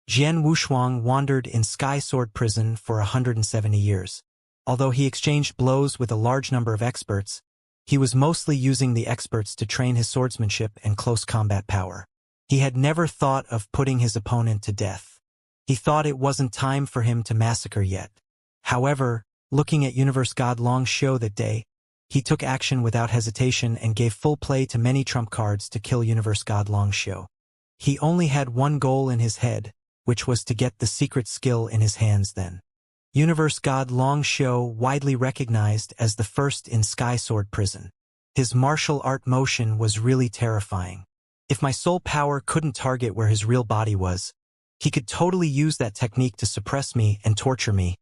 Jian Wushuang wandered in Sky Sword Prison for 170 years. Although he exchanged blows with a large number of experts, he was mostly using the experts to train his swordsmanship and close combat power. He had never thought of putting his opponent to death. He thought it wasn't time for him to massacre yet. However, looking at Universe God Long's show that day, he took action without hesitation and gave full play to many trump cards to kill Universe God Long's show. He only had one goal in his head, which was to get the secret skill in his hands then. Universe God Long's show, widely recognized as the first in Sky Sword Prison. His martial art motion was really terrifying. If my soul power couldn't target where his real body was, he could totally use that technique to suppress me and torture me.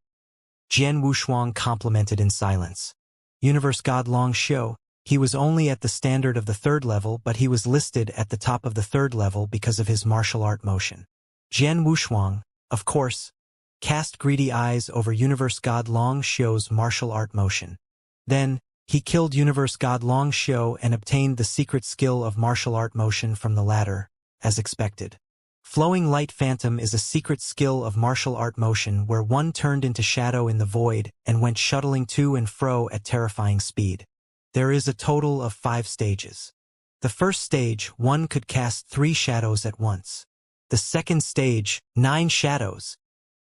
Jian Wushuang complimented in silence. Universe God Long's show, he was only at the standard of the 3rd level, but he was listed at the top of the 3rd level because of his martial art motion. Jian Wushuang, of course, cast greedy eyes over Universe God Long's show's martial art motion. Then, he killed Universe God Long's show and obtained the secret skill of martial art motion from the latter, as expected. Flowing Light Phantom is a secret skill of martial art motion where one turned into shadow in the void and went shuttling to and fro at terrifying speed. There is a total of 5 stages. The first stage, one could cast 3 shadows at once. The second stage, 9 shadows.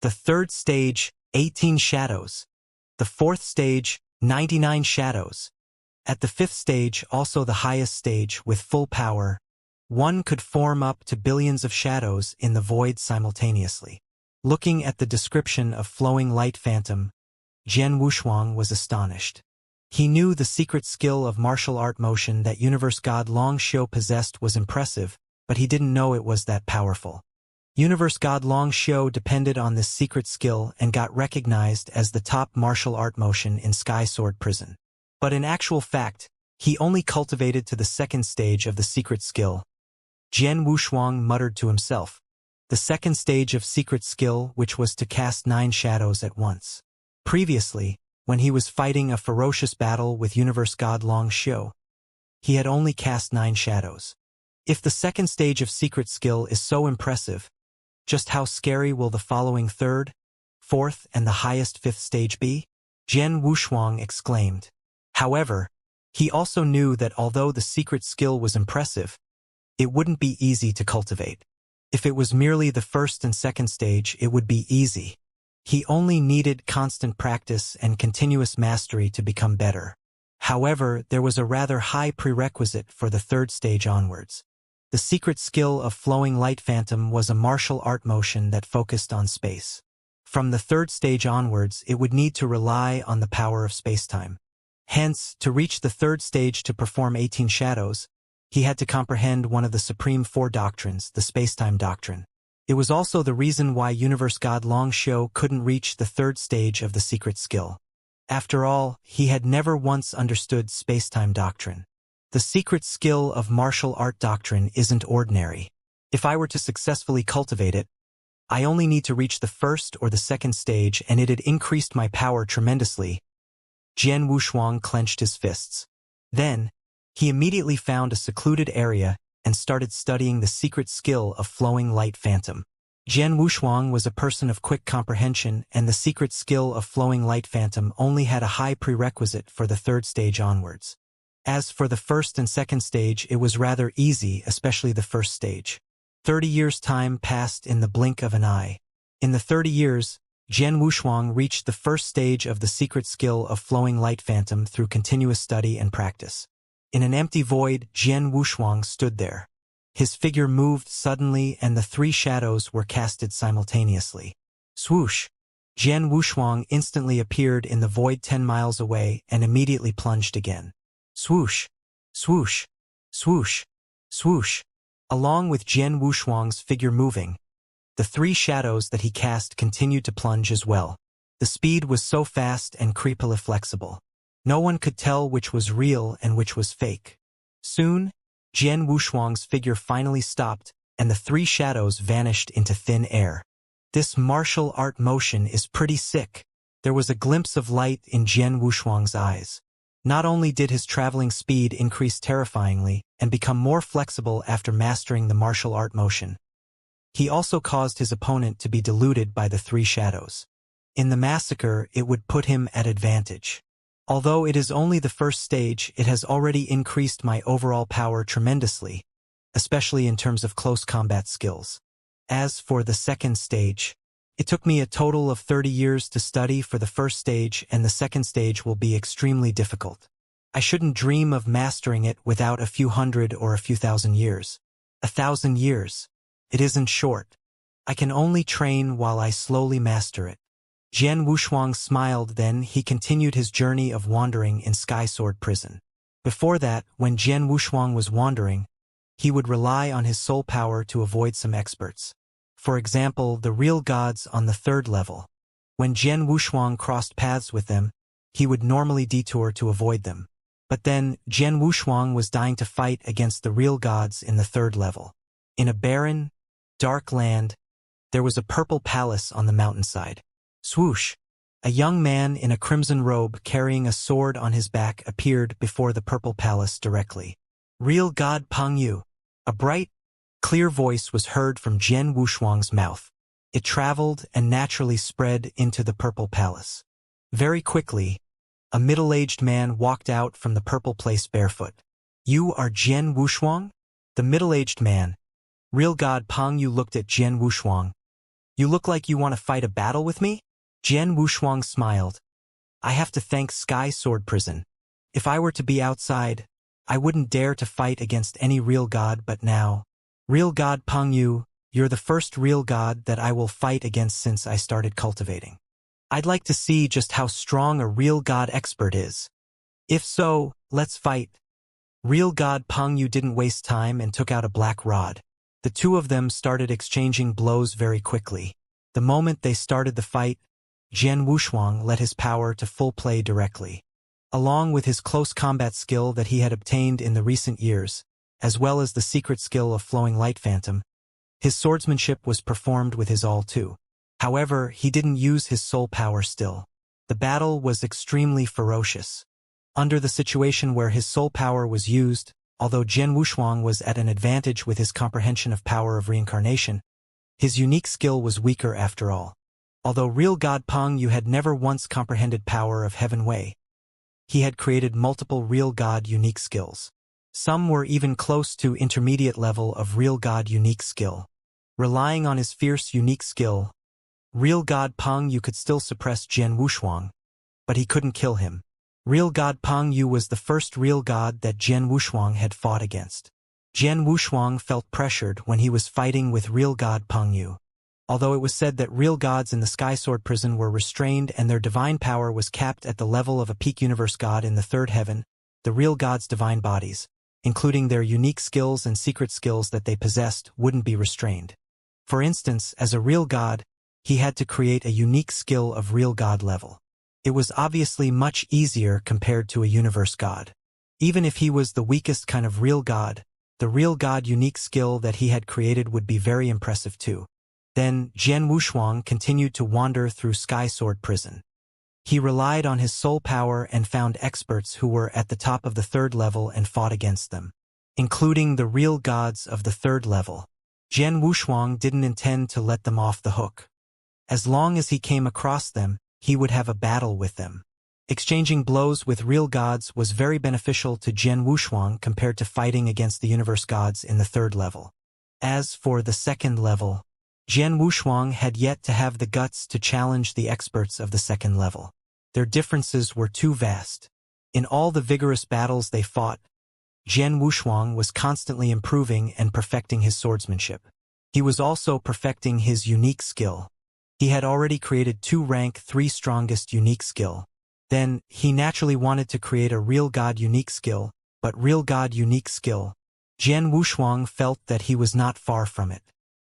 The third stage, 18 shadows. The fourth stage, 99 shadows. At the 5th stage, also the highest stage with full power, one could form up to billions of shadows in the void simultaneously. Looking at the description of Flowing Light Phantom, Jian Wushuang was astonished. He knew the secret skill of martial art motion that Universe God Long's show possessed was impressive, but he didn't know it was that powerful. Universe God Long's show depended on this secret skill and got recognized as the top martial art motion in Sky Sword Prison. But in actual fact, he only cultivated to the 2nd stage of the secret skill. Jian Wushuang muttered to himself. The 2nd stage of secret skill, which was to cast 9 shadows at once. Previously, when he was fighting a ferocious battle with Universe God Long's show, he had only cast 9 shadows. If the 2nd stage of secret skill is so impressive, just how scary will the following 3rd, 4th, and the highest 5th stage be? Jian Wushuang exclaimed. However, he also knew that although the secret skill was impressive, it wouldn't be easy to cultivate. If it was merely the 1st and 2nd stage, it would be easy. He only needed constant practice and continuous mastery to become better. However, there was a rather high prerequisite for the 3rd stage onwards. The secret skill of Flowing Light Phantom was a martial art motion that focused on space. From the 3rd stage onwards, it would need to rely on the power of spacetime. Hence, to reach the 3rd stage to perform 18 shadows, he had to comprehend one of the Supreme 4 doctrines, the spacetime doctrine. It was also the reason why Universe God Long's show couldn't reach the 3rd stage of the secret skill. After all, he had never once understood spacetime doctrine. The secret skill of martial art doctrine isn't ordinary. If I were to successfully cultivate it, I only need to reach the 1st or the 2nd stage and it had increased my power tremendously. Jian Wushuang clenched his fists. Then, he immediately found a secluded area and started studying the secret skill of Flowing Light Phantom. Jian Wushuang was a person of quick comprehension, and the secret skill of Flowing Light Phantom only had a high prerequisite for the 3rd stage onwards. As for the 1st and 2nd stage, it was rather easy, especially the 1st stage. 30 years' time passed in the blink of an eye. In the 30 years, Jian Wushuang reached the 1st stage of the secret skill of Flowing Light Phantom through continuous study and practice. In an empty void, Jian Wushuang stood there. His figure moved suddenly and the 3 shadows were casted simultaneously. Swoosh! Jian Wushuang instantly appeared in the void 10 miles away and immediately plunged again. Swoosh! Swoosh! Swoosh! Swoosh! Along with Jian Wushuang's figure moving, the 3 shadows that he cast continued to plunge as well. The speed was so fast and creepily flexible. No one could tell which was real and which was fake. Soon, Jian Wushuang's figure finally stopped, and the 3 shadows vanished into thin air. This martial art motion is pretty sick. There was a glimpse of light in Jian Wushuang's eyes. Not only did his traveling speed increase terrifyingly and become more flexible after mastering the martial art motion, He also caused his opponent to be deluded by the three shadows. In the massacre, it would put him at advantage. Although it is only the first stage, it has already increased my overall power tremendously, especially in terms of close combat skills. As for the second stage, it took me a total of 30 years to study for the first stage, and the second stage will be extremely difficult. I shouldn't dream of mastering it without a few hundred or a few thousand years. 1,000 years. It isn't short. I can only train while I slowly master it. Jian Wushuang smiled, then he continued his journey of wandering in Sky Sword Prison. Before that, when Jian Wushuang was wandering, he would rely on his soul power to avoid some experts. For example, the real gods on the third level. When Jian Wushuang crossed paths with them, he would normally detour to avoid them. But then, Jian Wushuang was dying to fight against the real gods in the third level. In a barren, dark land, there was a purple palace on the mountainside. Swoosh! A young man in a crimson robe carrying a sword on his back appeared before the purple palace directly. Real God Peng Yu. A bright, clear voice was heard from Jian Wushuang's mouth. It traveled and naturally spread into the purple palace. Very quickly, a middle-aged man walked out from the purple place barefoot. You are Jian Wushuang? The middle-aged man, Real God Peng Yu, looked at Jian Wushuang. You look like you want to fight a battle with me? Jian Wushuang smiled. I have to thank Sky Sword Prison. If I were to be outside, I wouldn't dare to fight against any real god, but now, Real God Peng Yu, you're the first real god that I will fight against since I started cultivating. I'd like to see just how strong a real god expert is. If so, let's fight. Real God Peng Yu didn't waste time and took out a black rod. The two of them started exchanging blows very quickly. The moment they started the fight, Jian Wushuang let his power to full play directly. Along with his close combat skill that he had obtained in the recent years, as well as the secret skill of flowing light phantom, his swordsmanship was performed with his all too. However, he didn't use his soul power still. The battle was extremely ferocious. Under the situation where his soul power was used, although Jian Wushuang was at an advantage with his comprehension of power of reincarnation, his unique skill was weaker after all. Although Real God Peng Yu had never once comprehended power of Heaven Wei, he had created multiple Real God unique skills. Some were even close to intermediate level of Real God unique skill. Relying on his fierce unique skill, Real God Peng Yu could still suppress Jian Wushuang, but he couldn't kill him. Real God Peng Yu was the first real god that Jian Wushuang had fought against. Jian Wushuang felt pressured when he was fighting with Real God Peng Yu. Although it was said that real gods in the Sky Sword Prison were restrained and their divine power was capped at the level of a peak universe god in the third heaven, the real gods' divine bodies, including their unique skills and secret skills that they possessed, wouldn't be restrained. For instance, as a real god, he had to create a unique skill of real god level. It was obviously much easier compared to a universe god. Even if he was the weakest kind of real god, the real god unique skill that he had created would be very impressive too. Then, Jian Wushuang continued to wander through Sky Sword Prison. He relied on his soul power and found experts who were at the top of the third level and fought against them, including the real gods of the third level. Jian Wushuang didn't intend to let them off the hook. As long as he came across them, he would have a battle with them. Exchanging blows with real gods was very beneficial to Jian Wushuang compared to fighting against the universe gods in the third level. As for the second level, Jian Wushuang had yet to have the guts to challenge the experts of the second level. Their differences were too vast. In all the vigorous battles they fought, Jian Wushuang was constantly improving and perfecting his swordsmanship. He was also perfecting his unique skill. He had already created 2 rank 3 strongest unique skill. Then, he naturally wanted to create a real god unique skill, but real god unique skill. Jian Wushuang felt that he was not far from it.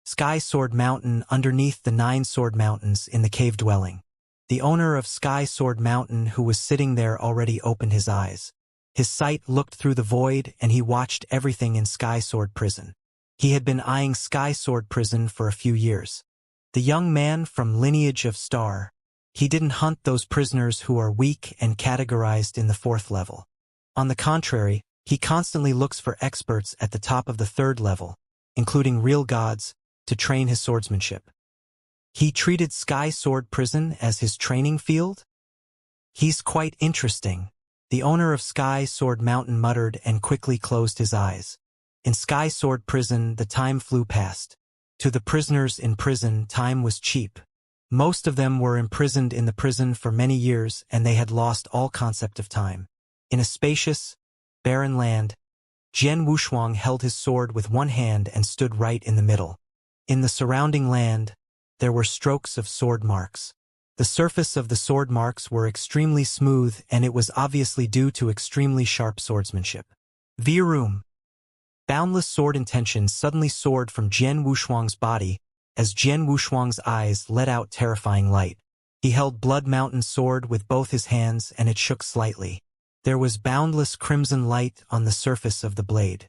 Sky Sword Mountain underneath the 9 sword mountains in the cave dwelling. The owner of Sky Sword Mountain who was sitting there already opened his eyes. His sight looked through the void and he watched everything in Sky Sword Prison. He had been eyeing Sky Sword Prison for a few years. The young man from lineage of Star. He didn't hunt those prisoners who are weak and categorized in the 4th level. On the contrary, he constantly looks for experts at the top of the 3rd level, including real gods, to train his swordsmanship. He treated Sky Sword Prison as his training field? He's quite interesting. The owner of Sky Sword Mountain muttered and quickly closed his eyes. In Sky Sword Prison, the time flew past. To the prisoners in prison, time was cheap. Most of them were imprisoned in the prison for many years, and they had lost all concept of time. In a spacious, barren land, Jian Wushuang held his sword with one hand and stood right in the middle. In the surrounding land, there were strokes of sword marks. The surface of the sword marks were extremely smooth, and it was obviously due to extremely sharp swordsmanship. Vroom! Boundless sword intention suddenly soared from Jian Wushuang's body, as Jian Wushuang's eyes let out terrifying light. He held Blood Mountain sword with both his hands, and it shook slightly. There was boundless crimson light on the surface of the blade.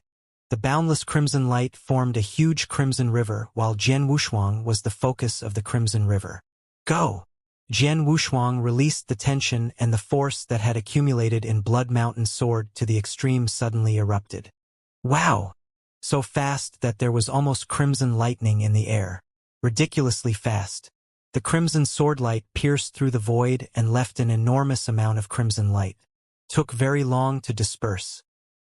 The boundless crimson light formed a huge crimson river, while Jian Wushuang was the focus of the crimson river. Go! Jian Wushuang released the tension, and the force that had accumulated in Blood Mountain's sword to the extreme suddenly erupted. Wow! So fast that there was almost crimson lightning in the air. Ridiculously fast. The crimson sword light pierced through the void and left an enormous amount of crimson light. Took very long to disperse.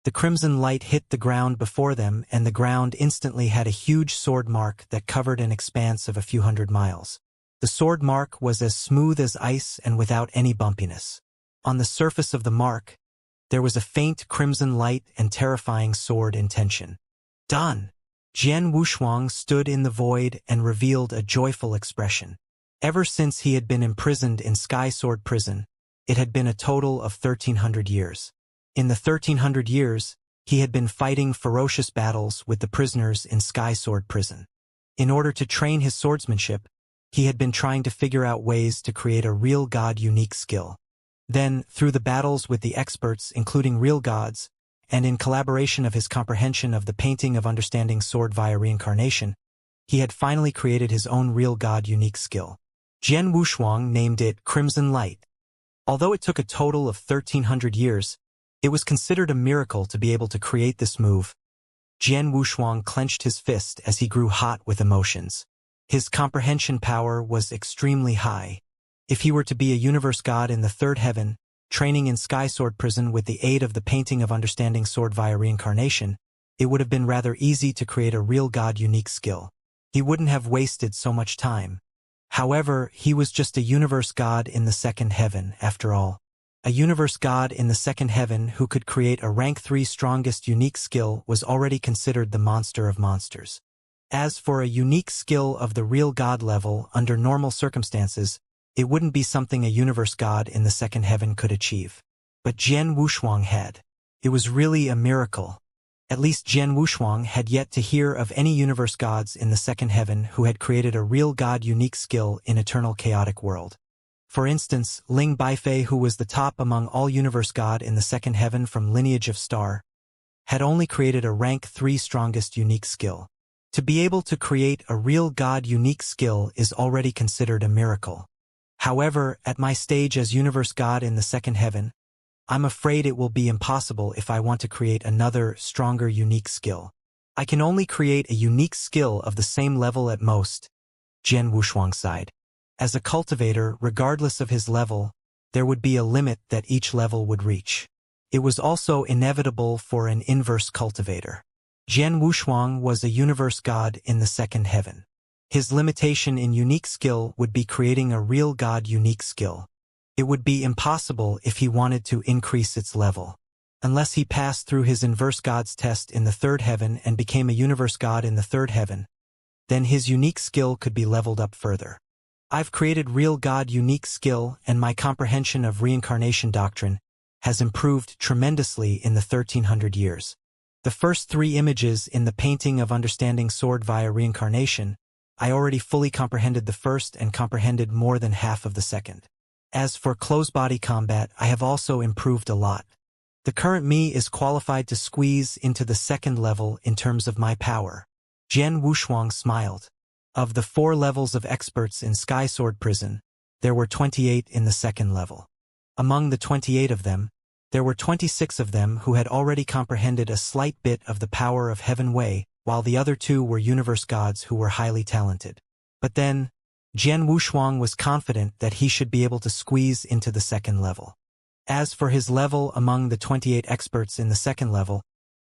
The crimson light hit the ground before them, and the ground instantly had a huge sword mark that covered an expanse of a few hundred miles. The sword mark was as smooth as ice and without any bumpiness. On the surface of the mark, there was a faint crimson light and terrifying sword intention. Done! Jian Wushuang stood in the void and revealed a joyful expression. Ever since he had been imprisoned in Sky Sword Prison, it had been a total of 1,300 years. In the 1,300 years, he had been fighting ferocious battles with the prisoners in Sky Sword Prison. In order to train his swordsmanship, he had been trying to figure out ways to create a real god-unique skill. Then, through the battles with the experts, including real gods, and in collaboration of his comprehension of the painting of understanding sword via reincarnation, he had finally created his own real god-unique skill. Jian Wushuang named it Crimson Light. Although it took a total of 1,300 years, it was considered a miracle to be able to create this move. Jian Wushuang clenched his fist as he grew hot with emotions. His comprehension power was extremely high. If he were to be a universe god in the third heaven, training in Sky Sword Prison with the aid of the painting of understanding sword via reincarnation, it would have been rather easy to create a real god-unique skill. He wouldn't have wasted so much time. However, he was just a universe god in the second heaven, after all. A universe god in the second heaven who could create a rank 3 strongest unique skill was already considered the monster of monsters. As for a unique skill of the real god level under normal circumstances, it wouldn't be something a universe god in the second heaven could achieve. But Jian Wushuang had. It was really a miracle. At least Jian Wushuang had yet to hear of any universe gods in the second heaven who had created a real god-unique skill in eternal chaotic world. For instance, Ling Baifei, who was the top among all universe god in the second heaven from lineage of star, had only created a rank 3 strongest unique skill. To be able to create a real god-unique skill is already considered a miracle. However, at my stage as universe god in the second heaven, I'm afraid it will be impossible if I want to create another, stronger unique skill. I can only create a unique skill of the same level at most. Jian Wushuang sighed. As a cultivator, regardless of his level, there would be a limit that each level would reach. It was also inevitable for an inverse cultivator. Jian Wushuang was a universe god in the second heaven. His limitation in unique skill would be creating a real god unique skill. It would be impossible if he wanted to increase its level. Unless he passed through his inverse god's test in the third heaven and became a universe god in the third heaven, then his unique skill could be leveled up further. I've created real god unique skill, and my comprehension of reincarnation doctrine has improved tremendously in the 1,300 years. The first 3 images in the painting of understanding sword via reincarnation, I already fully comprehended the first and comprehended more than half of the second. As for close-body combat, I have also improved a lot. The current me is qualified to squeeze into the second level in terms of my power. Jian Wushuang smiled. Of the 4 levels of experts in Sky Sword Prison, there were 28 in the second level. Among the 28 of them, there were 26 of them who had already comprehended a slight bit of the power of Heaven Wei, while the other two were universe gods who were highly talented. But then, Jian Wushuang was confident that he should be able to squeeze into the second level. As for his level among the 28 experts in the second level,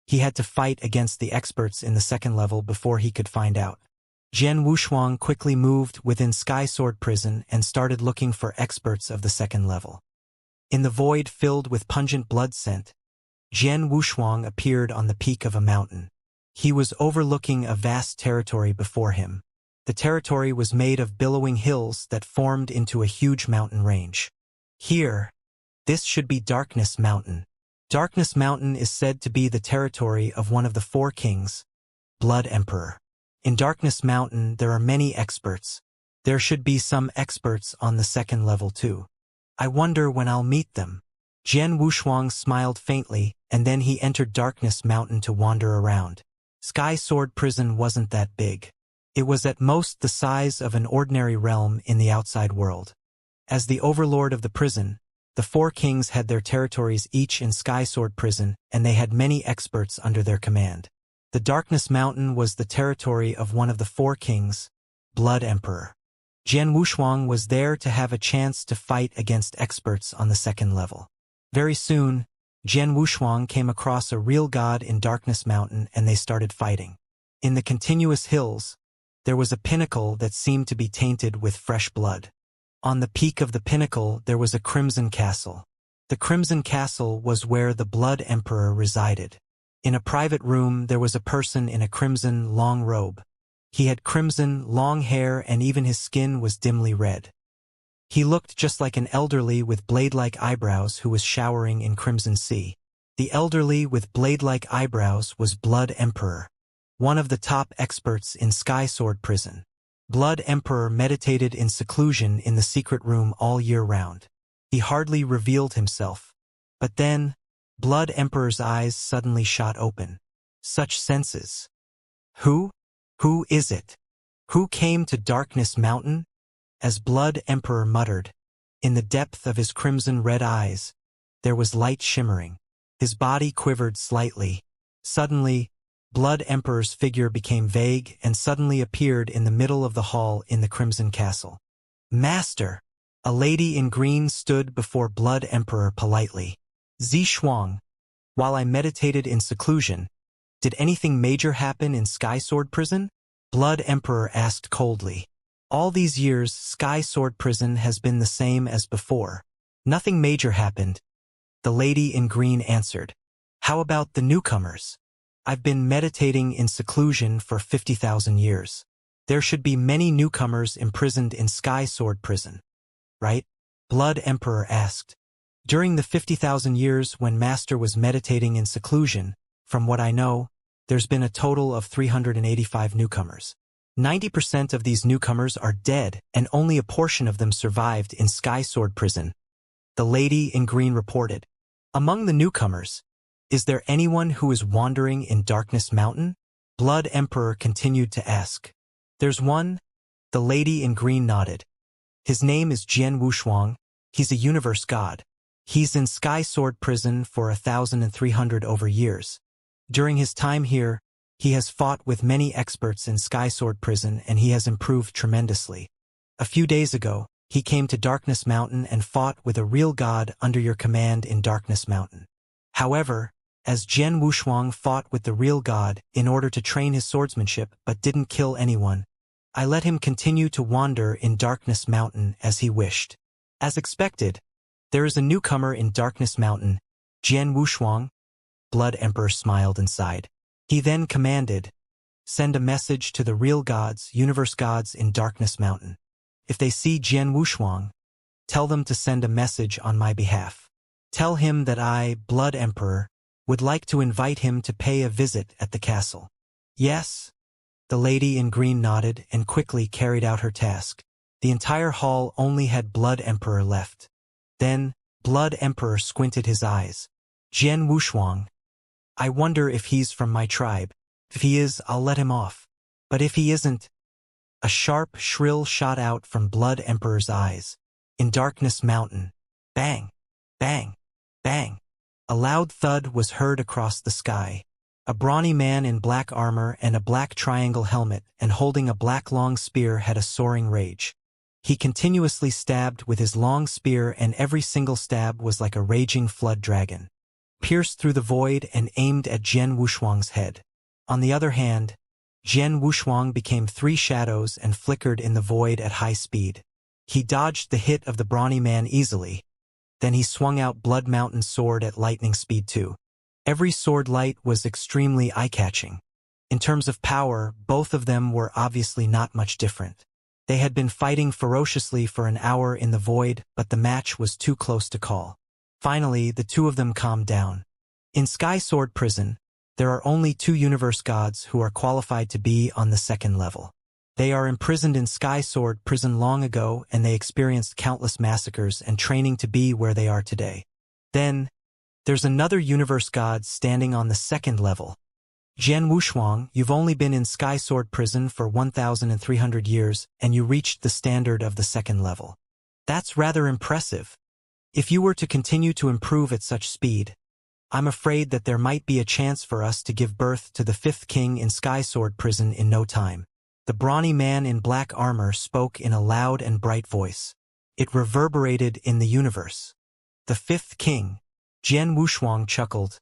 he had to fight against the experts in the second level before he could find out. Jian Wushuang quickly moved within Sky Sword Prison and started looking for experts of the second level. In the void filled with pungent blood scent, Jian Wushuang appeared on the peak of a mountain. He was overlooking a vast territory before him. The territory was made of billowing hills that formed into a huge mountain range. Here, this should be Darkness Mountain. Darkness Mountain is said to be the territory of one of the four kings, Blood Emperor. In Darkness Mountain, there are many experts. There should be some experts on the second level too. I wonder when I'll meet them. Jian Wushuang smiled faintly, and then he entered Darkness Mountain to wander around. Sky Sword Prison wasn't that big. It was at most the size of an ordinary realm in the outside world. As the overlord of the prison, the four kings had their territories each in Sky Sword Prison, and they had many experts under their command. The Darkness Mountain was the territory of one of the four kings, Blood Emperor. Jian Wushuang was there to have a chance to fight against experts on the second level. Very soon, Jian Wushuang came across a real god in Darkness Mountain and they started fighting. In the continuous hills, there was a pinnacle that seemed to be tainted with fresh blood. On the peak of the pinnacle there was a crimson castle. The crimson castle was where the Blood Emperor resided. In a private room there was a person in a crimson long robe. He had crimson long hair and even his skin was dimly red. He looked just like an elderly with blade-like eyebrows who was showering in crimson sea. The elderly with blade-like eyebrows was Blood Emperor, one of the top experts in Sky Sword Prison. Blood Emperor meditated in seclusion in the secret room all year round. He hardly revealed himself. But then, Blood Emperor's eyes suddenly shot open. Such senses. Who? Who is it? Who came to Darkness Mountain? As Blood Emperor muttered, in the depth of his crimson red eyes, there was light shimmering. His body quivered slightly. Suddenly, Blood Emperor's figure became vague and suddenly appeared in the middle of the hall in the Crimson Castle. Master! A lady in green stood before Blood Emperor politely. Zishuang, while I meditated in seclusion, did anything major happen in Sky Sword Prison? Blood Emperor asked coldly. All these years, Sky Sword Prison has been the same as before. Nothing major happened. The lady in green answered. How about the newcomers? I've been meditating in seclusion for 50,000 years. There should be many newcomers imprisoned in Sky Sword Prison. Right? Blood Emperor asked. During the 50,000 years when Master was meditating in seclusion, from what I know, there's been a total of 385 newcomers. 90% of these newcomers are dead, and only a portion of them survived in Sky Sword Prison. The lady in green reported. Among the newcomers, is there anyone who is wandering in Darkness Mountain? Blood Emperor continued to ask. There's one. The lady in green nodded. His name is Jian Wushuang. He's a universe god. He's in Sky Sword Prison for 1,300 over years. During his time here, he has fought with many experts in Sky Sword Prison and he has improved tremendously. A few days ago, he came to Darkness Mountain and fought with a real god under your command in Darkness Mountain. However, as Jian Wushuang fought with the real god in order to train his swordsmanship but didn't kill anyone, I let him continue to wander in Darkness Mountain as he wished. As expected, there is a newcomer in Darkness Mountain, Jian Wushuang. Blood Emperor smiled and sighed. He then commanded, send a message to the real gods, universe gods in Darkness Mountain. If they see Jian Wushuang, tell them to send a message on my behalf. Tell him that I, Blood Emperor, would like to invite him to pay a visit at the castle. Yes? The lady in green nodded and quickly carried out her task. The entire hall only had Blood Emperor left. Then, Blood Emperor squinted his eyes. Jian Wushuang. I wonder if he's from my tribe. If he is, I'll let him off. But if he isn't... A sharp, shrill shot out from Blood Emperor's eyes. In Darkness Mountain. Bang! Bang! Bang! A loud thud was heard across the sky. A brawny man in black armor and a black triangle helmet and holding a black long spear had a soaring rage. He continuously stabbed with his long spear, and every single stab was like a raging flood dragon, pierced through the void and aimed at Jian Wushuang's head. On the other hand, Jian Wushuang became 3 shadows and flickered in the void at high speed. He dodged the hit of the brawny man easily. Then he swung out Blood Mountain's sword at lightning speed too. Every sword light was extremely eye-catching. In terms of power, both of them were obviously not much different. They had been fighting ferociously for an hour in the void, but the match was too close to call. Finally, the two of them calmed down. In Sky Sword Prison, there are only 2 universe gods who are qualified to be on the 2nd level. They are imprisoned in Sky Sword Prison long ago, and they experienced countless massacres and training to be where they are today. Then, there's another universe god standing on the 2nd level. Jian Wushuang, you've only been in Sky Sword Prison for 1,300 years, and you reached the standard of the 2nd level. That's rather impressive. If you were to continue to improve at such speed, I'm afraid that there might be a chance for us to give birth to the 5th king in Sky Sword Prison in no time. The brawny man in black armor spoke in a loud and bright voice. It reverberated in the universe. The 5th king. Jian Wushuang chuckled.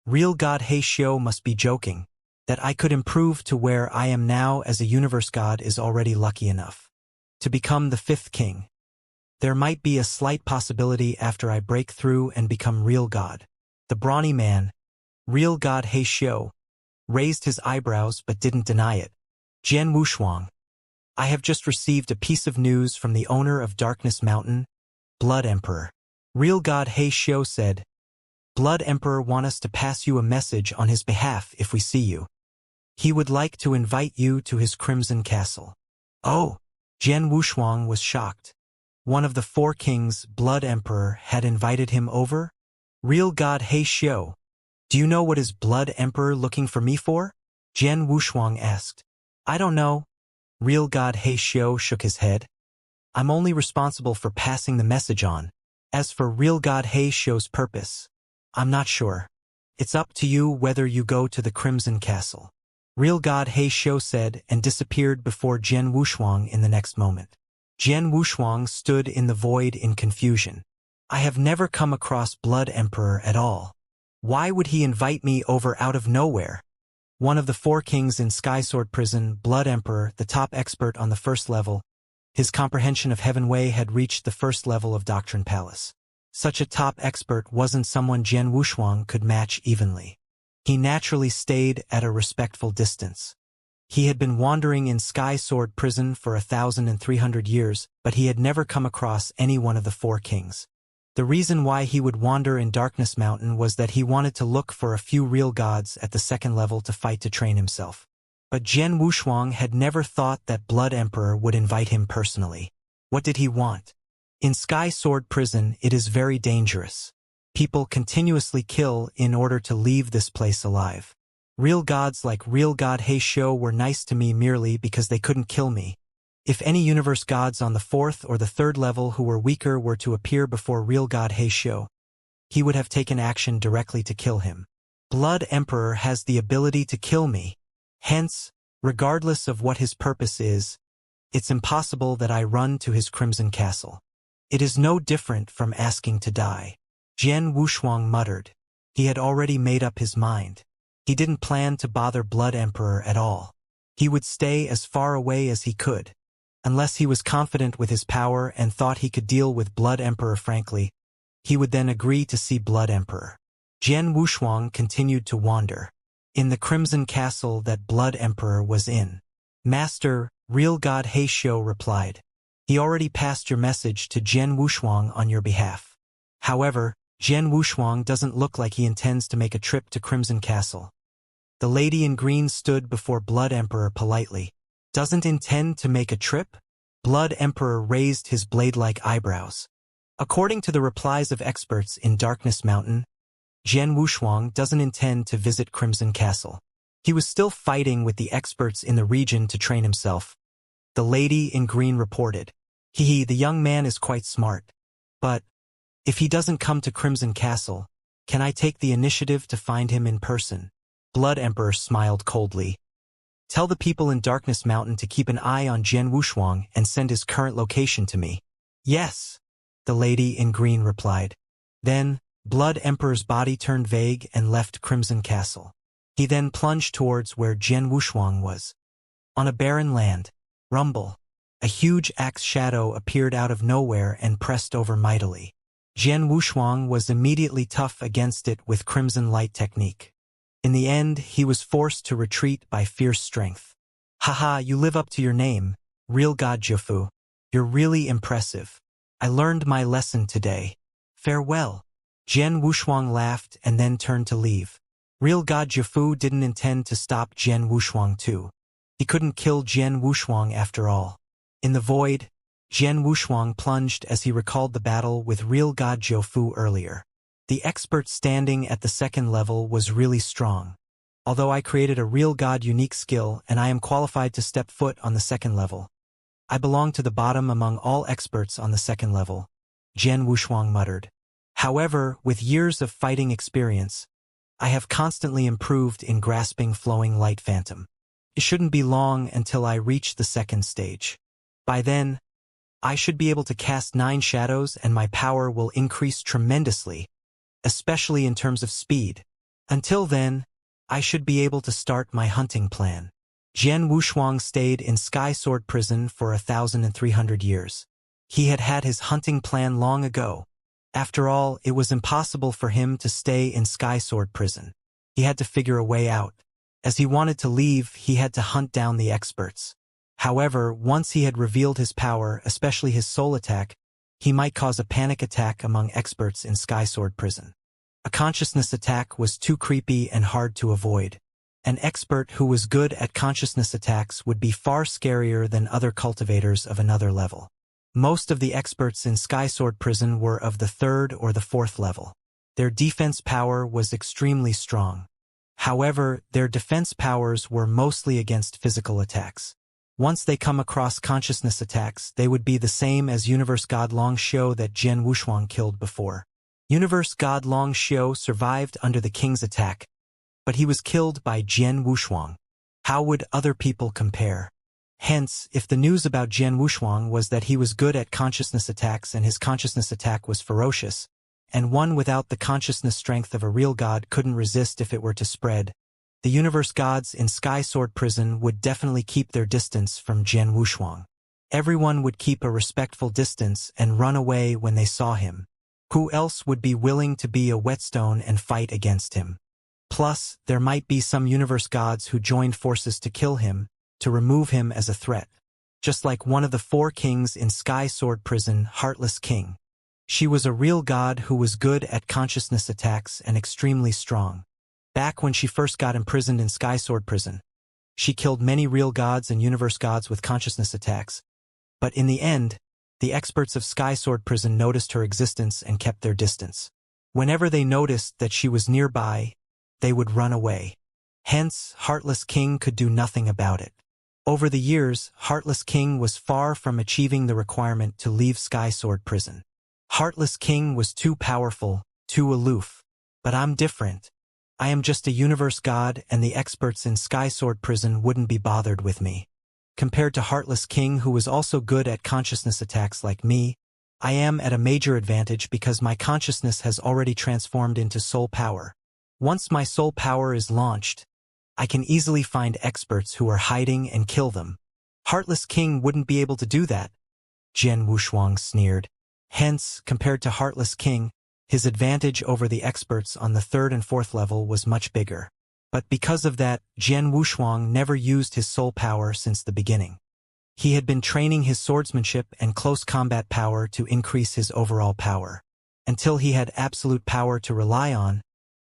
Real God He Xiu must be joking. That I could improve to where I am now as a universe god is already lucky enough. To become the 5th king. There might be a slight possibility after I break through and become real god. The brawny man, real God He Xiu, raised his eyebrows but didn't deny it. Jian Wushuang, I have just received a piece of news from the owner of Darkness Mountain, Blood Emperor. Real God He Xiu said, Blood Emperor wants us to pass you a message on his behalf if we see you. He would like to invite you to his Crimson Castle. Oh! Jian Wushuang was shocked. One of the 4 kings, Blood Emperor, had invited him over? Real God He Xiu, do you know what is Blood Emperor looking for me for? Jian Wushuang asked. I don't know. Real God He Xiu shook his head. I'm only responsible for passing the message on. As for Real God He Xiu's purpose, I'm not sure. It's up to you whether you go to the Crimson Castle. Real God He Xiu said and disappeared before Jian Wushuang in the next moment. Jian Wushuang stood in the void in confusion. I have never come across Blood Emperor at all. Why would he invite me over out of nowhere? One of the 4 kings in Sky Sword Prison, Blood Emperor, the top expert on the 1st level. His comprehension of Heaven Wei had reached the 1st level of Doctrine Palace. Such a top expert wasn't someone Jian Wushuang could match evenly. He naturally stayed at a respectful distance. He had been wandering in Sky Sword Prison for 1,300 years, but he had never come across any one of the 4 kings. The reason why he would wander in Darkness Mountain was that he wanted to look for a few real gods at the 2nd level to fight to train himself. But Jian Wushuang had never thought that Blood Emperor would invite him personally. What did he want? In Sky Sword Prison, it is very dangerous. People continuously kill in order to leave this place alive. Real gods like Real God He Xiu were nice to me merely because they couldn't kill me. If any universe gods on the 4th or the 3rd level who were weaker were to appear before Real God He Xiu, he would have taken action directly to kill him. Blood Emperor has the ability to kill me. Hence, regardless of what his purpose is, it's impossible that I run to his Crimson Castle. It is no different from asking to die. Jian Wushuang muttered. He had already made up his mind. He didn't plan to bother Blood Emperor at all. He would stay as far away as he could. Unless he was confident with his power and thought he could deal with Blood Emperor frankly, he would then agree to see Blood Emperor. Jian Wushuang continued to wander. In the Crimson Castle that Blood Emperor was in. Master, Real God He Xiu replied. He already passed your message to Jian Wushuang on your behalf. However, Jian Wushuang doesn't look like he intends to make a trip to Crimson Castle. The lady in green stood before Blood Emperor politely. Doesn't intend to make a trip? Blood Emperor raised his blade-like eyebrows. According to the replies of experts in Darkness Mountain, Jian Wushuang doesn't intend to visit Crimson Castle. He was still fighting with the experts in the region to train himself. The lady in green reported. The young man is quite smart. But, if he doesn't come to Crimson Castle, can I take the initiative to find him in person? Blood Emperor smiled coldly. Tell the people in Darkness Mountain to keep an eye on Jian Wushuang and send his current location to me. Yes, the lady in green replied. Then, Blood Emperor's body turned vague and left Crimson Castle. He then plunged towards where Jian Wushuang was. On a barren land, rumble. A huge axe shadow appeared out of nowhere and pressed over mightily. Jian Wushuang was immediately tough against it with Crimson Light technique. In the end, he was forced to retreat by fierce strength. Haha, you live up to your name, real God Jiafu. You're really impressive. I learned my lesson today. Farewell. Jian Wushuang laughed and then turned to leave. Real God Jiafu didn't intend to stop Jian Wushuang too. He couldn't kill Jian Wushuang after all. In the void, Jian Wushuang plunged as he recalled the battle with real God Jiafu earlier. The expert standing at the second level was really strong. Although I created a real God unique skill and I am qualified to step foot on the second level, I belong to the bottom among all experts on the second level, Jian Wushuang muttered. However, with years of fighting experience, I have constantly improved in grasping flowing light phantom. It shouldn't be long until I reach the second stage. By then, I should be able to cast 9 shadows and my power will increase tremendously, especially in terms of speed. Until then, I should be able to start my hunting plan. Jian Wushuang stayed in Sky Sword Prison for 1,300 years. He had had his hunting plan long ago. After all, it was impossible for him to stay in Sky Sword Prison. He had to figure a way out. As he wanted to leave, he had to hunt down the experts. However, once he had revealed his power, especially his soul attack, he might cause a panic attack among experts in Sky Sword Prison. A consciousness attack was too creepy and hard to avoid. An expert who was good at consciousness attacks would be far scarier than other cultivators of another level. Most of the experts in Sky Sword Prison were of the 3rd or the 4th level. Their defense power was extremely strong. However, their defense powers were mostly against physical attacks. Once they come across consciousness attacks, they would be the same as Universe God Long Xiu that Jian Wushuang killed before. Universe God Long Xiu survived under the king's attack, but he was killed by Jian Wushuang. How would other people compare? Hence, if the news about Jian Wushuang was that he was good at consciousness attacks and his consciousness attack was ferocious, and one without the consciousness strength of a real god couldn't resist if it were to spread, the universe gods in Sky Sword Prison would definitely keep their distance from Jian Wushuang. Everyone would keep a respectful distance and run away when they saw him. Who else would be willing to be a whetstone and fight against him? Plus, there might be some universe gods who joined forces to kill him, to remove him as a threat. Just like one of the 4 kings in Sky Sword Prison, Heartless King. She was a real god who was good at consciousness attacks and extremely strong. Back when she first got imprisoned in Sky Sword Prison, she killed many real gods and universe gods with consciousness attacks. But in the end, the experts of Sky Sword Prison noticed her existence and kept their distance. Whenever they noticed that she was nearby, they would run away. Hence, Heartless King could do nothing about it. Over the years, Heartless King was far from achieving the requirement to leave Sky Sword Prison. Heartless King was too powerful, too aloof. But I'm different. I am just a universe god and the experts in Sky Sword Prison wouldn't be bothered with me. Compared to Heartless King who was also good at consciousness attacks like me, I am at a major advantage because my consciousness has already transformed into soul power. Once my soul power is launched, I can easily find experts who are hiding and kill them. Heartless King wouldn't be able to do that, Jian Wushuang sneered. Hence, compared to Heartless King, his advantage over the experts on the 3rd and 4th level was much bigger. But because of that, Jian Wushuang never used his soul power since the beginning. He had been training his swordsmanship and close combat power to increase his overall power. Until he had absolute power to rely on,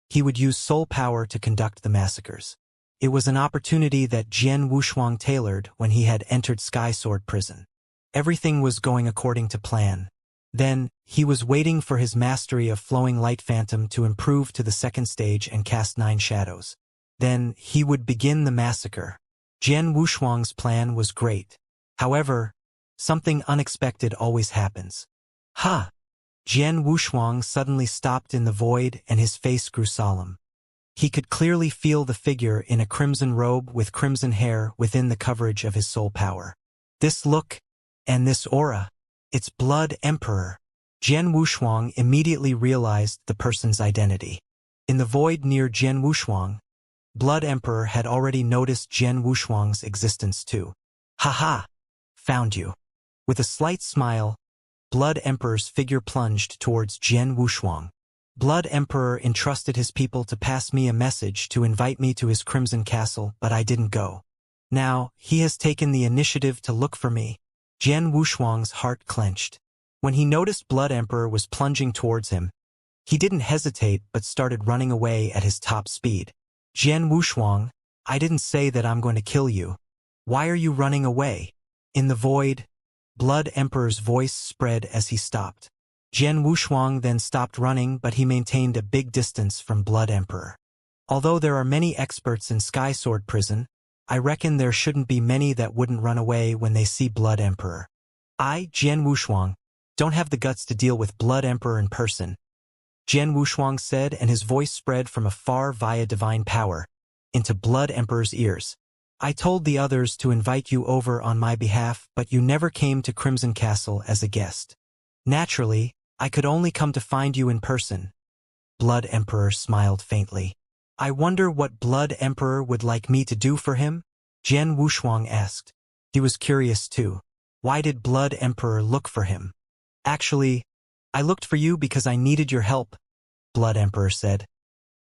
he would use soul power to conduct the massacres. It was an opportunity that Jian Wushuang tailored when he had entered Sky Sword Prison. Everything was going according to plan. Then, he was waiting for his mastery of Flowing Light Phantom to improve to the 2nd stage and cast 9 shadows. Then, he would begin the massacre. Jian Wushuang's plan was great. However, something unexpected always happens. Ha! Jian Wushuang suddenly stopped in the void and his face grew solemn. He could clearly feel the figure in a crimson robe with crimson hair within the coverage of his soul power. This look, and this aura, it's Blood Emperor. Jian Wushuang immediately realized the person's identity. In the void near Jian Wushuang, Blood Emperor had already noticed Jian Wushuang's existence too. "Haha! Found you." With a slight smile, Blood Emperor's figure plunged towards Jian Wushuang. "Blood Emperor entrusted his people to pass me a message to invite me to his Crimson Castle, but I didn't go. Now, he has taken the initiative to look for me." Jian Wushuang's heart clenched. When he noticed Blood Emperor was plunging towards him, he didn't hesitate but started running away at his top speed. "Jian Wushuang, I didn't say that I'm going to kill you. Why are you running away?" In the void, Blood Emperor's voice spread as he stopped. Jian Wushuang then stopped running, but he maintained a big distance from Blood Emperor. "Although there are many experts in Sky Sword Prison, I reckon there shouldn't be many that wouldn't run away when they see Blood Emperor. I, Jian Wushuang, don't have the guts to deal with Blood Emperor in person," Jian Wushuang said, and his voice spread from afar via divine power into Blood Emperor's ears. "I told the others to invite you over on my behalf, but you never came to Crimson Castle as a guest. Naturally, I could only come to find you in person." Blood Emperor smiled faintly. "I wonder what Blood Emperor would like me to do for him?" Jian Wushuang asked. He was curious too. Why did Blood Emperor look for him? "Actually, I looked for you because I needed your help," Blood Emperor said.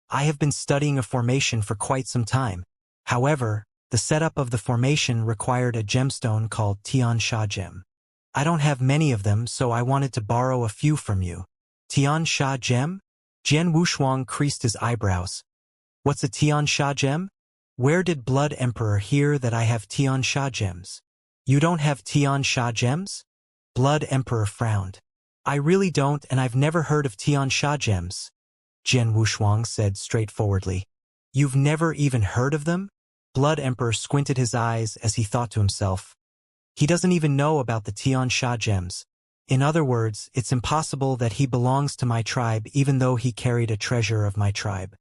"I have been studying a formation for quite some time. However, the setup of the formation required a gemstone called Xianxia gem. I don't have many of them, so I wanted to borrow a few from you." "Xianxia gem?" Jian Wushuang creased his eyebrows. "What's a Xianxia gem? Where did Blood Emperor hear that I have Xianxia gems?" "You don't have Xianxia gems?" Blood Emperor frowned. "I really don't, and I've never heard of Xianxia gems," Jian Wushuang said straightforwardly. "You've never even heard of them?" Blood Emperor squinted his eyes as he thought to himself. He doesn't even know about the Xianxia gems. In other words, it's impossible that he belongs to my tribe even though he carried a treasure of my tribe.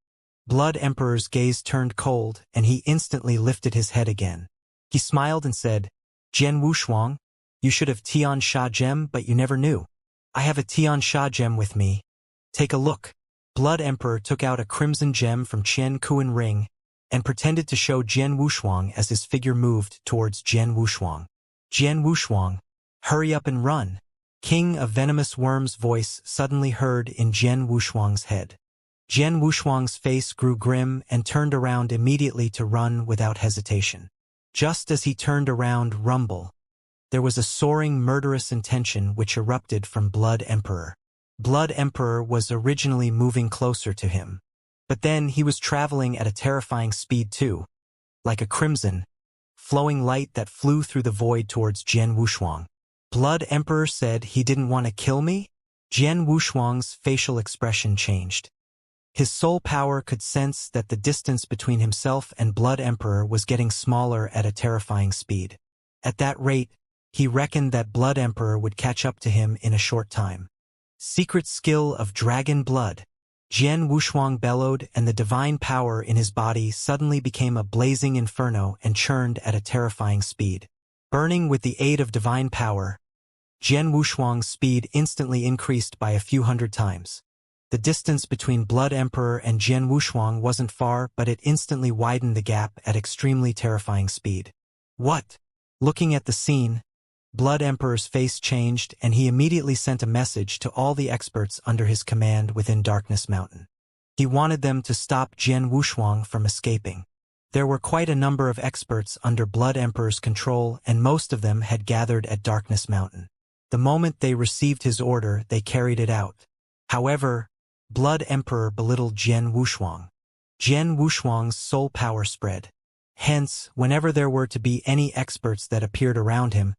Blood Emperor's gaze turned cold, and he instantly lifted his head again. He smiled and said, "Jian Wushuang, you should have Xianxia gem, but you never knew. I have a Xianxia gem with me. Take a look." Blood Emperor took out a crimson gem from Qian Kuan ring and pretended to show Jian Wushuang as his figure moved towards Jian Wushuang. "Jian Wushuang, hurry up and run." King of Venomous Worm's voice suddenly heard in Jian Wushuang's head. Jian Wushuang's face grew grim and turned around immediately to run without hesitation. Just as he turned around, rumble. There was a soaring murderous intention which erupted from Blood Emperor. Blood Emperor was originally moving closer to him. But then he was traveling at a terrifying speed too, like a crimson, flowing light that flew through the void towards Jian Wushuang. Blood Emperor said he didn't want to kill me? Jian Wushuang's facial expression changed. His soul power could sense that the distance between himself and Blood Emperor was getting smaller at a terrifying speed. At that rate, he reckoned that Blood Emperor would catch up to him in a short time. Secret skill of dragon blood. Jian Wushuang bellowed, and the divine power in his body suddenly became a blazing inferno and churned at a terrifying speed. Burning with the aid of divine power, Jian Wushuang's speed instantly increased by a few hundred times. The distance between Blood Emperor and Jian Wushuang wasn't far, but it instantly widened the gap at extremely terrifying speed. "What?" Looking at the scene, Blood Emperor's face changed, and he immediately sent a message to all the experts under his command within Darkness Mountain. He wanted them to stop Jian Wushuang from escaping. There were quite a number of experts under Blood Emperor's control, and most of them had gathered at Darkness Mountain. The moment they received his order, they carried it out. However, Blood Emperor belittled Jian Wushuang. Jian Wushuang's soul power spread. Hence, whenever there were to be any experts that appeared around him,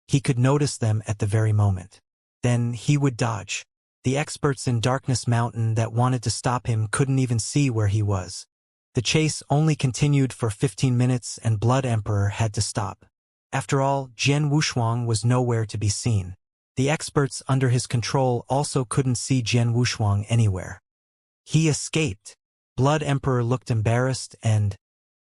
he could notice them at the very moment. Then he would dodge. The experts in Darkness Mountain that wanted to stop him couldn't even see where he was. The chase only continued for 15 minutes, and Blood Emperor had to stop. After all, Jian Wushuang was nowhere to be seen. The experts under his control also couldn't see Jian Wushuang anywhere. He escaped. Blood Emperor looked embarrassed and,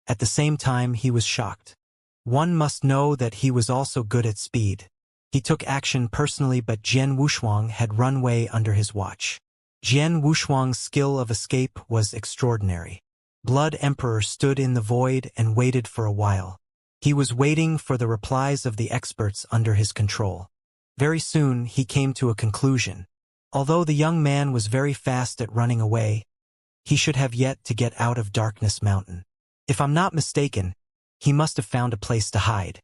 at the same time, he was shocked. One must know that he was also good at speed. He took action personally, but Jian Wushuang had run way under his watch. Jian Wushuang's skill of escape was extraordinary. Blood Emperor stood in the void and waited for a while. He was waiting for the replies of the experts under his control. Very soon he came to a conclusion. Although the young man was very fast at running away, he should have yet to get out of Darkness Mountain. If I'm not mistaken, he must have found a place to hide.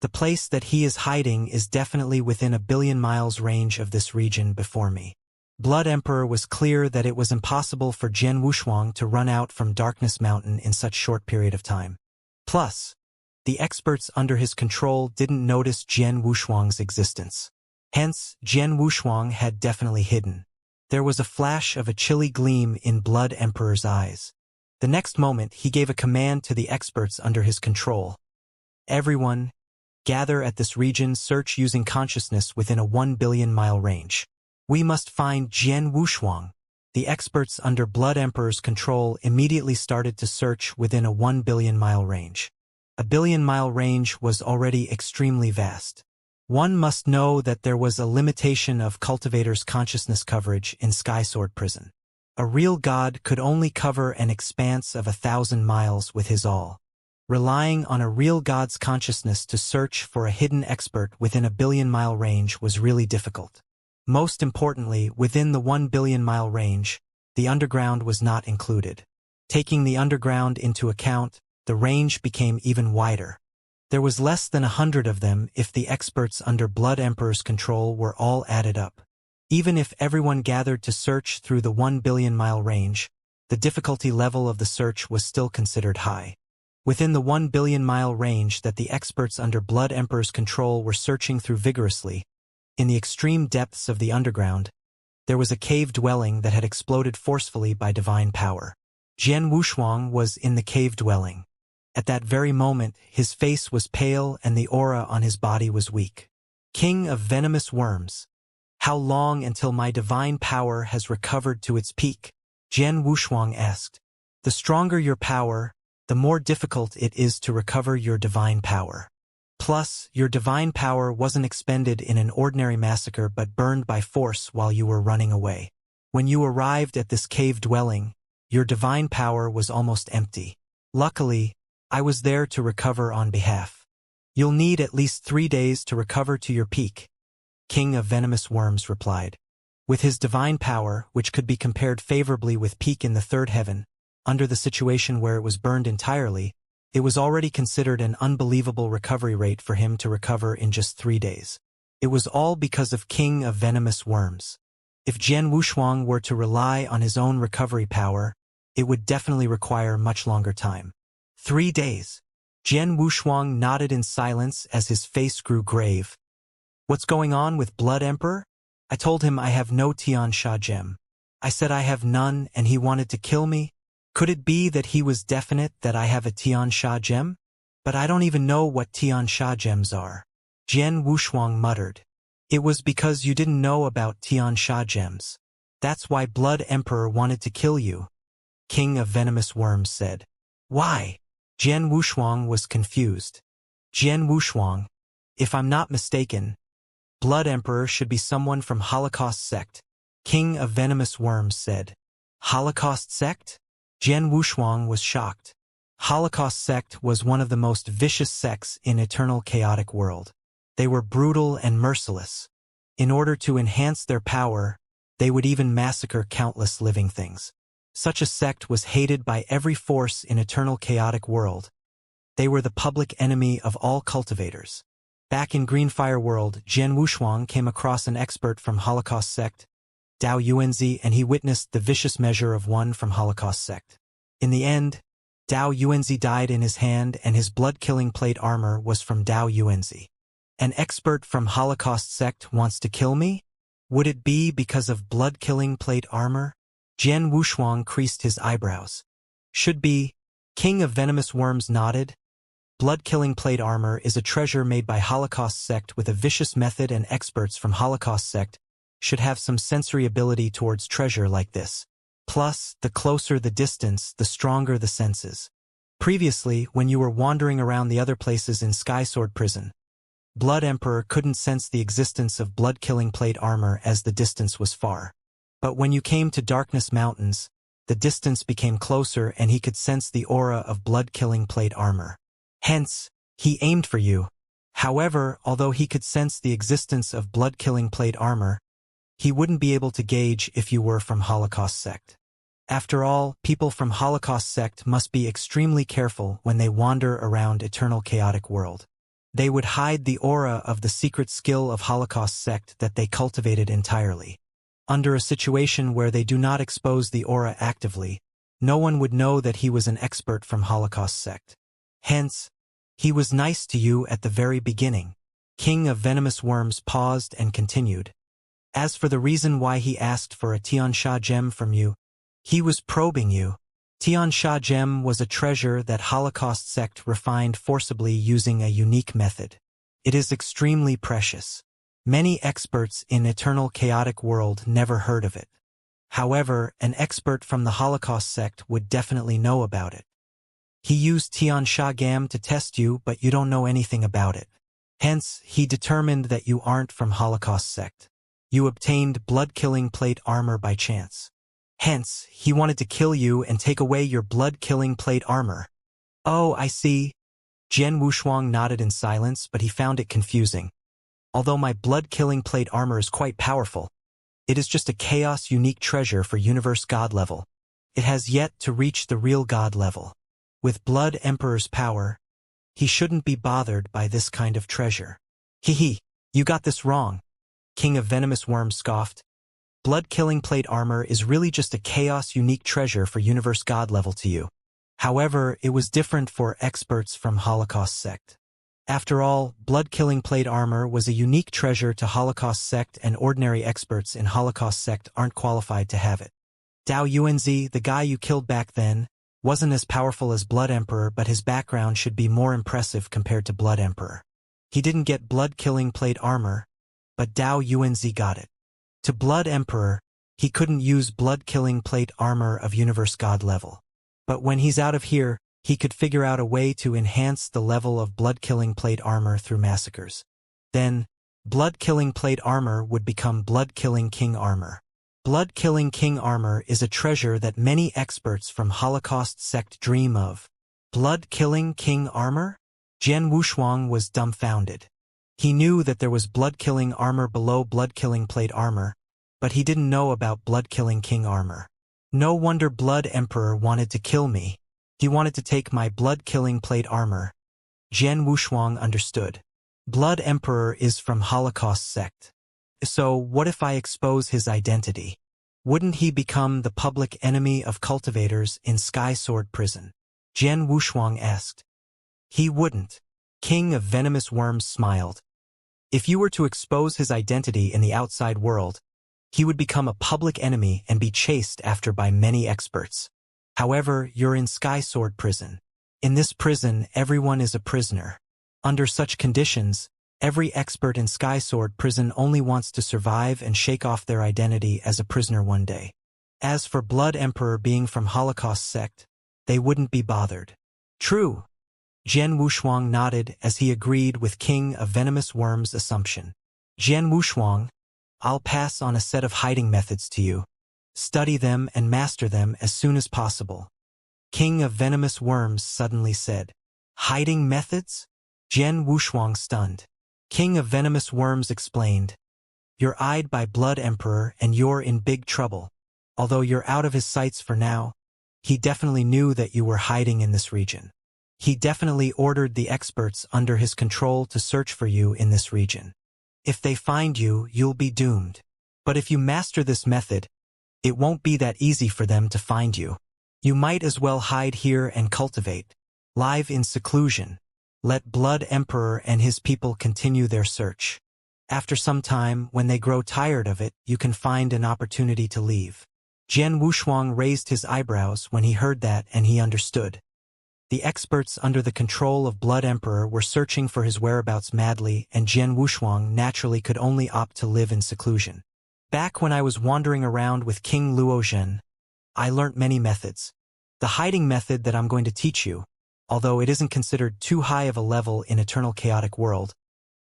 The place that he is hiding is definitely within a billion miles range of this region before me. Blood Emperor was clear that it was impossible for Jian Wushuang to run out from Darkness Mountain in such short period of time. Plus, the experts under his control didn't notice Jian Wushuang's existence. Hence, Jian Wushuang had definitely hidden. There was a flash of a chilly gleam in Blood Emperor's eyes. The next moment, he gave a command to the experts under his control. Everyone, gather at this region, search using consciousness within a 1 billion mile range. We must find Jian Wushuang. The experts under Blood Emperor's control immediately started to search within a 1 billion mile range. A billion-mile range was already extremely vast. One must know that there was a limitation of cultivator's consciousness coverage in Skysword Prison. A real god could only cover an expanse of 1,000 miles with his all. Relying on a real god's consciousness to search for a hidden expert within a billion-mile range was really difficult. Most importantly, within the 1 billion-mile range, the underground was not included. Taking the underground into account, the range became even wider. There was less than 100 of them if the experts under Blood Emperor's control were all added up. Even if everyone gathered to search through the 1 billion mile range, the difficulty level of the search was still considered high. Within the 1 billion mile range that the experts under Blood Emperor's control were searching through vigorously, in the extreme depths of the underground, there was a cave dwelling that had exploded forcefully by divine power. Jian Wushuang was in the cave dwelling. At that very moment, his face was pale and the aura on his body was weak. King of venomous worms, how long until my divine power has recovered to its peak? Jian Wushuang asked. The stronger your power, the more difficult it is to recover your divine power. Plus, your divine power wasn't expended in an ordinary massacre but burned by force while you were running away. When you arrived at this cave dwelling, your divine power was almost empty. Luckily, I was there to recover on behalf. You'll need at least 3 days to recover to your peak, King of Venomous Worms replied. With his divine power, which could be compared favorably with peak in the third heaven, under the situation where it was burned entirely, it was already considered an unbelievable recovery rate for him to recover in just 3 days. It was all because of King of Venomous Worms. If Jian Wushuang were to rely on his own recovery power, it would definitely require much longer time. 3 days. Jian Wushuang nodded in silence as his face grew grave. What's going on with Blood Emperor? I told him I have no Xianxia gem. I said I have none and he wanted to kill me. Could it be that he was definite that I have a Xianxia gem? But I don't even know what Xianxia gems are. Jian Wushuang muttered. It was because you didn't know about Xianxia gems. That's why Blood Emperor wanted to kill you, King of Venomous Worms said. Why? Jian Wushuang was confused. Jian Wushuang, if I'm not mistaken, Blood Emperor should be someone from Holocaust sect, King of Venomous Worms said. Holocaust sect? Jian Wushuang was shocked. Holocaust sect was one of the most vicious sects in Eternal Chaotic World. They were brutal and merciless. In order to enhance their power, they would even massacre countless living things. Such a sect was hated by every force in Eternal Chaotic World. They were the public enemy of all cultivators. Back in Greenfire World, Jian Wushuang came across an expert from Holocaust sect, Dao Yuanzi, and he witnessed the vicious measure of one from Holocaust sect. In the end, Dao Yuanzi died in his hand and his blood-killing plate armor was from Dao Yuanzi. An expert from Holocaust sect wants to kill me? Would it be because of blood-killing plate armor? Jian Wushuang creased his eyebrows. Should be. King of Venomous Worms nodded. Blood-killing plate armor is a treasure made by Holocaust sect with a vicious method, and experts from Holocaust sect should have some sensory ability towards treasure like this. Plus, the closer the distance, the stronger the senses. Previously, when you were wandering around the other places in Sky Sword Prison, Blood Emperor couldn't sense the existence of blood-killing plate armor as the distance was far. But when you came to Darkness Mountains, the distance became closer and he could sense the aura of blood-killing plate armor. Hence, he aimed for you. However, although he could sense the existence of blood-killing plate armor, he wouldn't be able to gauge if you were from Holocaust Sect. After all, people from Holocaust Sect must be extremely careful when they wander around Eternal Chaotic World. They would hide the aura of the secret skill of Holocaust Sect that they cultivated entirely. Under a situation where they do not expose the aura actively, no one would know that he was an expert from Holocaust Sect. Hence, he was nice to you at the very beginning. King of Venomous Worms paused and continued. As for the reason why he asked for a Xianxia gem from you, he was probing you. Xianxia gem was a treasure that Holocaust Sect refined forcibly using a unique method. It is extremely precious. Many experts in Eternal Chaotic World never heard of it. However, an expert from the Holocaust Sect would definitely know about it. He used Xianxia gem to test you, but you don't know anything about it. Hence, he determined that you aren't from Holocaust Sect. You obtained blood-killing plate armor by chance. Hence, he wanted to kill you and take away your blood-killing plate armor. Oh, I see. Jian Wushuang nodded in silence, but he found it confusing. Although my blood-killing plate armor is quite powerful, it is just a chaos unique treasure for Universe God level. It has yet to reach the real God level. With Blood Emperor's power, he shouldn't be bothered by this kind of treasure. Hehe, you got this wrong. King of Venomous Worms scoffed. Blood-killing plate armor is really just a chaos unique treasure for Universe God level to you. However, it was different for experts from Holocaust Sect. After all, blood-killing plate armor was a unique treasure to Holocaust Sect and ordinary experts in Holocaust Sect aren't qualified to have it. Dao Yuanzi, the guy you killed back then, wasn't as powerful as Blood Emperor, but his background should be more impressive compared to Blood Emperor. He didn't get blood-killing plate armor, but Dao Yuanzi got it. To Blood Emperor, he couldn't use blood-killing plate armor of Universe God level. But when he's out of here, he could figure out a way to enhance the level of blood-killing plate armor through massacres. Then, blood-killing plate armor would become blood-killing king armor. Blood-killing king armor is a treasure that many experts from Holocaust Sect dream of. Blood-killing king armor? Jian Wushuang was dumbfounded. He knew that there was blood-killing armor below blood-killing plate armor, but he didn't know about blood-killing king armor. No wonder Blood Emperor wanted to kill me. He wanted to take my blood-killing plate armor. Jian Wushuang understood. Blood Emperor is from Holocaust Sect. So what if I expose his identity? Wouldn't he become the public enemy of cultivators in Sky Sword Prison? Jian Wushuang asked. He wouldn't. King of Venomous Worms smiled. If you were to expose his identity in the outside world, he would become a public enemy and be chased after by many experts. However, you're in Sky Sword Prison. In this prison, everyone is a prisoner. Under such conditions, every expert in Sky Sword Prison only wants to survive and shake off their identity as a prisoner one day. As for Blood Emperor being from Holocaust Sect, they wouldn't be bothered. True. Jian Wushuang nodded as he agreed with King of Venomous Worms' assumption. Jian Wushuang, I'll pass on a set of hiding methods to you. Study them and master them as soon as possible. King of Venomous Worms suddenly said. Hiding methods? Jian Wushuang stunned. King of Venomous Worms explained. You're eyed by Blood Emperor and you're in big trouble. Although you're out of his sights for now, he definitely knew that you were hiding in this region. He definitely ordered the experts under his control to search for you in this region. If they find you, you'll be doomed. But if you master this method, it won't be that easy for them to find you. You might as well hide here and cultivate. Live in seclusion. Let Blood Emperor and his people continue their search. After some time, when they grow tired of it, you can find an opportunity to leave. Jian Wushuang raised his eyebrows when he heard that, and he understood. The experts under the control of Blood Emperor were searching for his whereabouts madly, and Jian Wushuang naturally could only opt to live in seclusion. Back when I was wandering around with King Luozhen, I learnt many methods. The hiding method that I'm going to teach you, although it isn't considered too high of a level in eternal chaotic world,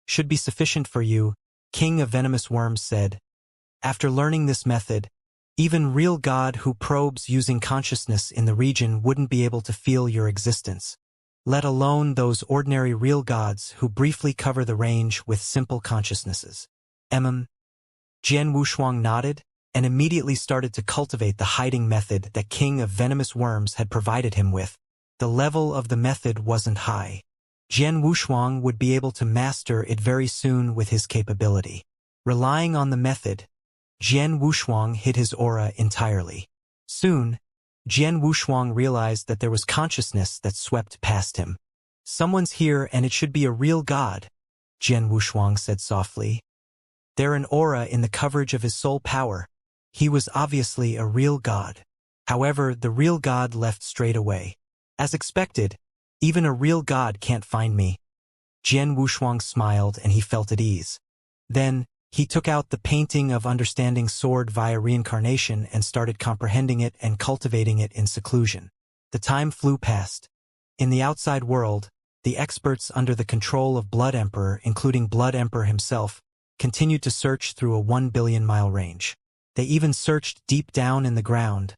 should be sufficient for you, King of Venomous Worms said. After learning this method, even real God who probes using consciousness in the region wouldn't be able to feel your existence, let alone those ordinary real gods who briefly cover the range with simple consciousnesses. Jian Wushuang nodded and immediately started to cultivate the hiding method that King of Venomous Worms had provided him with. The level of the method wasn't high. Jian Wushuang would be able to master it very soon with his capability. Relying on the method, Jian Wushuang hid his aura entirely. Soon, Jian Wushuang realized that there was consciousness that swept past him. Someone's here and it should be a real god, Jian Wushuang said softly. There an aura in the coverage of his soul power. He was obviously a real god. However, the real god left straight away. As expected, even a real god can't find me. Jian Wushuang smiled and he felt at ease. Then, he took out the painting of understanding sword via reincarnation and started comprehending it and cultivating it in seclusion. The time flew past. In the outside world, the experts under the control of Blood Emperor, including Blood Emperor himself, continued to search through a 1 billion-mile range. They even searched deep down in the ground,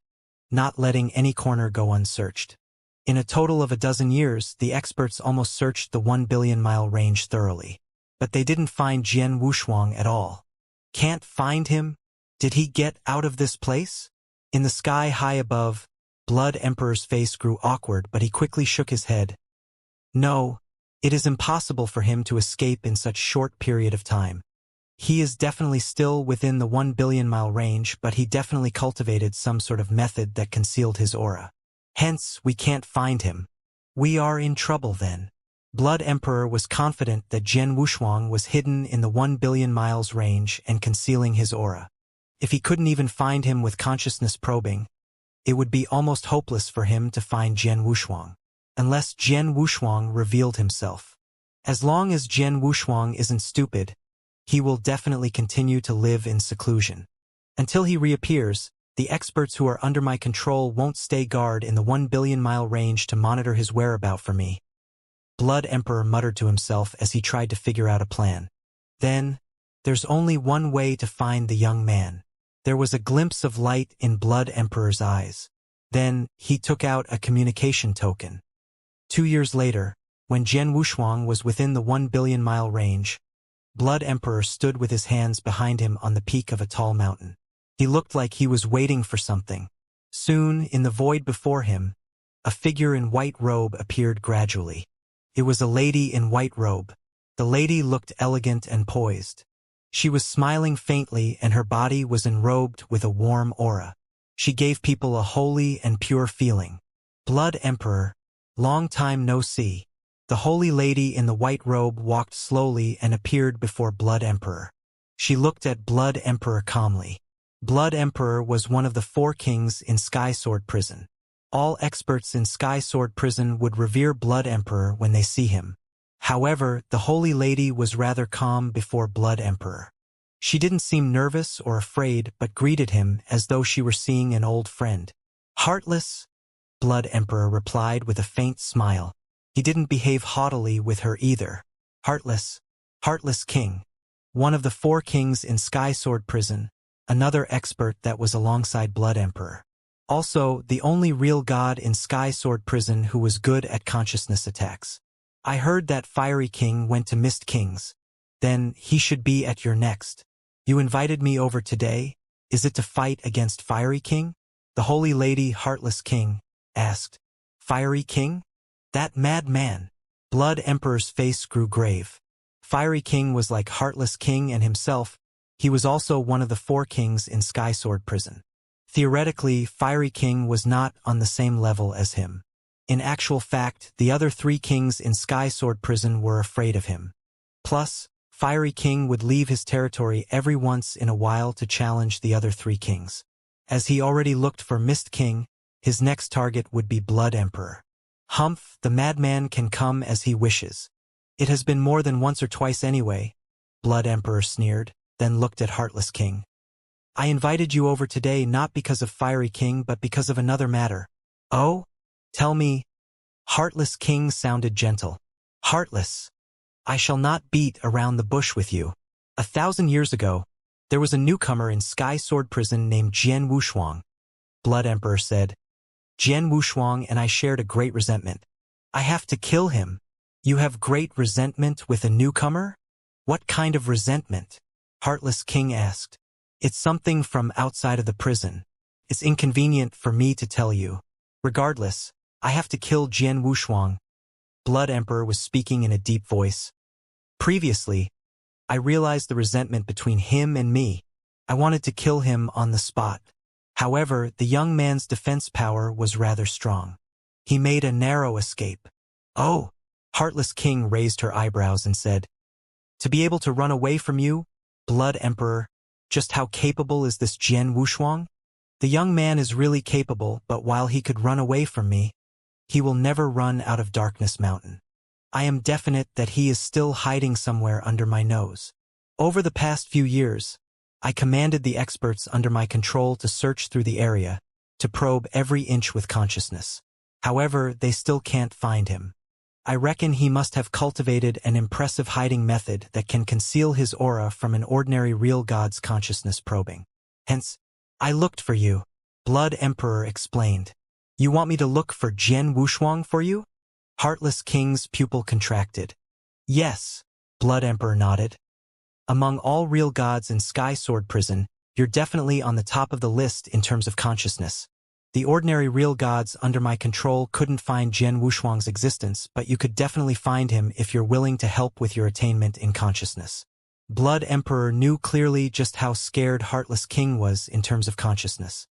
not letting any corner go unsearched. In a total of a dozen years, the experts almost searched the 1 billion-mile range thoroughly. But they didn't find Jian Wushuang at all. Can't find him? Did he get out of this place? In the sky high above, Blood Emperor's face grew awkward, but he quickly shook his head. No, it is impossible for him to escape in such short period of time. He is definitely still within the 1 billion-mile range, but he definitely cultivated some sort of method that concealed his aura. Hence, we can't find him. We are in trouble then. Blood Emperor was confident that Jian Wushuang was hidden in the 1 billion miles range and concealing his aura. If he couldn't even find him with consciousness probing, it would be almost hopeless for him to find Jian Wushuang, unless Jian Wushuang revealed himself. As long as Jian Wushuang isn't stupid, he will definitely continue to live in seclusion. Until he reappears, the experts who are under my control won't stay guard in the 1 billion-mile range to monitor his whereabouts for me. Blood Emperor muttered to himself as he tried to figure out a plan. Then, there's only one way to find the young man. There was a glimpse of light in Blood Emperor's eyes. Then, he took out a communication token. 2 years later, when Jian Wushuang was within the 1 billion-mile range, Blood Emperor stood with his hands behind him on the peak of a tall mountain. He looked like he was waiting for something. Soon, in the void before him, a figure in white robe appeared gradually. It was a lady in white robe. The lady looked elegant and poised. She was smiling faintly and her body was enrobed with a warm aura. She gave people a holy and pure feeling. Blood Emperor, long time no see. The holy lady in the white robe walked slowly and appeared before Blood Emperor. She looked at Blood Emperor calmly. Blood Emperor was one of the 4 kings in Sky Sword Prison. All experts in Sky Sword Prison would revere Blood Emperor when they see him. However, the holy lady was rather calm before Blood Emperor. She didn't seem nervous or afraid but greeted him as though she were seeing an old friend. Heartless? Blood Emperor replied with a faint smile. He didn't behave haughtily with her either. Heartless king. One of the 4 kings in Sky Sword Prison, another expert that was alongside Blood Emperor. Also, the only real god in Sky Sword Prison who was good at consciousness attacks. I heard that Fiery King went to Mist Kings. Then, he should be at your next. You invited me over today? Is it to fight against Fiery King? The Holy Lady Heartless King asked. Fiery King? That mad man. Blood Emperor's face grew grave. Fiery King was like Heartless King and himself. He was also one of the 4 kings in Sky Sword Prison. Theoretically, Fiery King was not on the same level as him. In actual fact, the other 3 kings in Sky Sword Prison were afraid of him. Plus, Fiery King would leave his territory every once in a while to challenge the other 3 kings. As he already looked for Mist King, his next target would be Blood Emperor. Humph, the madman can come as he wishes. It has been more than once or twice anyway, Blood Emperor sneered, then looked at Heartless King. I invited you over today not because of Fiery King but because of another matter. Oh? Tell me. Heartless King sounded gentle. Heartless. I shall not beat around the bush with you. 1,000 years ago, there was a newcomer in Sky Sword Prison named Jian Wushuang. Blood Emperor said. Jian Wushuang and I shared a great resentment. I have to kill him. You have great resentment with a newcomer? What kind of resentment? Heartless King asked. It's something from outside of the prison. It's inconvenient for me to tell you. Regardless, I have to kill Jian Wushuang. Blood Emperor was speaking in a deep voice. Previously, I realized the resentment between him and me. I wanted to kill him on the spot. However, the young man's defense power was rather strong. He made a narrow escape. Oh! Heartless King raised her eyebrows and said, to be able to run away from you, Blood Emperor, just how capable is this Jian Wushuang? The young man is really capable, but while he could run away from me, he will never run out of Darkness Mountain. I am definite that he is still hiding somewhere under my nose. Over the past few years, I commanded the experts under my control to search through the area, to probe every inch with consciousness. However, they still can't find him. I reckon he must have cultivated an impressive hiding method that can conceal his aura from an ordinary real god's consciousness probing. Hence, I looked for you, Blood Emperor explained. You want me to look for Jian Wushuang for you? Heartless King's pupil contracted. Yes, Blood Emperor nodded. Among all real gods in Sky Sword Prison, you're definitely on the top of the list in terms of consciousness. The ordinary real gods under my control couldn't find Jian Wushuang's existence, but you could definitely find him if you're willing to help with your attainment in consciousness. Blood Emperor knew clearly just how scared Heartless King was in terms of consciousness.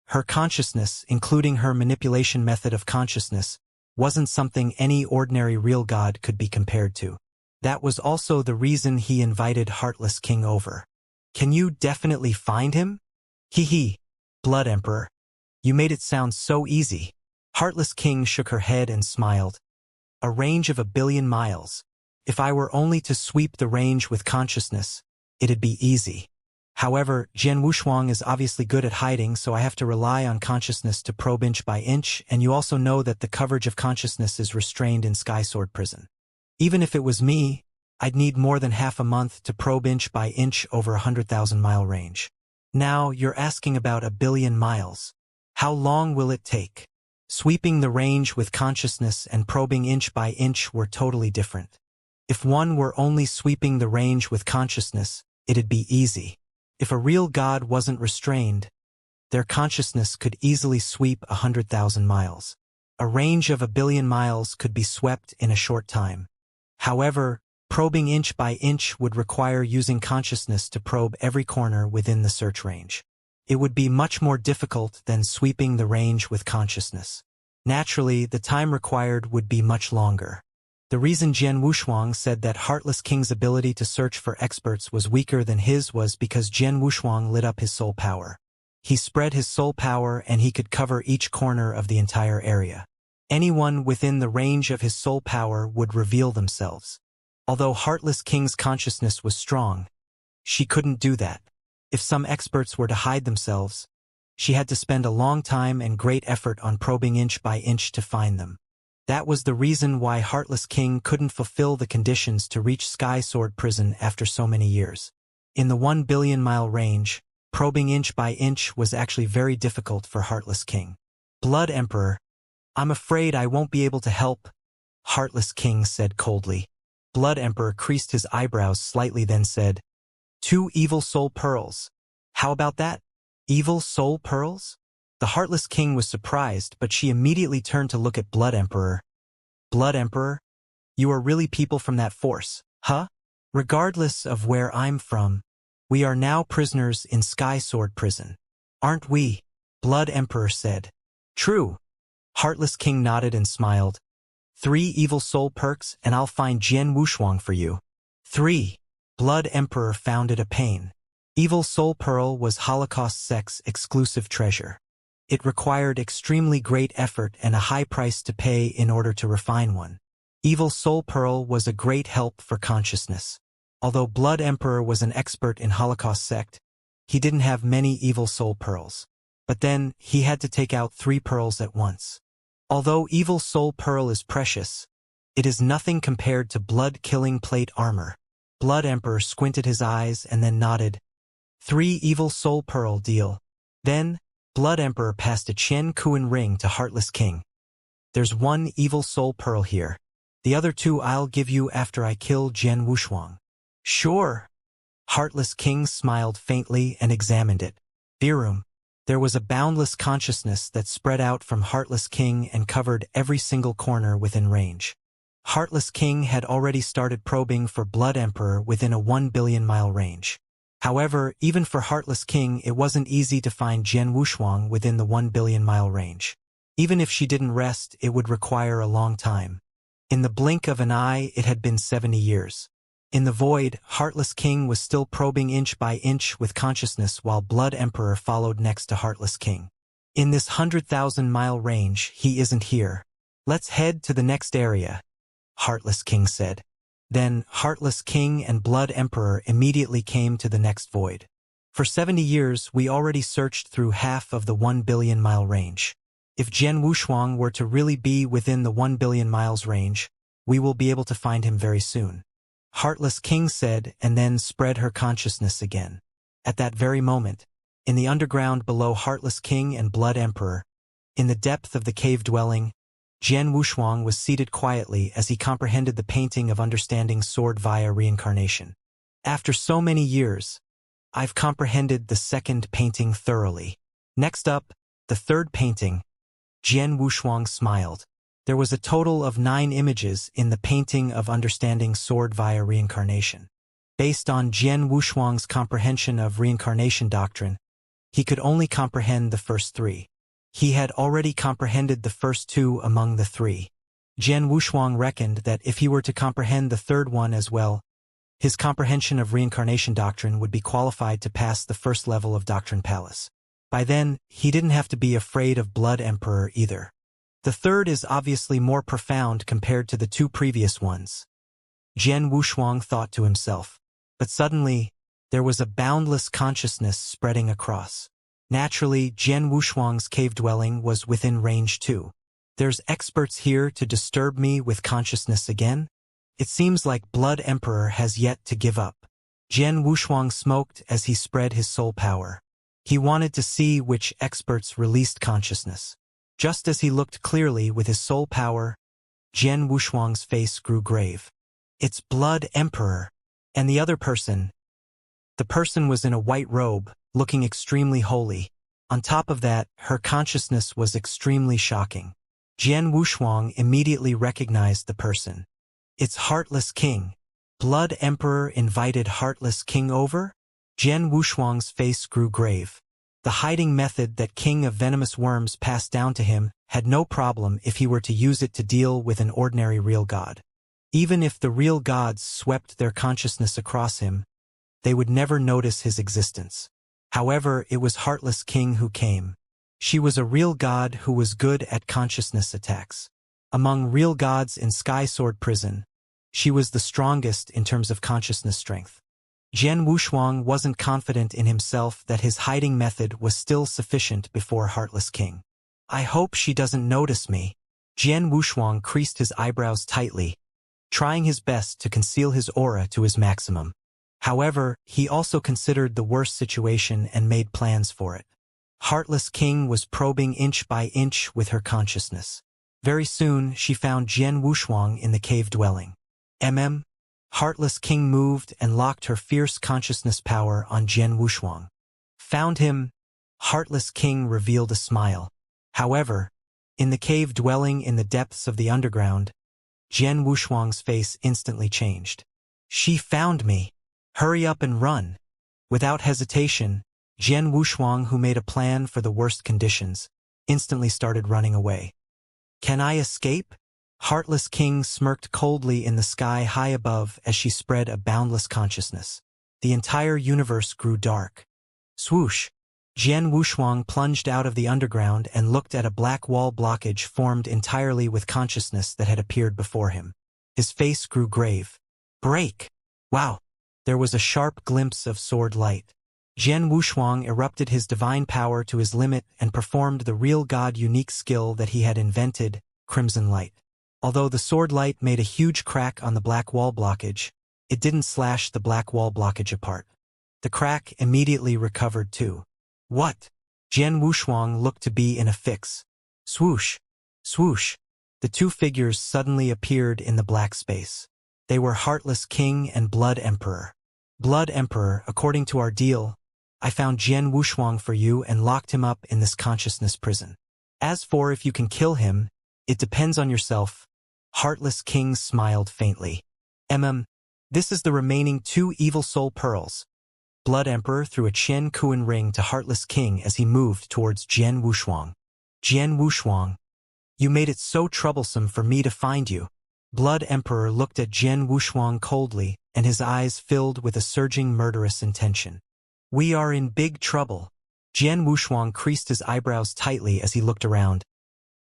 Her consciousness, including her manipulation method of consciousness, wasn't something any ordinary real god could be compared to. That was also the reason he invited Heartless King over. Can you definitely find him? Hee, Blood Emperor. You made it sound so easy. Heartless King shook her head and smiled. A range of 1 billion miles. If I were only to sweep the range with consciousness, it'd be easy. However, Jian Wushuang is obviously good at hiding, so I have to rely on consciousness to probe inch by inch, and you also know that the coverage of consciousness is restrained in Sky Sword Prison. Even if it was me, I'd need more than half a month to probe inch by inch over 100,000-mile range. Now, you're asking about 1 billion miles. How long will it take? Sweeping the range with consciousness and probing inch by inch were totally different. If one were only sweeping the range with consciousness, it'd be easy. If a real god wasn't restrained, their consciousness could easily sweep 100,000 miles. A range of 1 billion miles could be swept in a short time. However, probing inch by inch would require using consciousness to probe every corner within the search range. It would be much more difficult than sweeping the range with consciousness. Naturally, the time required would be much longer. The reason Jian Wushuang said that Heartless King's ability to search for experts was weaker than his was because Jian Wushuang lit up his soul power. He spread his soul power and he could cover each corner of the entire area. Anyone within the range of his soul power would reveal themselves. Although Heartless King's consciousness was strong, she couldn't do that. If some experts were to hide themselves, she had to spend a long time and great effort on probing inch by inch to find them. That was the reason why Heartless King couldn't fulfill the conditions to reach Sky Sword Prison after so many years. In the 1 billion mile range, probing inch by inch was actually very difficult for Heartless King. Blood Emperor, I'm afraid I won't be able to help, Heartless King said coldly. Blood Emperor creased his eyebrows slightly then said, 2 evil soul pearls. How about that? Evil soul pearls? The Heartless King was surprised, but she immediately turned to look at Blood Emperor. Blood Emperor? You are really people from that force, huh? Regardless of where I'm from, we are now prisoners in Sky Sword Prison. Aren't we? Blood Emperor said. True. Heartless King nodded and smiled. 3 evil soul perks and I'll find Jian Wushuang for you. 3. Blood Emperor found it a pain. Evil Soul Pearl was Holocaust Sect's exclusive treasure. It required extremely great effort and a high price to pay in order to refine one. Evil Soul Pearl was a great help for consciousness. Although Blood Emperor was an expert in Holocaust Sect, he didn't have many evil soul pearls. But then, he had to take out 3 pearls at once. Although evil soul pearl is precious, it is nothing compared to blood-killing plate armor. Blood Emperor squinted his eyes and then nodded. 3 evil soul pearl deal. Then, Blood Emperor passed a Qian Kuan ring to Heartless King. There's 1 evil soul pearl here. The other 2 I'll give you after I kill Jian Wushuang. Sure. Heartless King smiled faintly and examined it. Birum. There was a boundless consciousness that spread out from Heartless King and covered every single corner within range. Heartless King had already started probing for Blood Emperor within a 1 billion mile range. However, even for Heartless King, it wasn't easy to find Jian Wushuang within the 1 billion mile range. Even if she didn't rest, it would require a long time. In the blink of an eye, it had been 70 years. In the void, Heartless King was still probing inch by inch with consciousness while Blood Emperor followed next to Heartless King. In this 100,000-mile range, he isn't here. Let's head to the next area, Heartless King said. Then, Heartless King and Blood Emperor immediately came to the next void. For 70 years, we already searched through half of the 1 billion mile range. If Jian Wushuang were to really be within the 1 billion miles range, we will be able to find him very soon. Heartless King said, and then spread her consciousness again. At that very moment, in the underground below Heartless King and Blood Emperor, in the depth of the cave dwelling, Jian Wushuang was seated quietly as he comprehended the painting of understanding sword via reincarnation. After so many years, I've comprehended the second painting thoroughly. Next up, the third painting. Jian Wushuang smiled. There was a total of 9 images in the painting of understanding sword via reincarnation. Based on Jian Wushuang's comprehension of reincarnation doctrine, he could only comprehend the first 3. He had already comprehended the first 2 among the 3. Jian Wushuang reckoned that if he were to comprehend the third one as well, his comprehension of reincarnation doctrine would be qualified to pass the first level of Doctrine Palace. By then, he didn't have to be afraid of Blood Emperor either. The third is obviously more profound compared to the 2 previous ones, Jian Wushuang thought to himself. But suddenly, there was a boundless consciousness spreading across. Naturally, Jian Wushuang's cave dwelling was within range too. There's experts here to disturb me with consciousness again? It seems like Blood Emperor has yet to give up. Jian Wushuang smoked as he spread his soul power. He wanted to see which experts released consciousness. Just as he looked clearly with his soul power, Jian Wushuang's face grew grave. It's Blood Emperor. And the other person. The person was in a white robe, looking extremely holy. On top of that, her consciousness was extremely shocking. Jian Wushuang immediately recognized the person. It's Heartless King. Blood Emperor invited Heartless King over? Jian Wushuang's face grew grave. The hiding method that King of Venomous Worms passed down to him had no problem if he were to use it to deal with an ordinary real god. Even if the real gods swept their consciousness across him, they would never notice his existence. However, it was Heartless King who came. She was a real god who was good at consciousness attacks. Among real gods in Sky Sword Prison, she was the strongest in terms of consciousness strength. Jian Wushuang wasn't confident in himself that his hiding method was still sufficient before Heartless King. I hope she doesn't notice me. Jian Wushuang creased his eyebrows tightly, trying his best to conceal his aura to his maximum. However, he also considered the worst situation and made plans for it. Heartless King was probing inch by inch with her consciousness. Very soon, she found Jian Wushuang in the cave dwelling. Heartless King moved and locked her fierce consciousness power on Jian Wushuang. Found him. Heartless King revealed a smile. However, in the cave dwelling in the depths of the underground, Jian Wushuang's face instantly changed. She found me. Hurry up and run. Without hesitation, Jian Wushuang, who made a plan for the worst conditions, instantly started running away. Can I escape? Heartless King smirked coldly in the sky high above as she spread a boundless consciousness. The entire universe grew dark. Swoosh! Jian Wushuang plunged out of the underground and looked at a black wall blockage formed entirely with consciousness that had appeared before him. His face grew grave. Break! Wow! There was a sharp glimpse of sword light. Jian Wushuang erupted his divine power to his limit and performed the real god-unique skill that he had invented, Crimson Light. Although the sword light made a huge crack on the black wall blockage, it didn't slash the black wall blockage apart. The crack immediately recovered too. What? Jian Wushuang looked to be in a fix. Swoosh! Swoosh! The two figures suddenly appeared in the black space. They were Heartless King and Blood Emperor. Blood Emperor, according to our deal, I found Jian Wushuang for you and locked him up in this consciousness prison. As for if you can kill him, it depends on yourself. Heartless King smiled faintly. This is the remaining 2 evil soul pearls. Blood Emperor threw a Qian Kuan ring to Heartless King as he moved towards Jian Wushuang. Jian Wushuang, you made it so troublesome for me to find you. Blood Emperor looked at Jian Wushuang coldly, and his eyes filled with a surging murderous intention. We are in big trouble. Jian Wushuang creased his eyebrows tightly as he looked around.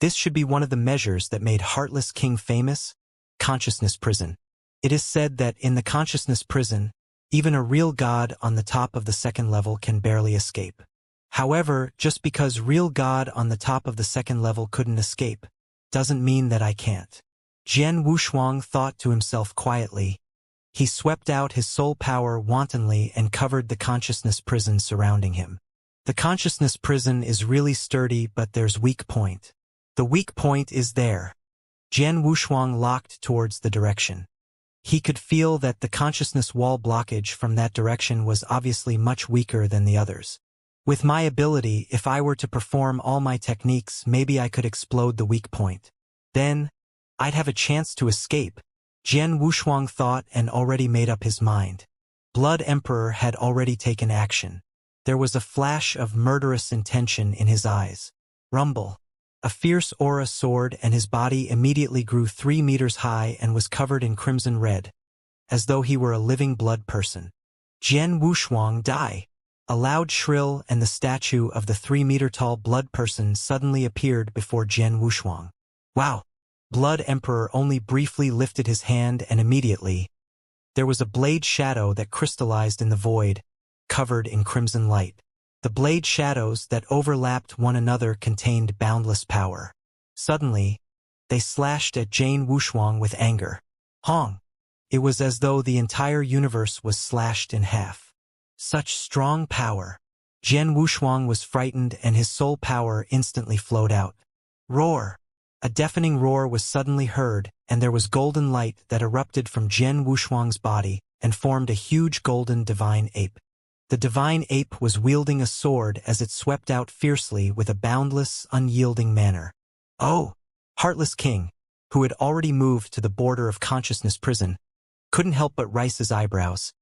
This should be one of the measures that made Heartless King famous, consciousness prison. It is said that in the consciousness prison, even a real god on the top of the 2nd level can barely escape. However, just because real god on the top of the 2nd level couldn't escape, doesn't mean that I can't. Jian Wushuang thought to himself quietly. He swept out his soul power wantonly and covered the consciousness prison surrounding him. The consciousness prison is really sturdy, but there's weak point. The weak point is there. Jian Wushuang locked towards the direction. He could feel that the consciousness wall blockage from that direction was obviously much weaker than the others. With my ability, if I were to perform all my techniques, maybe I could explode the weak point. Then, I'd have a chance to escape. Jian Wushuang thought and already made up his mind. Blood Emperor had already taken action. There was a flash of murderous intention in his eyes. Rumble. A fierce aura soared and his body immediately grew 3 meters high and was covered in crimson red, as though he were a living blood person. Jian Wushuang, die! A loud shrill and the statue of the 3-meter-tall blood person suddenly appeared before Jian Wushuang. Wow! Blood Emperor only briefly lifted his hand and immediately, there was a blade shadow that crystallized in the void, covered in crimson light. The blade shadows that overlapped one another contained boundless power. Suddenly, they slashed at Jian Wushuang with anger. Hong! It was as though the entire universe was slashed in half. Such strong power. Jian Wushuang was frightened and his soul power instantly flowed out. Roar! A deafening roar was suddenly heard, and there was golden light that erupted from Jian Wushuang's body and formed a huge golden divine ape. The divine ape was wielding a sword as it swept out fiercely with a boundless, unyielding manner. Oh! Heartless King, who had already moved to the border of consciousness prison, couldn't help but raise his eyebrows.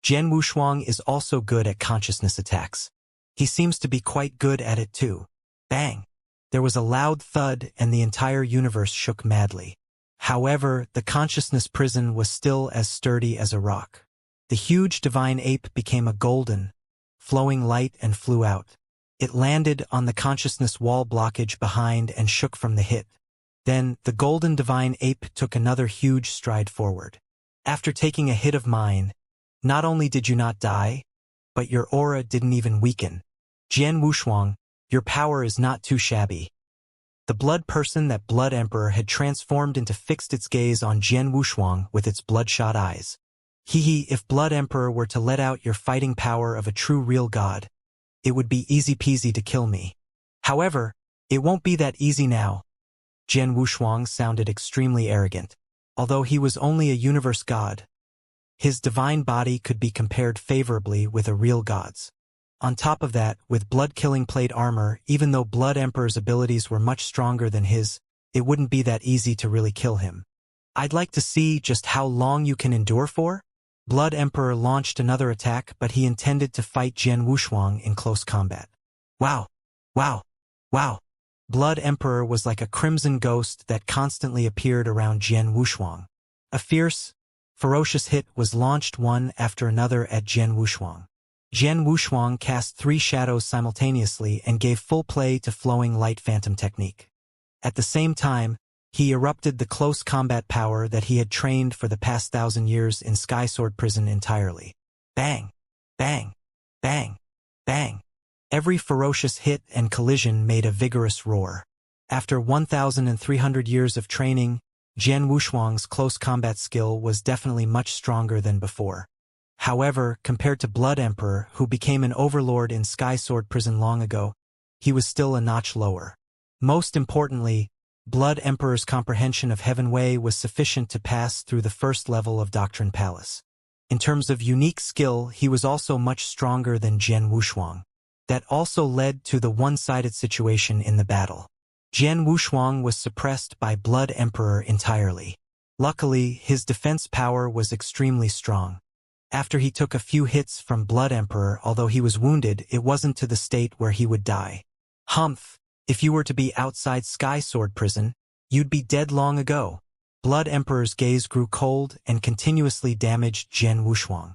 Jian Wushuang is also good at consciousness attacks. He seems to be quite good at it too. Bang! There was a loud thud and the entire universe shook madly. However, the consciousness prison was still as sturdy as a rock. The huge divine ape became a golden, flowing light and flew out. It landed on the consciousness wall blockage behind and shook from the hit. Then, the golden divine ape took another huge stride forward. After taking a hit of mine, not only did you not die, but your aura didn't even weaken. Jian Wushuang, your power is not too shabby. The blood person that Blood Emperor had transformed into fixed its gaze on Jian Wushuang with its bloodshot eyes. If Blood Emperor were to let out your fighting power of a true real god, it would be easy peasy to kill me. However, it won't be that easy now. Jian Wushuang sounded extremely arrogant. Although he was only a universe god, his divine body could be compared favorably with a real god's. On top of that, with blood-killing plate armor, even though Blood Emperor's abilities were much stronger than his, it wouldn't be that easy to really kill him. I'd like to see just how long you can endure for. Blood Emperor launched another attack, but he intended to fight Jian Wushuang in close combat. Wow! Wow! Wow! Blood Emperor was like a crimson ghost that constantly appeared around Jian Wushuang. A fierce, ferocious hit was launched one after another at Jian Wushuang. Jian Wushuang cast 3 shadows simultaneously and gave full play to flowing light phantom technique. At the same time, he erupted the close combat power that he had trained for the past 1,000 years in Sky Sword Prison entirely. Bang! Bang! Bang! Bang! Bang! Every ferocious hit and collision made a vigorous roar. After 1,300 years of training, Jian Wushuang's close combat skill was definitely much stronger than before. However, compared to Blood Emperor, who became an overlord in Sky Sword Prison long ago, he was still a notch lower. Most importantly, Blood Emperor's comprehension of Heaven Way was sufficient to pass through the first level of Doctrine Palace. In terms of unique skill, he was also much stronger than Jian Wushuang. That also led to the one-sided situation in the battle. Jian Wushuang was suppressed by Blood Emperor entirely. Luckily, his defense power was extremely strong. After he took a few hits from Blood Emperor, although he was wounded, it wasn't to the state where he would die. Humph! If you were to be outside Sky Sword Prison, you'd be dead long ago. Blood Emperor's gaze grew cold and continuously damaged Jian Wushuang.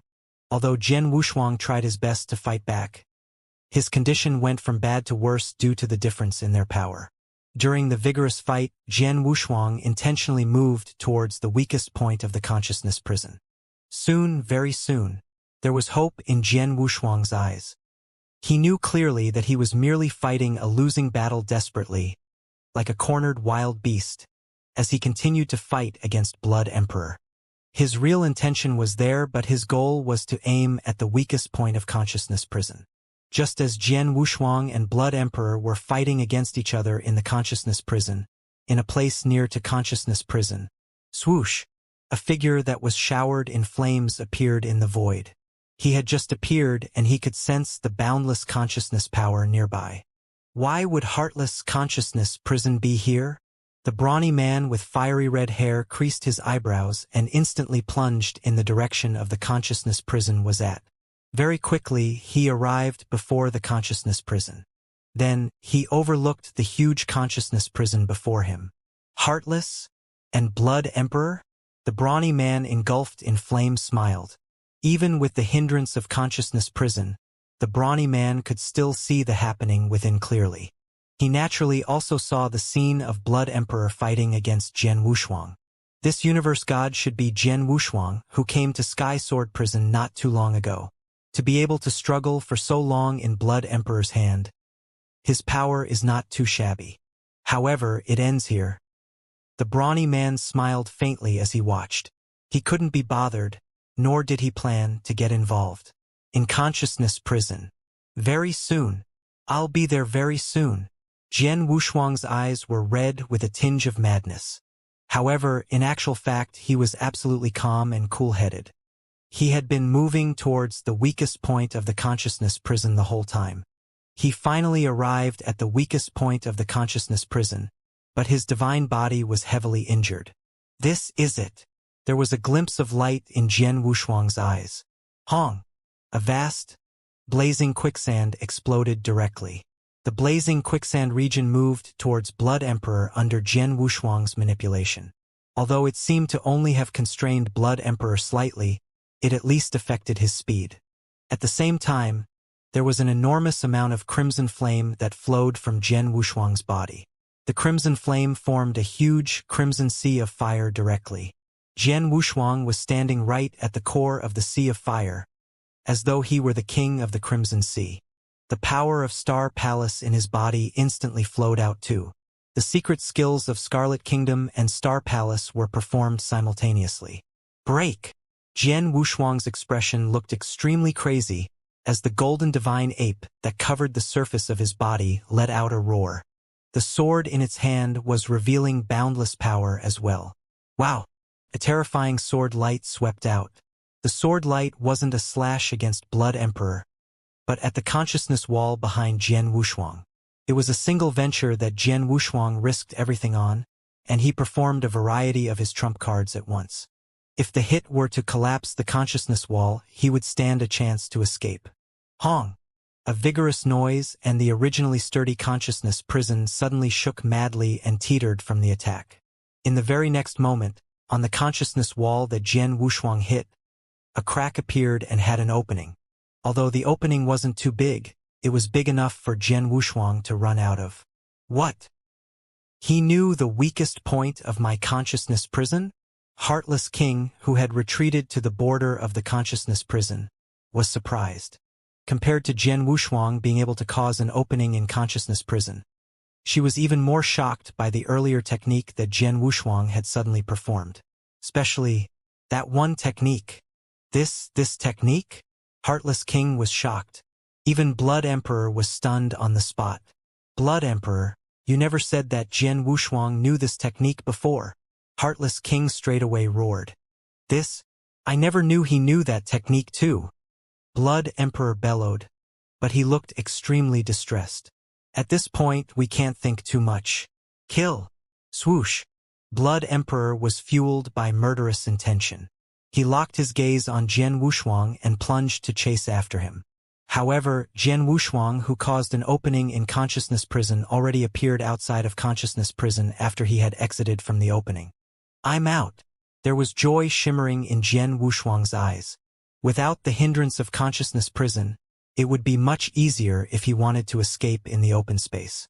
Although Jian Wushuang tried his best to fight back, his condition went from bad to worse due to the difference in their power. During the vigorous fight, Jian Wushuang intentionally moved towards the weakest point of the consciousness prison. Soon, very soon, there was hope in Jian Wushuang's eyes. He knew clearly that he was merely fighting a losing battle desperately, like a cornered wild beast, as he continued to fight against Blood Emperor. His real intention was there, but his goal was to aim at the weakest point of consciousness prison. Just as Jian Wushuang and Blood Emperor were fighting against each other in the consciousness prison, in a place near to consciousness prison, swoosh, a figure that was showered in flames appeared in the void. He had just appeared and he could sense the boundless consciousness power nearby. Why would heartless consciousness prison be here? The brawny man with fiery red hair creased his eyebrows and instantly plunged in the direction of the consciousness prison was at. Very quickly, he arrived before the consciousness prison. Then, he overlooked the huge consciousness prison before him. Heartless? And Blood Emperor? The brawny man engulfed in flame smiled. Even with the hindrance of consciousness prison, the brawny man could still see the happening within clearly. He naturally also saw the scene of Blood Emperor fighting against Jian Wushuang. This universe god should be Jian Wushuang, who came to Sky Sword Prison not too long ago. To be able to struggle for so long in Blood Emperor's hand, his power is not too shabby. However, it ends here. The brawny man smiled faintly as he watched. He couldn't be bothered, nor did he plan to get involved. In consciousness prison. Very soon. I'll be there very soon. Jian Wushuang's eyes were red with a tinge of madness. However, in actual fact, he was absolutely calm and cool-headed. He had been moving towards the weakest point of the consciousness prison the whole time. He finally arrived at the weakest point of the consciousness prison, but his divine body was heavily injured. This is it. There was a glimpse of light in Jian Wushuang's eyes. Hong! A vast, blazing quicksand exploded directly. The blazing quicksand region moved towards Blood Emperor under Jian Wushuang's manipulation. Although it seemed to only have constrained Blood Emperor slightly, it at least affected his speed. At the same time, there was an enormous amount of crimson flame that flowed from Jian Wushuang's body. The crimson flame formed a huge crimson sea of fire directly. Jian Wushuang was standing right at the core of the sea of fire, as though he were the king of the Crimson Sea. The power of Star Palace in his body instantly flowed out too. The secret skills of Scarlet Kingdom and Star Palace were performed simultaneously. Break! Jian Wushuang's expression looked extremely crazy as the golden divine ape that covered the surface of his body let out a roar. The sword in its hand was revealing boundless power as well. Wow! A terrifying sword light swept out. The sword light wasn't a slash against Blood Emperor, but at the consciousness wall behind Jian Wushuang. It was a single venture that Jian Wushuang risked everything on, and he performed a variety of his trump cards at once. If the hit were to collapse the consciousness wall, he would stand a chance to escape. Hong! A vigorous noise and the originally sturdy consciousness prison suddenly shook madly and teetered from the attack. In the very next moment, on the consciousness wall that Jian Wushuang hit, a crack appeared and had an opening. Although the opening wasn't too big, it was big enough for Jian Wushuang to run out of. What? He knew the weakest point of my consciousness prison? Heartless King, who had retreated to the border of the consciousness prison, was surprised. compared to Jian Wushuang being able to cause an opening in consciousness prison. She was even more shocked by the earlier technique that Jian Wushuang had suddenly performed. Especially, that one technique. This technique? Heartless King was shocked. Even Blood Emperor was stunned on the spot. Blood Emperor, you never said that Jian Wushuang knew this technique before. Heartless King straightaway roared. I never knew he knew that technique too. Blood Emperor bellowed, but he looked extremely distressed. At this point, we can't think too much. Kill. Swoosh. Blood Emperor was fueled by murderous intention. He locked his gaze on Jian Wushuang and plunged to chase after him. However, Jian Wushuang, who caused an opening in consciousness prison, already appeared outside of consciousness prison after he had exited from the opening. I'm out. There was joy shimmering in Jian Wushuang's eyes. Without the hindrance of consciousness prison, it would be much easier if he wanted to escape in the open space.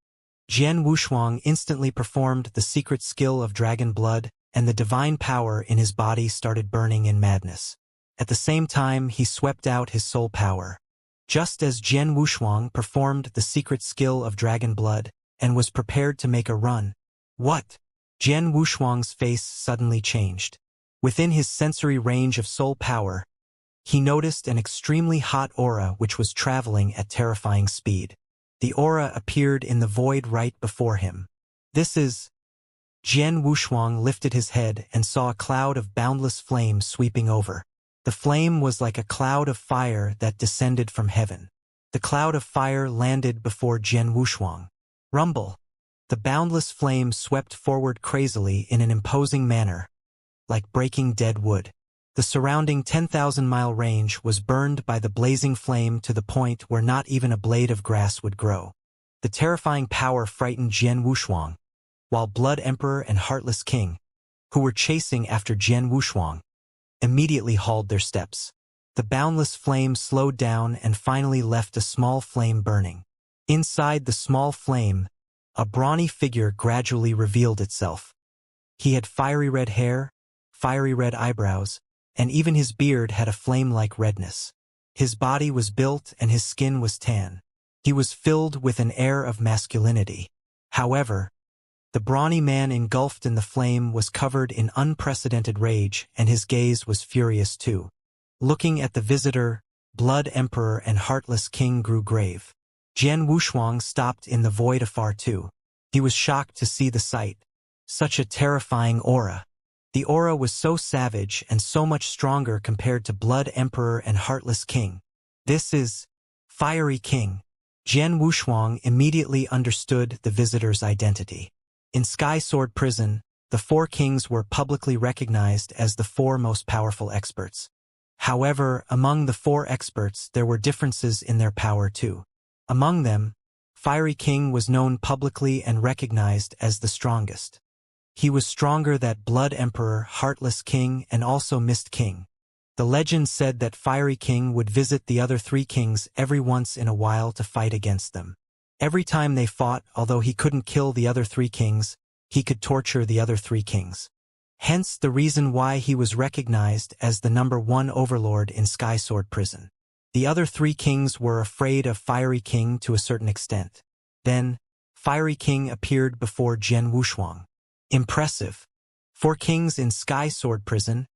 Jian Wushuang instantly performed the secret skill of dragon blood, and the divine power in his body started burning in madness. At the same time, he swept out his soul power. Just as Jian Wushuang performed the secret skill of dragon blood and was prepared to make a run. What? Jian Wushuang's face suddenly changed. Within his sensory range of soul power, he noticed an extremely hot aura which was traveling at terrifying speed. The aura appeared in the void right before him. This is... Jian Wushuang lifted his head and saw a cloud of boundless flame sweeping over. The flame was like a cloud of fire that descended from heaven. The cloud of fire landed before Jian Wushuang. Rumble. The boundless flame swept forward crazily in an imposing manner, like breaking dead wood. The surrounding 10,000-mile range was burned by the blazing flame to the point where not even a blade of grass would grow. The terrifying power frightened Jian Wushuang, while Blood Emperor and Heartless King, who were chasing after Jian Wushuang, immediately hauled their steps. The boundless flame slowed down and finally left a small flame burning. Inside the small flame, a brawny figure gradually revealed itself. He had fiery red hair, fiery red eyebrows, and even his beard had a flame-like redness. His body was built and his skin was tan. He was filled with an air of masculinity. However, the brawny man engulfed in the flame was covered in unprecedented rage, and his gaze was furious too. Looking at the visitor, Blood Emperor and Heartless King grew grave. Jian Wushuang stopped in the void afar too. He was shocked to see the sight. Such a terrifying aura. The aura was so savage and so much stronger compared to Blood Emperor and Heartless King. This is Fiery King. Jian Wushuang immediately understood the visitor's identity. In Sky Sword Prison, the four kings were publicly recognized as the four most powerful experts. However, among the four experts there were differences in their power too. Among them, Fiery King was known publicly and recognized as the strongest. He was stronger than Blood Emperor, Heartless King, and also Mist King. The legend said that Fiery King would visit the other three kings every once in a while to fight against them. Every time they fought, although he couldn't kill the other three kings, he could torture the other three kings. Hence the reason why he was recognized as the #1 overlord in Sky Sword Prison. The other three kings were afraid of Fiery King to a certain extent. Then, Fiery King appeared before Jian Wushuang. Impressive. 4 kings in Sky Sword Prison,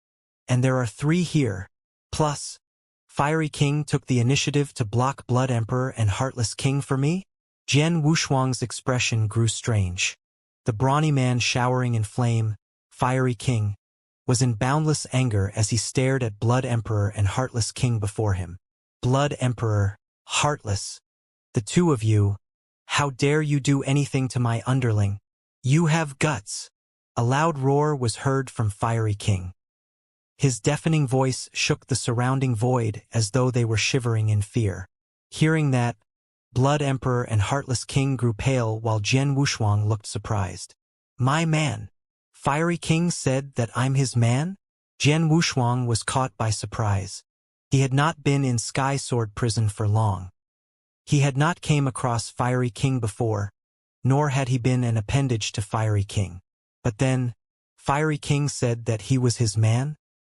and there are 3 here. Plus, Fiery King took the initiative to block Blood Emperor and Heartless King for me? Jian Wushuang's expression grew strange. The brawny man showering in flame, Fiery King, was in boundless anger as he stared at Blood Emperor and Heartless King before him. Blood Emperor, Heartless, the two of you, how dare you do anything to my underling? You have guts. A loud roar was heard from Fiery King. His deafening voice shook the surrounding void as though they were shivering in fear. Hearing that, Blood Emperor and Heartless King grew pale while Jian Wushuang looked surprised. My man. Fiery King said that I'm his man? Jian Wushuang was caught by surprise. He had not been in Sky Sword Prison for long. He had not came across Fiery King before, nor had he been an appendage to Fiery King. But then, Fiery King said that he was his man?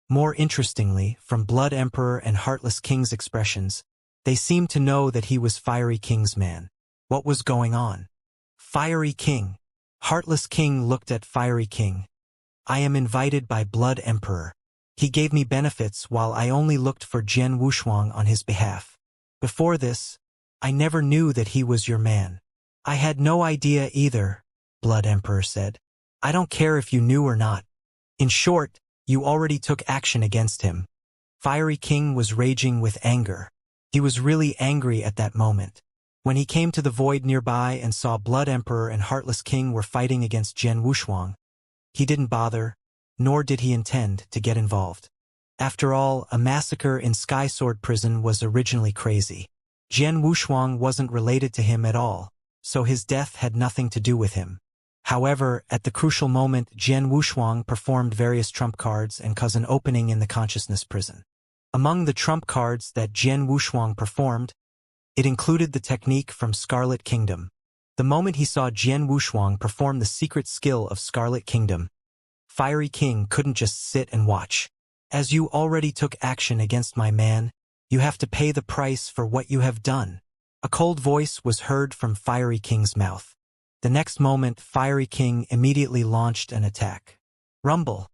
More interestingly, from Blood Emperor and Heartless King's expressions, They seemed to know that he was Fiery King's man. What was going on? Fiery King. Heartless King looked at Fiery King. I am invited by Blood Emperor. He gave me benefits while I only looked for Jian Wushuang on his behalf. Before this, I never knew that he was your man. I had no idea either, Blood Emperor said. I don't care if you knew or not. In short, you already took action against him. Fiery King was raging with anger. He was really angry at that moment. When he came to the void nearby and saw Blood Emperor and Heartless King were fighting against Jian Wushuang, he didn't bother, nor did he intend to get involved. After all, a massacre in Sky Sword Prison was originally crazy. Jian Wushuang wasn't related to him at all, so his death had nothing to do with him. However, at the crucial moment, Jian Wushuang performed various trump cards and caused an opening in the consciousness prison. Among the trump cards that Jian Wushuang performed, it included the technique from Scarlet Kingdom. The moment he saw Jian Wushuang perform the secret skill of Scarlet Kingdom, Fiery King couldn't just sit and watch. As you already took action against my man, you have to pay the price for what you have done. A cold voice was heard from Fiery King's mouth. The next moment, Fiery King immediately launched an attack. Rumble.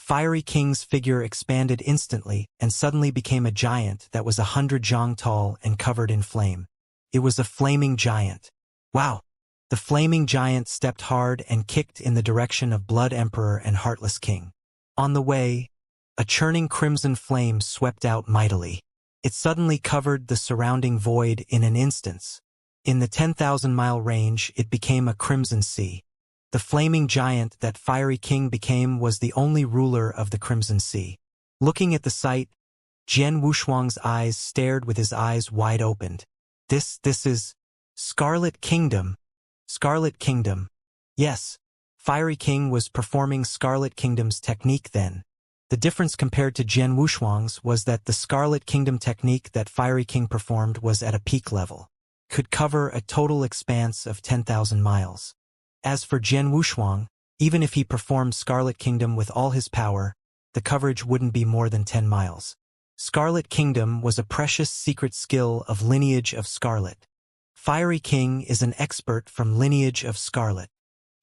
Fiery King's figure expanded instantly and suddenly became a giant that was 100 zhang tall and covered in flame. It was a flaming giant. Wow! The flaming giant stepped hard and kicked in the direction of Blood Emperor and Heartless King. On the way, a churning crimson flame swept out mightily. It suddenly covered the surrounding void in an instant. In the 10,000-mile range, it became a crimson sea. The flaming giant that Fiery King became was the only ruler of the Crimson Sea. Looking at the sight, Jian Wushuang's eyes stared with his eyes wide opened. This is Scarlet Kingdom. Scarlet Kingdom. Yes, Fiery King was performing Scarlet Kingdom's technique then. The difference compared to Jian Wushuang's was that the Scarlet Kingdom technique that Fiery King performed was at a peak level. Could cover a total expanse of 10,000 miles. As for Jian Wushuang, even if he performed Scarlet Kingdom with all his power, the coverage wouldn't be more than 10 miles. Scarlet Kingdom was a precious secret skill of Lineage of Scarlet. Fiery King is an expert from Lineage of Scarlet.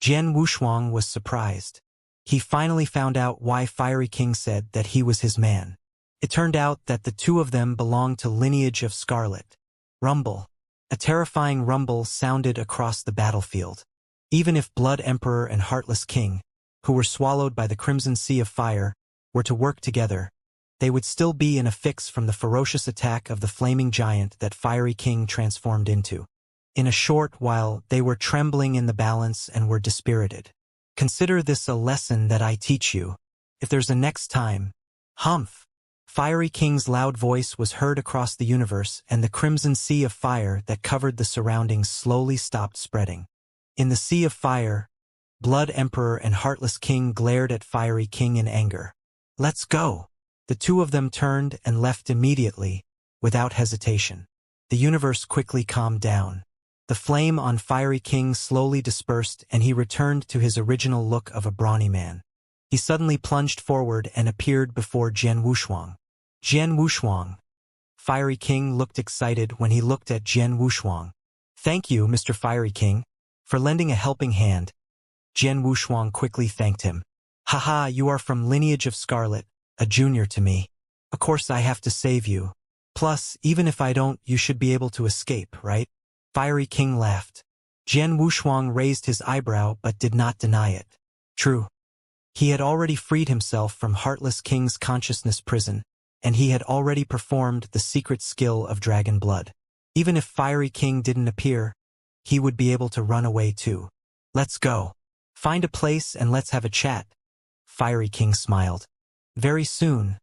Jian Wushuang was surprised. He finally found out why Fiery King said that he was his man. It turned out that the two of them belonged to Lineage of Scarlet. Rumble. A terrifying rumble sounded across the battlefield. Even if Blood Emperor and Heartless King, who were swallowed by the Crimson Sea of Fire, were to work together, they would still be in a fix from the ferocious attack of the flaming giant that Fiery King transformed into. In a short while, they were trembling in the balance and were dispirited. Consider this a lesson that I teach you. If there's a next time, humph! Fiery King's loud voice was heard across the universe, and the crimson sea of fire that covered the surroundings slowly stopped spreading. In the sea of fire, Blood Emperor and Heartless King glared at Fiery King in anger. Let's go! The two of them turned and left immediately, without hesitation. The universe quickly calmed down. The flame on Fiery King slowly dispersed and he returned to his original look of a brawny man. He suddenly plunged forward and appeared before Jian Wushuang. Jian Wushuang. Fiery King looked excited when he looked at Jian Wushuang. Thank you, Mr. Fiery King, for lending a helping hand. Jian Wushuang quickly thanked him. Haha, you are from Lineage of Scarlet, a junior to me. Of course I have to save you. Plus, even if I don't, you should be able to escape, right? Fiery King laughed. Jian Wushuang raised his eyebrow but did not deny it. True. He had already freed himself from Heartless King's consciousness prison, and he had already performed the secret skill of dragon blood. Even if Fiery King didn't appear, he would be able to run away too. Let's go. Find a place and let's have a chat. Fiery King smiled. Very soon,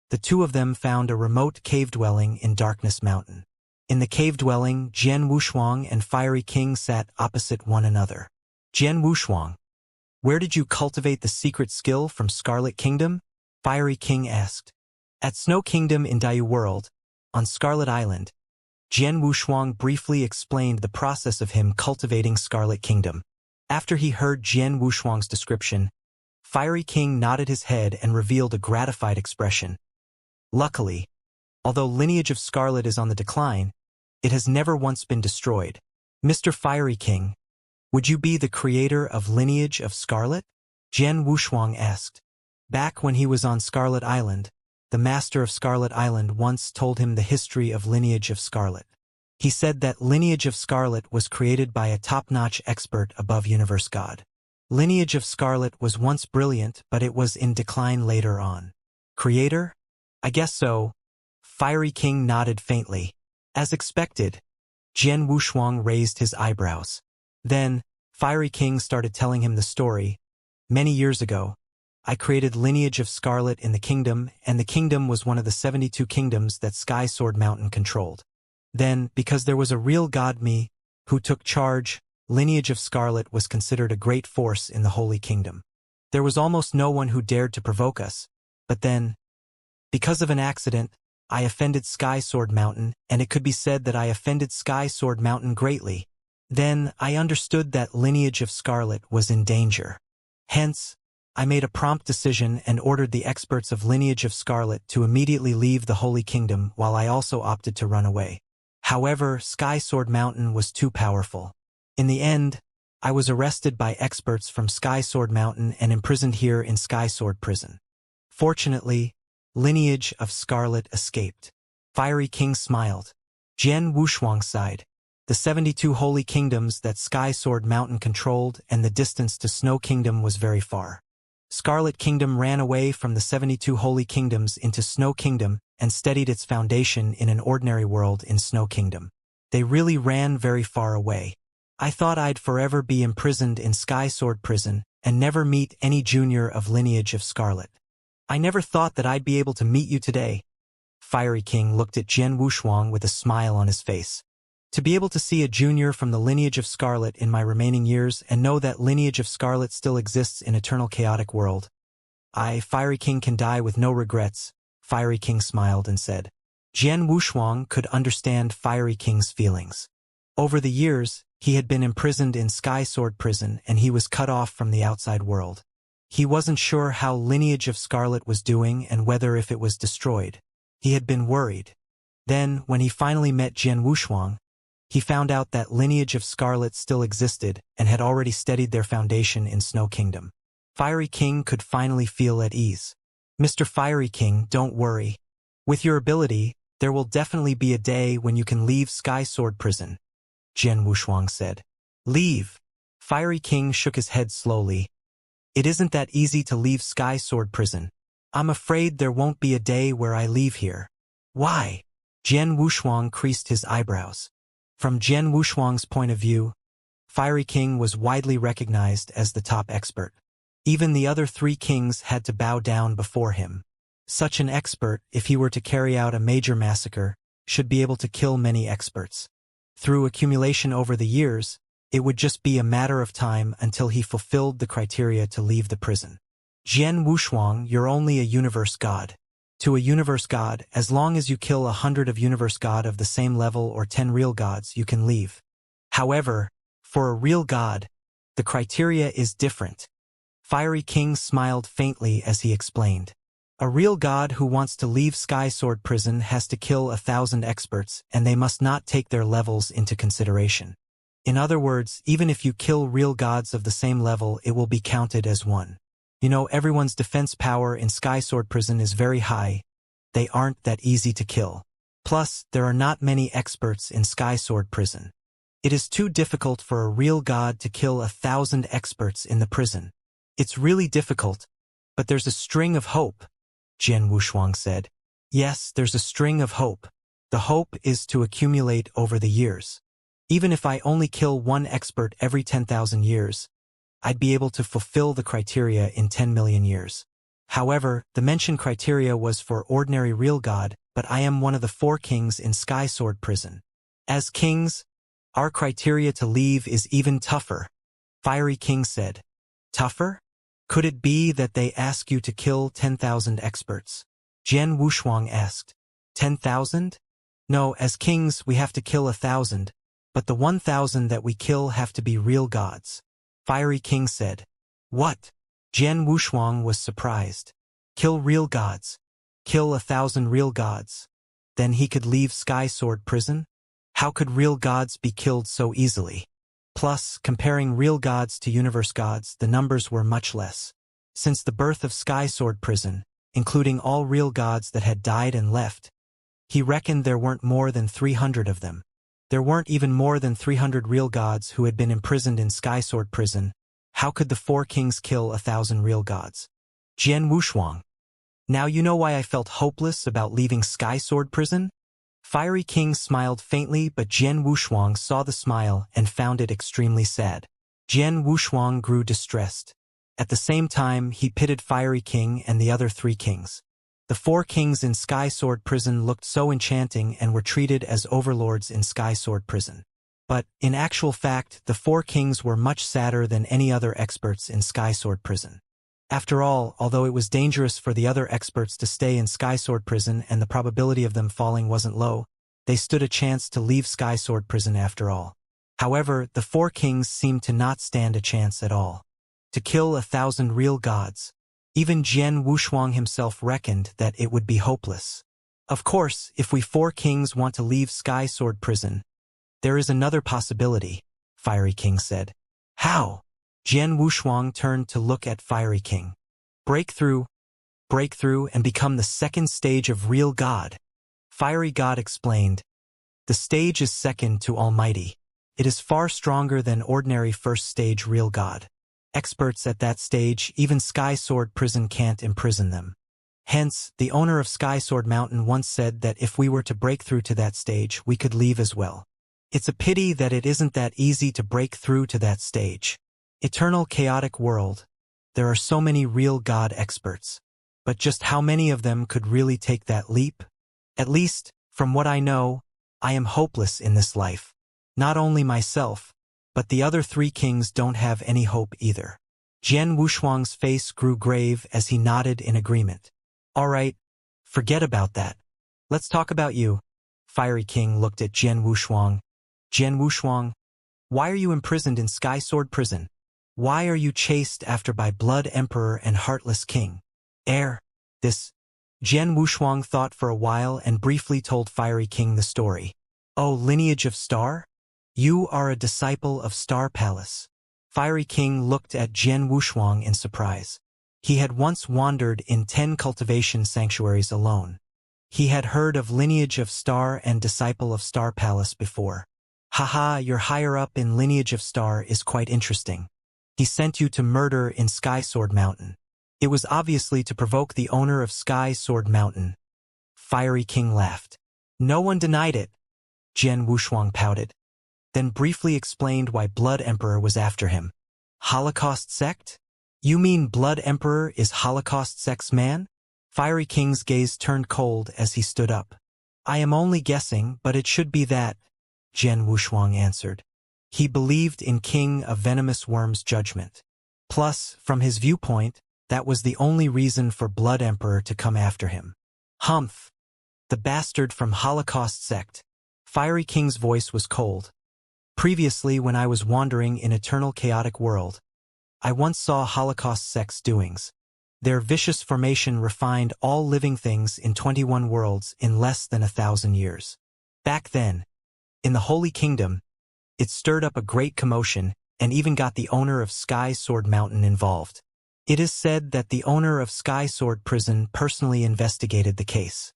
the two of them found a remote cave dwelling in Darkness Mountain. In the cave dwelling, Jian Wushuang and Fiery King sat opposite one another. Jian Wushuang, where did you cultivate the secret skill from Scarlet Kingdom? Fiery King asked. At Snow Kingdom in Daiyu World, on Scarlet Island, Jian Wushuang briefly explained the process of him cultivating Scarlet Kingdom. After he heard Jian Wushuang's description, Fiery King nodded his head and revealed a gratified expression. Luckily, Although Lineage of Scarlet is on the decline, it has never once been destroyed. Mr. Fiery King, would you be the creator of Lineage of Scarlet? Jian Wushuang asked. Back when he was on Scarlet Island, the master of Scarlet Island once told him the history of Lineage of Scarlet. He said that Lineage of Scarlet was created by a top-notch expert above Universe God. Lineage of Scarlet was once brilliant, but it was in decline later on. Creator? I guess so. Fiery King nodded faintly. As expected, Jian Wushuang raised his eyebrows. Then, Fiery King started telling him the story. Many years ago, I created Lineage of Scarlet in the kingdom, and the kingdom was one of the 72 kingdoms that Sky Sword Mountain controlled. Then, because there was a real god me, who took charge, Lineage of Scarlet was considered a great force in the Holy Kingdom. There was almost no one who dared to provoke us, but then, because of an accident, I offended Sky Sword Mountain, and it could be said that I offended Sky Sword Mountain greatly. Then, I understood that Lineage of Scarlet was in danger. Hence, I made a prompt decision and ordered the experts of Lineage of Scarlet to immediately leave the Holy Kingdom, while I also opted to run away. However, Sky Sword Mountain was too powerful. In the end, I was arrested by experts from Sky Sword Mountain and imprisoned here in Sky Sword Prison. Fortunately, Lineage of Scarlet escaped. Fiery King smiled. Jian Wushuang sighed. The 72 holy kingdoms that Sky Sword Mountain controlled, and the distance to Snow Kingdom was very far. Scarlet Kingdom ran away from the 72 holy kingdoms into Snow Kingdom and steadied its foundation in an ordinary world in Snow Kingdom. They really ran very far away. I thought I'd forever be imprisoned in Sky Sword Prison and never meet any junior of Lineage of Scarlet. I never thought that I'd be able to meet you today. Fiery King looked at Jian Wushuang with a smile on his face. To be able to see a junior from the Lineage of Scarlet in my remaining years and know that Lineage of Scarlet still exists in eternal chaotic world. Fiery King can die with no regrets. Fiery King smiled and said. Jian Wushuang could understand Fiery King's feelings. Over the years, he had been imprisoned in Sky Sword Prison and he was cut off from the outside world. He wasn't sure how Lineage of Scarlet was doing and whether if it was destroyed. He had been worried. Then, when he finally met Jian Wushuang, he found out that Lineage of Scarlet still existed and had already steadied their foundation in Snow Kingdom. Fiery King could finally feel at ease. Mr. Fiery King, don't worry. With your ability, there will definitely be a day when you can leave Sky Sword Prison, Jian Wushuang said. Leave? Fiery King shook his head slowly. It isn't that easy to leave Sky Sword Prison. I'm afraid there won't be a day where I leave here. Why? Jian Wushuang creased his eyebrows. From Jian Wushuang's point of view, Fiery King was widely recognized as the top expert. Even the other 3 kings had to bow down before him. Such an expert, if he were to carry out a major massacre, should be able to kill many experts. Through accumulation over the years, it would just be a matter of time until he fulfilled the criteria to leave the prison. Jian Wushuang, you're only a universe god. To a universe god, as long as you kill 100 of universe god of the same level or 10 real gods, you can leave. However, for a real god, the criteria is different. Fiery King smiled faintly as he explained. A real god who wants to leave Sky Sword Prison has to kill 1,000 experts, and they must not take their levels into consideration. In other words, even if you kill real gods of the same level, it will be counted as one. You know, everyone's defense power in Sky Sword Prison is very high. They aren't that easy to kill. Plus, there are not many experts in Sky Sword Prison. It is too difficult for a real god to kill 1,000 experts in the prison. It's really difficult, but there's a string of hope, Jian Wushuang said. Yes, there's a string of hope. The hope is to accumulate over the years. Even if I only kill 1 expert every 10,000 years, I'd be able to fulfill the criteria in 10 million years. However, the mentioned criteria was for ordinary real god, but I am one of the 4 kings in Sky Sword Prison. As kings, our criteria to leave is even tougher, Fiery King said. Tougher? Could it be that they ask you to kill 10,000 experts? Jian Wushuang asked. 10,000? No, as kings we have to kill 1,000, but the 1,000 that we kill have to be real gods. Fiery King said. What? Jian Wushuang was surprised. Kill real gods. Kill 1,000 real gods. then he could leave Sky Sword Prison? How could real gods be killed so easily? Plus, comparing real gods to universe gods, the numbers were much less. Since the birth of Sky Sword Prison, including all real gods that had died and left, he reckoned there weren't more than 300 of them. There weren't even more than 300 real gods who had been imprisoned in Sky Sword Prison. How could the four kings kill 1,000 real gods? Jian Wushuang. Now you know why I felt hopeless about leaving Sky Sword Prison? Fiery King smiled faintly, but Jian Wushuang saw the smile and found it extremely sad. Jian Wushuang grew distressed. At the same time, he pitied Fiery King and the other three kings. The four kings in Sky Sword Prison looked so enchanting and were treated as overlords in Sky Sword Prison. But, in actual fact, the four kings were much sadder than any other experts in Sky Sword Prison. After all, although it was dangerous for the other experts to stay in Sky Sword Prison and the probability of them falling wasn't low, they stood a chance to leave Sky Sword Prison after all. However, the four kings seemed to not stand a chance at all. To kill 1,000 real gods. Even Jian Wushuang himself reckoned that it would be hopeless. Of course, if we four kings want to leave Sky Sword Prison, there is another possibility, Fiery King said. How? Jian Wushuang turned to look at Fiery King. Break through, and become the second stage of real God. Fiery God explained. The stage is second to Almighty. It is far stronger than ordinary first stage real God. Experts at that stage, even Sky Sword Prison can't imprison them. Hence, the owner of Sky Sword Mountain once said that if we were to break through to that stage, we could leave as well. It's a pity that it isn't that easy to break through to that stage. Eternal chaotic world. There are so many real God experts. But just how many of them could really take that leap? At least, from what I know, I am hopeless in this life. Not only myself, but the other three kings don't have any hope either. Jian Wushuang's face grew grave as he nodded in agreement. All right, forget about that. Let's talk about you. Fiery King looked at Jian Wushuang. Jian Wushuang, why are you imprisoned in Sky Sword Prison? Why are you chased after by Blood Emperor and Heartless King? This. Jian Wushuang thought for a while and briefly told Fiery King the story. Oh, lineage of Star? You are a disciple of Star Palace. Fiery King looked at Jian Wushuang in surprise. He had once wandered in 10 cultivation sanctuaries alone. He had heard of lineage of Star and disciple of Star Palace before. Haha, your higher up in lineage of Star is quite interesting. He sent you to murder in Sky Sword Mountain. It was obviously to provoke the owner of Sky Sword Mountain. Fiery King laughed. No one denied it. Jian Wushuang pouted. Then briefly explained why Blood Emperor was after him. Holocaust sect? You mean Blood Emperor is Holocaust sect's man? Fiery King's gaze turned cold as he stood up. I am only guessing, but it should be that, Jian Wushuang answered. He believed in King of Venomous Worm's judgment. Plus, from his viewpoint, that was the only reason for Blood Emperor to come after him. Humph! The bastard from Holocaust sect. Fiery King's voice was cold. Previously, when I was wandering in Eternal Chaotic World, I once saw Holocaust sect's doings. Their vicious formation refined all living things in 21 worlds in less than 1,000 years. Back then, in the Holy Kingdom, it stirred up a great commotion and even got the owner of Sky Sword Mountain involved. It is said that the owner of Sky Sword Prison personally investigated the case.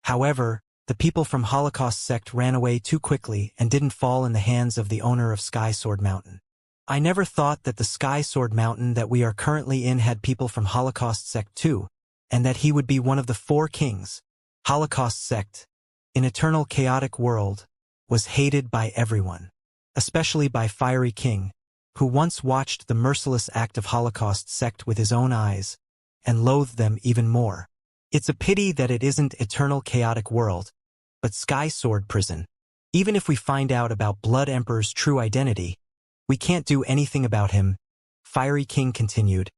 However, the people from Holocaust sect ran away too quickly and didn't fall in the hands of the owner of Sky Sword Mountain. I never thought that the Sky Sword Mountain that we are currently in had people from Holocaust sect too, and that he would be one of the four kings. Holocaust sect, in Eternal Chaotic World, was hated by everyone, especially by Fiery King, who once watched the merciless act of Holocaust sect with his own eyes, and loathed them even more. It's a pity that it isn't Eternal Chaotic World, but Sky Sword Prison. Even if we find out about Blood Emperor's true identity, we can't do anything about him, Fiery King continued.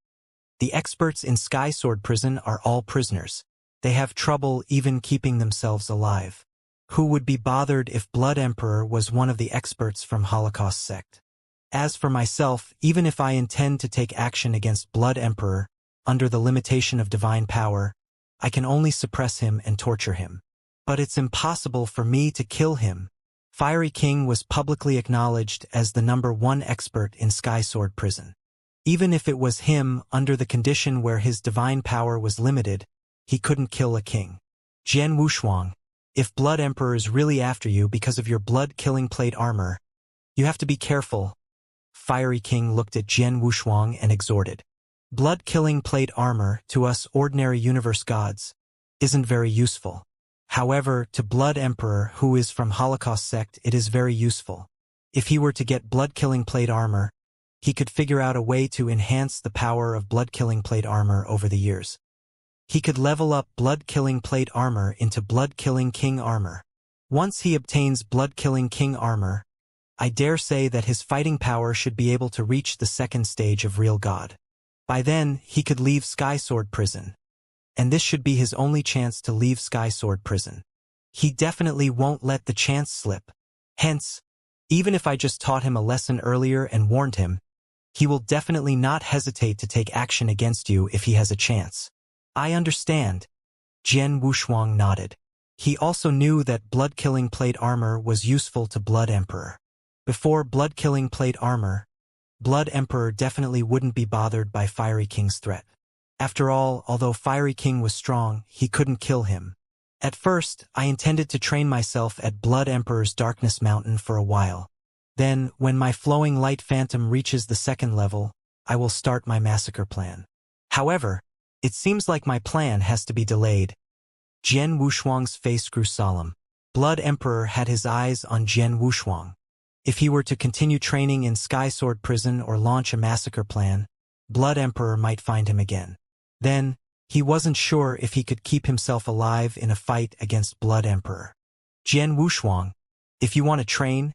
The experts in Sky Sword Prison are all prisoners. They have trouble even keeping themselves alive. Who would be bothered if Blood Emperor was one of the experts from Holocaust sect? As for myself, even if I intend to take action against Blood Emperor, under the limitation of divine power, I can only suppress him and torture him. But it's impossible for me to kill him. Fiery King was publicly acknowledged as the #1 expert in Sky Sword Prison. Even if it was him, under the condition where his divine power was limited, he couldn't kill a king. Jian Wushuang, if Blood Emperor is really after you because of your blood-killing plate armor, you have to be careful. Fiery King looked at Jian Wushuang and exhorted. Blood-killing plate armor, to us ordinary universe gods, isn't very useful. However, to Blood Emperor, who is from Holocaust sect, it is very useful. If he were to get blood-killing plate armor, he could figure out a way to enhance the power of blood-killing plate armor over the years. He could level up blood-killing plate armor into blood-killing king armor. Once he obtains blood-killing king armor, I dare say that his fighting power should be able to reach the second stage of real god. By then, he could leave Sky Sword Prison. And this should be his only chance to leave Sky Sword Prison. He definitely won't let the chance slip. Hence, even if I just taught him a lesson earlier and warned him, he will definitely not hesitate to take action against you if he has a chance. I understand. Jian Wushuang nodded. He also knew that blood-killing plate armor was useful to Blood Emperor. Before blood-killing plate armor, Blood Emperor definitely wouldn't be bothered by Fiery King's threat. After all, although Fiery King was strong, he couldn't kill him. At first, I intended to train myself at Blood Emperor's Darkness Mountain for a while. Then, when my flowing light phantom reaches the second level, I will start my massacre plan. However, it seems like my plan has to be delayed. Jian Wushuang's face grew solemn. Blood Emperor had his eyes on Jian Wushuang. If he were to continue training in Sky Sword Prison or launch a massacre plan, Blood Emperor might find him again. Then, he wasn't sure if he could keep himself alive in a fight against Blood Emperor. Jian Wushuang, if you want to train,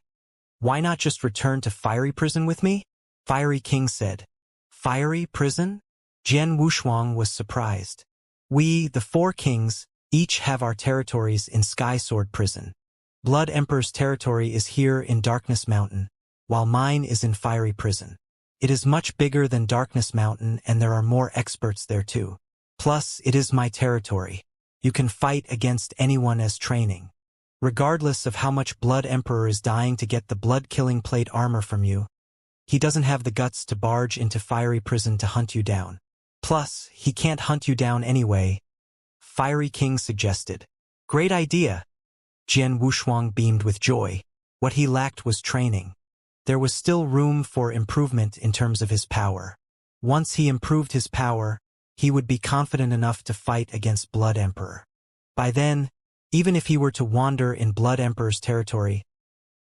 why not just return to Fiery Prison with me? Fiery King said. Fiery Prison? Jian Wushuang was surprised. We, the 4 kings, each have our territories in Sky Sword Prison. Blood Emperor's territory is here in Darkness Mountain, while mine is in Fiery Prison. It is much bigger than Darkness Mountain and there are more experts there too. Plus, it is my territory. You can fight against anyone as training. Regardless of how much Blood Emperor is dying to get the blood-killing plate armor from you, he doesn't have the guts to barge into Fiery Prison to hunt you down. Plus, he can't hunt you down anyway. Fiery King suggested. Great idea. Jian Wushuang beamed with joy. What he lacked was training. There was still room for improvement in terms of his power. Once he improved his power, he would be confident enough to fight against Blood Emperor. By then, even if he were to wander in Blood Emperor's territory,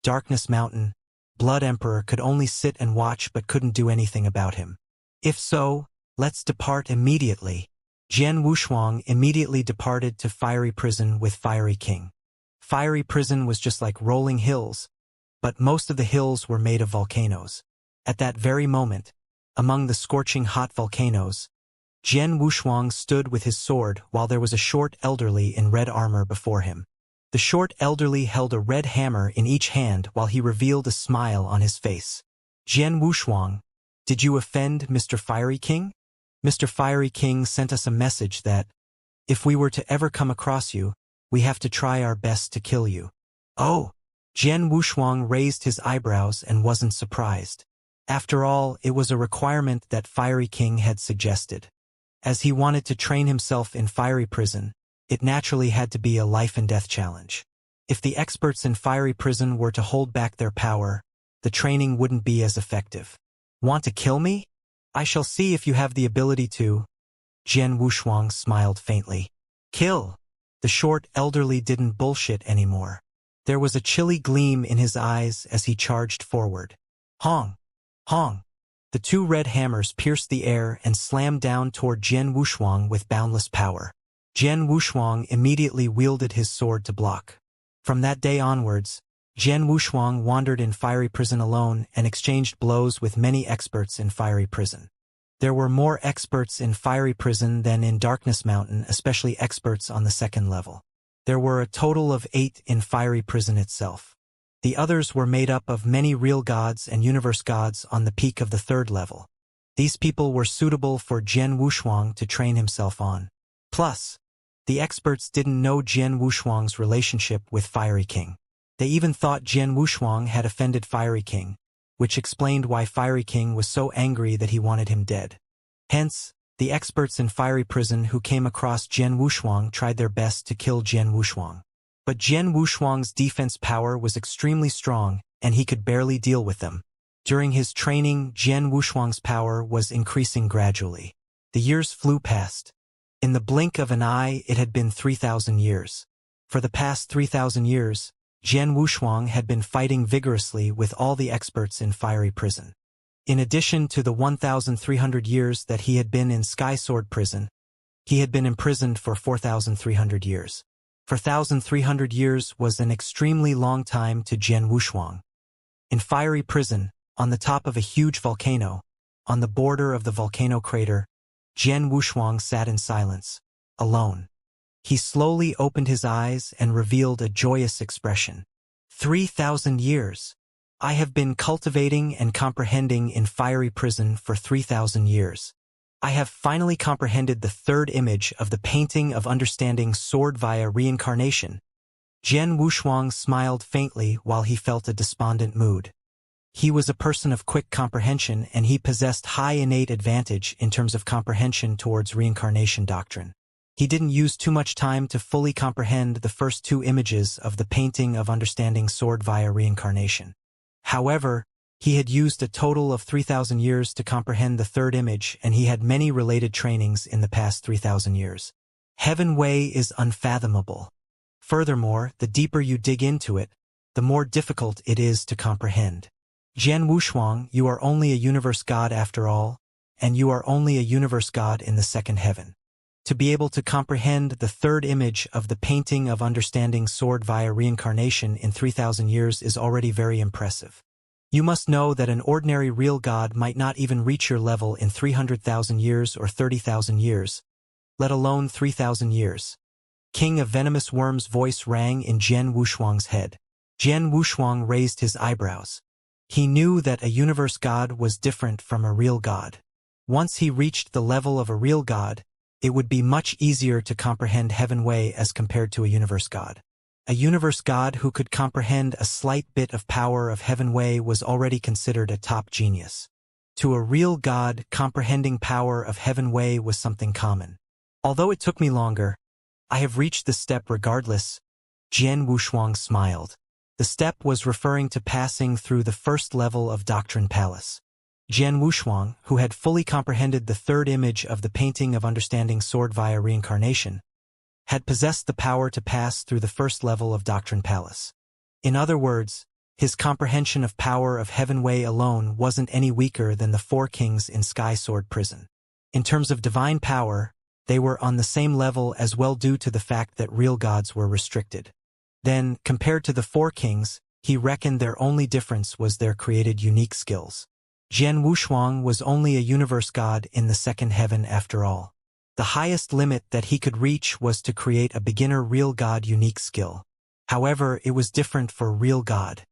Darkness Mountain, Blood Emperor could only sit and watch but couldn't do anything about him. If so, let's depart immediately. Jian Wushuang immediately departed to Fiery Prison with Fiery King. Fiery Prison was just like rolling hills, but most of the hills were made of volcanoes. At that very moment, among the scorching hot volcanoes, Jian Wushuang stood with his sword while there was a short elderly in red armor before him. The short elderly held a red hammer in each hand while he revealed a smile on his face. Jian Wushuang, did you offend Mr. Fiery King? Mr. Fiery King sent us a message that, if we were to ever come across you, we have to try our best to kill you. Oh! Jian Wushuang raised his eyebrows and wasn't surprised. After all, it was a requirement that Fiery King had suggested. As he wanted to train himself in Fiery Prison, it naturally had to be a life-and-death challenge. If the experts in Fiery Prison were to hold back their power, the training wouldn't be as effective. Want to kill me? I shall see if you have the ability to. Jian Wushuang smiled faintly. Kill! The short elderly didn't bullshit anymore. There was a chilly gleam in his eyes as he charged forward. Hong! Hong! The 2 red hammers pierced the air and slammed down toward Jian Wushuang with boundless power. Jian Wushuang immediately wielded his sword to block. From that day onwards, Jian Wushuang wandered in Fiery Prison alone and exchanged blows with many experts in Fiery Prison. There were more experts in Fiery Prison than in Darkness Mountain, especially experts on the second level. There were a total of 8 in Fiery Prison itself. The others were made up of many real gods and universe gods on the peak of the 3rd level. These people were suitable for Jian Wushuang to train himself on. Plus, The experts didn't know Jian Wushuang's relationship with Fiery King. They even thought Jian Wushuang had offended Fiery King, which explained why Fiery King was so angry that he wanted him dead. Hence, the experts in Fiery Prison who came across Jian Wushuang tried their best to kill Jian Wushuang. But Jian Wushuang's defense power was extremely strong, and he could barely deal with them. During his training, Jian Wushuang's power was increasing gradually. The years flew past. In the blink of an eye, it had been 3,000 years. For the past 3,000 years, Jian Wushuang had been fighting vigorously with all the experts in Fiery Prison. In addition to the 1,300 years that he had been in Sky Sword Prison, he had been imprisoned for 4,300 years. 4,300 years was an extremely long time to Jian Wushuang. In Fiery Prison, on the top of a huge volcano, on the border of the volcano crater, Jian Wushuang sat in silence, alone. He slowly opened his eyes and revealed a joyous expression. 3,000 years. I have been cultivating and comprehending in Fiery Prison for 3,000 years. I have finally comprehended the third image of the painting of understanding sword via reincarnation. Jian Wushuang smiled faintly while he felt a despondent mood. He was a person of quick comprehension, and he possessed high innate advantage in terms of comprehension towards reincarnation doctrine. He didn't use too much time to fully comprehend the first two images of the painting of understanding sword via reincarnation. However, he had used a total of 3,000 years to comprehend the third image, and he had many related trainings in the past 3,000 years. Heaven Way is unfathomable. Furthermore, the deeper you dig into it, the more difficult it is to comprehend. Jian Wushuang, you are only a universe god after all, and you are only a universe god in the second heaven. To be able to comprehend the third image of the painting of understanding sword via reincarnation in 3,000 years is already very impressive. You must know that an ordinary real god might not even reach your level in 300,000 years or 30,000 years, let alone 3,000 years. King of Venomous Worm's voice rang in Jian Wushuang's head. Jian Wushuang raised his eyebrows. He knew that a universe god was different from a real god. Once he reached the level of a real god, it would be much easier to comprehend Heaven Way as compared to a universe god. A universe god who could comprehend a slight bit of power of Heaven Way was already considered a top genius. To a real god, comprehending power of Heaven Way was something common. Although it took me longer, I have reached the step regardless. Jian Wushuang smiled. The step was referring to passing through the first level of Doctrine Palace. Jian Wushuang, who had fully comprehended the third image of the painting of understanding sword via reincarnation, had possessed the power to pass through the first level of Doctrine Palace. In other words, his comprehension of power of Heaven Way alone wasn't any weaker than the four kings in Sky Sword Prison. In terms of divine power, they were on the same level as well due to the fact that real gods were restricted. Then, compared to the four kings, he reckoned their only difference was their created unique skills. Jian Wushuang was only a universe god in the second heaven after all. The highest limit that he could reach was to create a beginner real god unique skill. However, it was different for real god.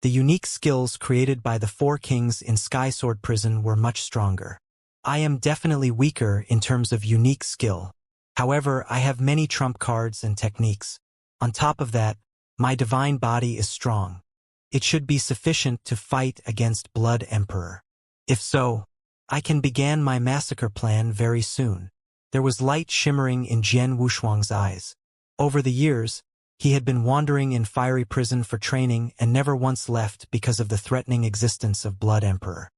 The unique skills created by the four kings in Sky Sword Prison were much stronger. I am definitely weaker in terms of unique skill. However, I have many trump cards and techniques. On top of that, my divine body is strong. It should be sufficient to fight against Blood Emperor. If so, I can begin my massacre plan very soon. There was light shimmering in Jian Wushuang's eyes. Over the years, he had been wandering in Fiery Prison for training and never once left because of the threatening existence of Blood Emperor.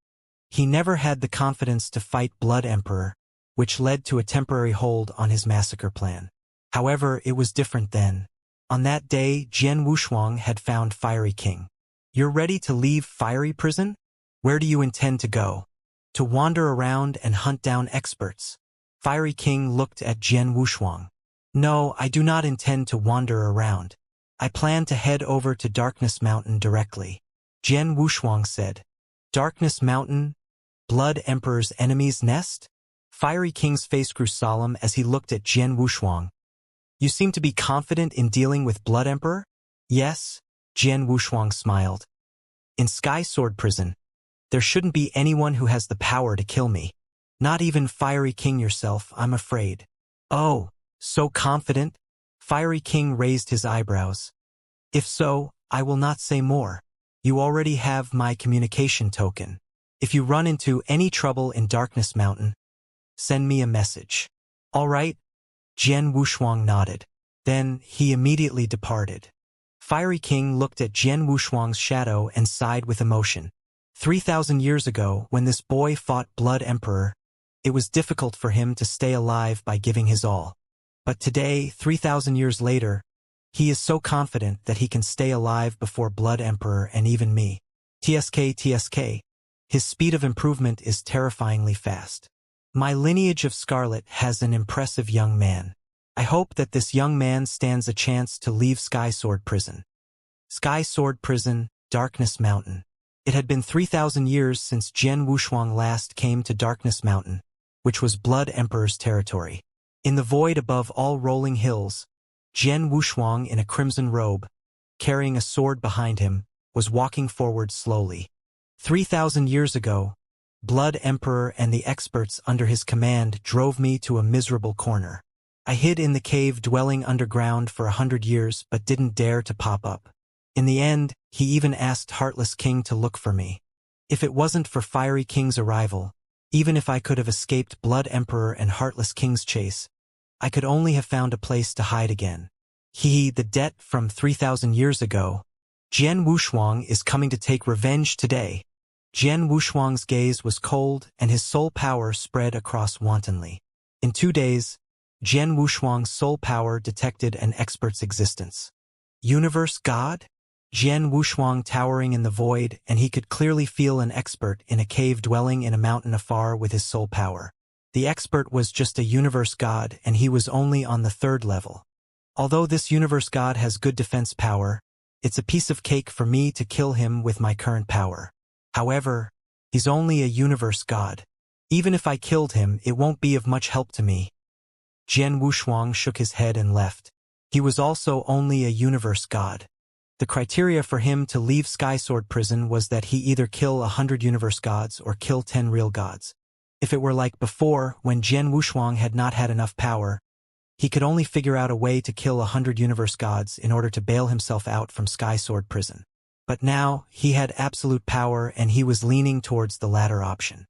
He never had the confidence to fight Blood Emperor, which led to a temporary hold on his massacre plan. However, it was different then. On that day, Jian Wushuang had found Fiery King. You're ready to leave Fiery Prison? Where do you intend to go? To wander around and hunt down experts. Fiery King looked at Jian Wushuang. No, I do not intend to wander around. I plan to head over to Darkness Mountain directly. Jian Wushuang said. Darkness Mountain? Blood Emperor's enemy's nest? Fiery King's face grew solemn as he looked at Jian Wushuang. You seem to be confident in dealing with Blood Emperor? Yes, Jian Wushuang smiled. In Sky Sword Prison, there shouldn't be anyone who has the power to kill me. Not even Fiery King yourself, I'm afraid. Oh, So confident? Fiery King raised his eyebrows. If so, I will not say more. You already have my communication token. If you run into any trouble in Darkness Mountain, send me a message. All right? Jian Wushuang nodded. Then he immediately departed. Fiery King looked at Jian Wushuang's shadow and sighed with emotion. 3,000 years ago, when this boy fought Blood Emperor, it was difficult for him to stay alive by giving his all. But today, 3,000 years later, he is so confident that he can stay alive before Blood Emperor and even me. TSK. His speed of improvement is terrifyingly fast. My lineage of Scarlet has an impressive young man. I hope that this young man stands a chance to leave Sky Sword Prison. Sky Sword Prison, Darkness Mountain. It had been 3,000 years since Jian Wushuang last came to Darkness Mountain, which was Blood Emperor's territory. In the void above all rolling hills, Jian Wushuang in a crimson robe, carrying a sword behind him, was walking forward slowly. 3,000 years ago, Blood Emperor and the experts under his command drove me to a miserable corner. I hid in the cave dwelling underground for 100 years but didn't dare to pop up. In the end, he even asked Heartless King to look for me. If it wasn't for Fiery King's arrival, even if I could have escaped Blood Emperor and Heartless King's chase, I could only have found a place to hide again. The debt from 3,000 years ago. Jian Wushuang is coming to take revenge today. Jian Wushuang's gaze was cold and his soul power spread across wantonly. In 2 days, Jian Wushuang's soul power detected an expert's existence. Universe God? Jian Wushuang towering in the void, and he could clearly feel an expert in a cave dwelling in a mountain afar with his soul power. The expert was just a universe god, and he was only on the 3rd level. Although this universe god has good defense power, it's a piece of cake for me to kill him with my current power. However, he's only a universe god. Even if I killed him, it won't be of much help to me. Jian Wushuang shook his head and left. He was also only a universe god. The criteria for him to leave Sky Sword Prison was that he either kill 100 universe gods or kill 10 real gods. If it were like before, when Jian Wushuang had not had enough power, he could only figure out a way to kill 100 universe gods in order to bail himself out from Sky Sword Prison. But now, he had absolute power and he was leaning towards the latter option.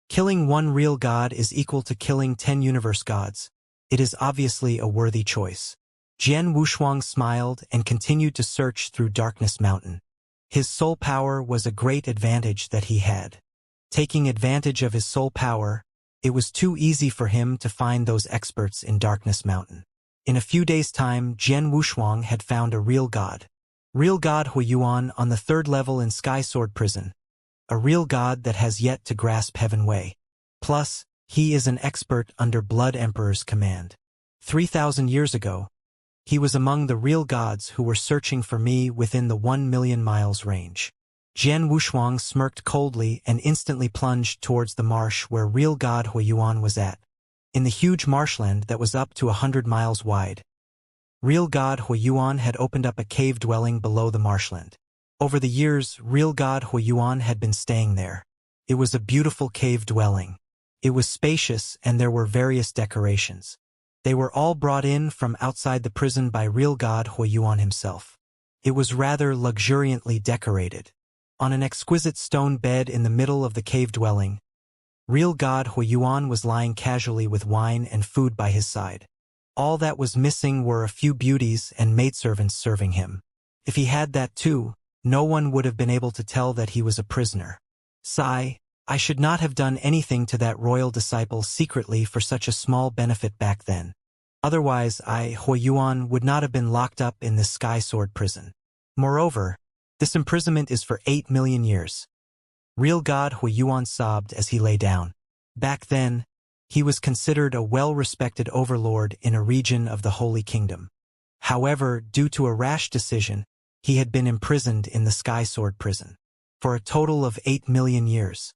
Killing 1 real god is equal to killing 10 universe gods. It is obviously a worthy choice. Jian Wushuang smiled and continued to search through Darkness Mountain. His soul power was a great advantage that he had. Taking advantage of his soul power, it was too easy for him to find those experts in Darkness Mountain. In a few days' time, Jian Wushuang had found a real god. Real god Huiyuan on the 3rd level in Sky Sword Prison. A real god that has yet to grasp Heaven Way. Plus, he is an expert under Blood Emperor's command. 3,000 years ago, he was among the real gods who were searching for me within the 1 million miles range. Jian Wushuang smirked coldly and instantly plunged towards the marsh where real god Huiyuan was at. In the huge marshland that was up to 100 miles wide, real god Huiyuan had opened up a cave dwelling below the marshland. Over the years, real god Huiyuan had been staying there. It was a beautiful cave dwelling. It was spacious and there were various decorations. They were all brought in from outside the prison by real god Huiyuan himself. It was rather luxuriantly decorated. On an exquisite stone bed in the middle of the cave dwelling, real god Huiyuan was lying casually with wine and food by his side. All that was missing were a few beauties and maidservants serving him. If he had that too, no one would have been able to tell that he was a prisoner. Sigh, I should not have done anything to that royal disciple secretly for such a small benefit back then. Otherwise Huiyuan would not have been locked up in this Sky Sword Prison. Moreover, this imprisonment is for 8 million years. Real god Huiyuan sobbed as he lay down. Back then, he was considered a well-respected overlord in a region of the Holy Kingdom. However, due to a rash decision, he had been imprisoned in the Sky Sword Prison for a total of 8 million years.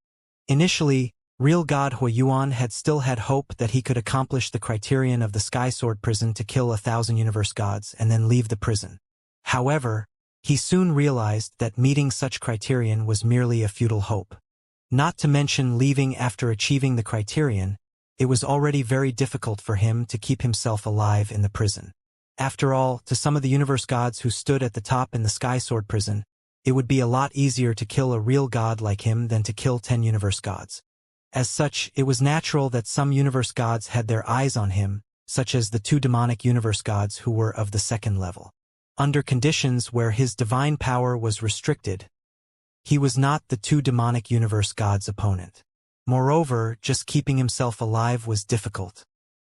Initially, real god Huiyuan had still had hope that he could accomplish the criterion of the Sky Sword Prison to kill 1,000 universe gods and then leave the prison. However, he soon realized that meeting such criterion was merely a futile hope. Not to mention leaving after achieving the criterion, it was already very difficult for him to keep himself alive in the prison. After all, to some of the universe gods who stood at the top in the Sky Sword prison, it would be a lot easier to kill a real god like him than to kill 10 universe gods. As such, it was natural that some universe gods had their eyes on him, such as the 2 demonic universe gods who were of the 2nd level. Under conditions where his divine power was restricted, he was not the 2 demonic universe gods' opponent. Moreover, just keeping himself alive was difficult.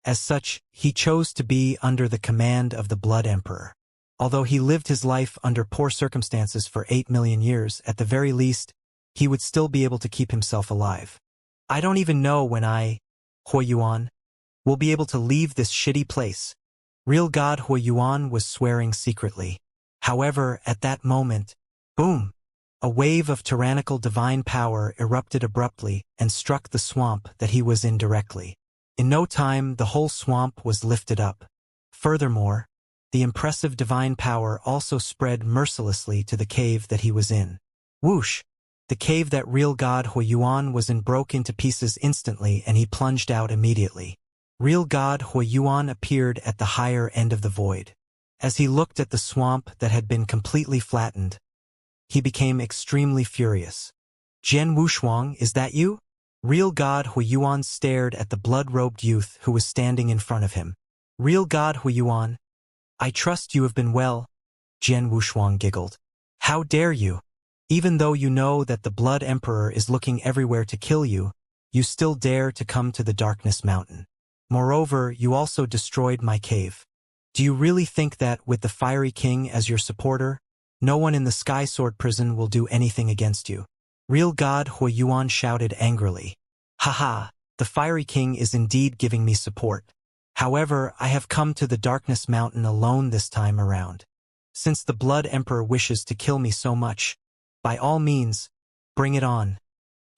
As such, he chose to be under the command of the Blood Emperor. Although he lived his life under poor circumstances for 8 million years, at the very least, he would still be able to keep himself alive. I don't even know when Hui Yuan, will be able to leave this shitty place. Real God Hui Yuan was swearing secretly. However, at that moment, boom! A wave of tyrannical divine power erupted abruptly and struck the swamp that he was in directly. In no time, the whole swamp was lifted up. Furthermore, the impressive divine power also spread mercilessly to the cave that he was in. Whoosh! The cave that real God Hui Yuan was in broke into pieces instantly, and he plunged out immediately. Real God Hui Yuan appeared at the higher end of the void. As he looked at the swamp that had been completely flattened, he became extremely furious. Jian Wushuang, is that you? Real God Hui Yuan stared at the blood-robed youth who was standing in front of him. Real God Hui Yuan, I trust you have been well. Jian Wushuang giggled. How dare you? Even though you know that the Blood Emperor is looking everywhere to kill you, you still dare to come to the Darkness Mountain. Moreover, you also destroyed my cave. Do you really think that, with the Fiery King as your supporter, no one in the Sky Sword prison will do anything against you? Real God Hui Yuan shouted angrily. Haha, the Fiery King is indeed giving me support. However, I have come to the Darkness Mountain alone this time around. Since the Blood Emperor wishes to kill me so much, by all means, bring it on.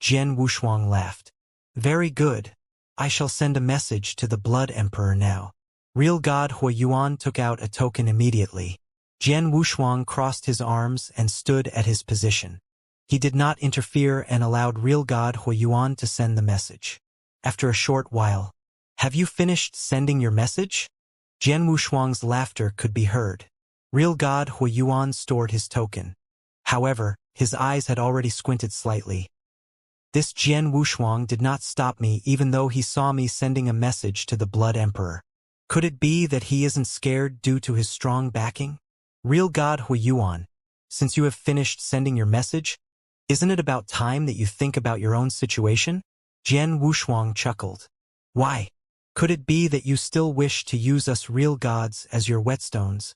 Jian Wushuang laughed. Very good. I shall send a message to the Blood Emperor now. Real God Hui Yuan took out a token immediately. Jian Wushuang crossed his arms and stood at his position. He did not interfere and allowed Real God Hui Yuan to send the message. After a short while, have you finished sending your message? Jian Wushuang's laughter could be heard. Real God Hui Yuan stored his token. However, his eyes had already squinted slightly. This Jian Wushuang did not stop me even though he saw me sending a message to the Blood Emperor. Could it be that he isn't scared due to his strong backing? Real God Hui Yuan, since you have finished sending your message, isn't it about time that you think about your own situation? Jian Wushuang chuckled. Why? Could it be that you still wish to use us real gods as your whetstones,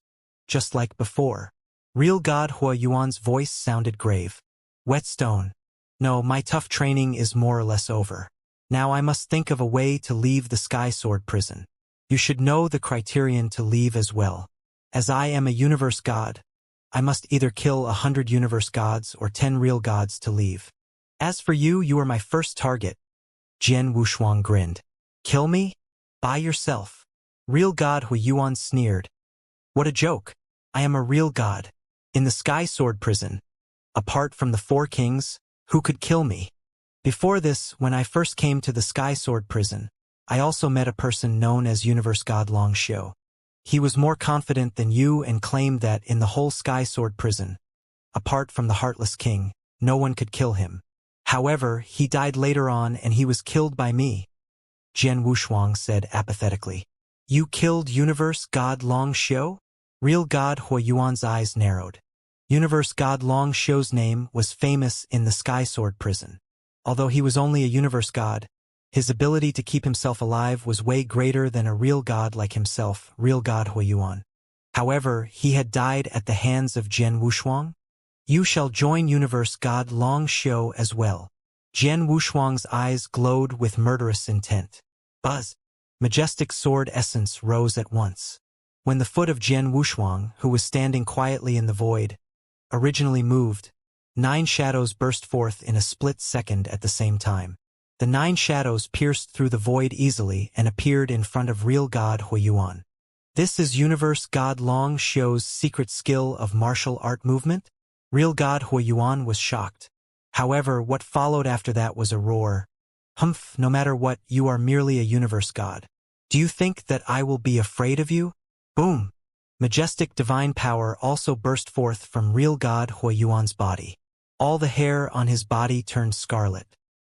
just like before? Real God Hui Yuan's voice sounded grave. Whetstone. No, my tough training is more or less over. Now I must think of a way to leave the Sky Sword prison. You should know the criterion to leave as well. As I am a universe god, I must either kill 100 universe gods or 10 real gods to leave. As for you, you are my first target. Jian Wushuang grinned. Kill me? By yourself. Real God Hui Yuan sneered. What a joke. I am a real god. In the Sky Sword prison, apart from the 4 kings, who could kill me? Before this, when I first came to the Sky Sword prison, I also met a person known as Universe God Longxiu. He was more confident than you and claimed that in the whole Sky Sword prison, apart from the Heartless King, no one could kill him. However, he died later on and he was killed by me. Jian Wushuang said apathetically. You killed Universe God Longxiu? Real God Hui Yuan's eyes narrowed. Universe God Longxiu's name was famous in the Sky Sword prison. Although he was only a universe god, his ability to keep himself alive was way greater than a real god like himself, Real God Hui Yuan. However, he had died at the hands of Jian Wushuang. You shall join Universe God Longxiu as well. Jian Wushuang's eyes glowed with murderous intent. Buzz! Majestic sword essence rose at once. When the foot of Jian Wushuang, who was standing quietly in the void, originally moved, 9 shadows burst forth in a split second at the same time. The 9 shadows pierced through the void easily and appeared in front of Real God Hui Yuan. This is Universe God Longxiu's secret skill of martial art movement? Real God Hui Yuan was shocked. However, what followed after that was a roar. Humph, no matter what, you are merely a universe god. Do you think that I will be afraid of you? Boom! Majestic divine power also burst forth from real god Huiyuan's body. All the hair on his body turned scarlet.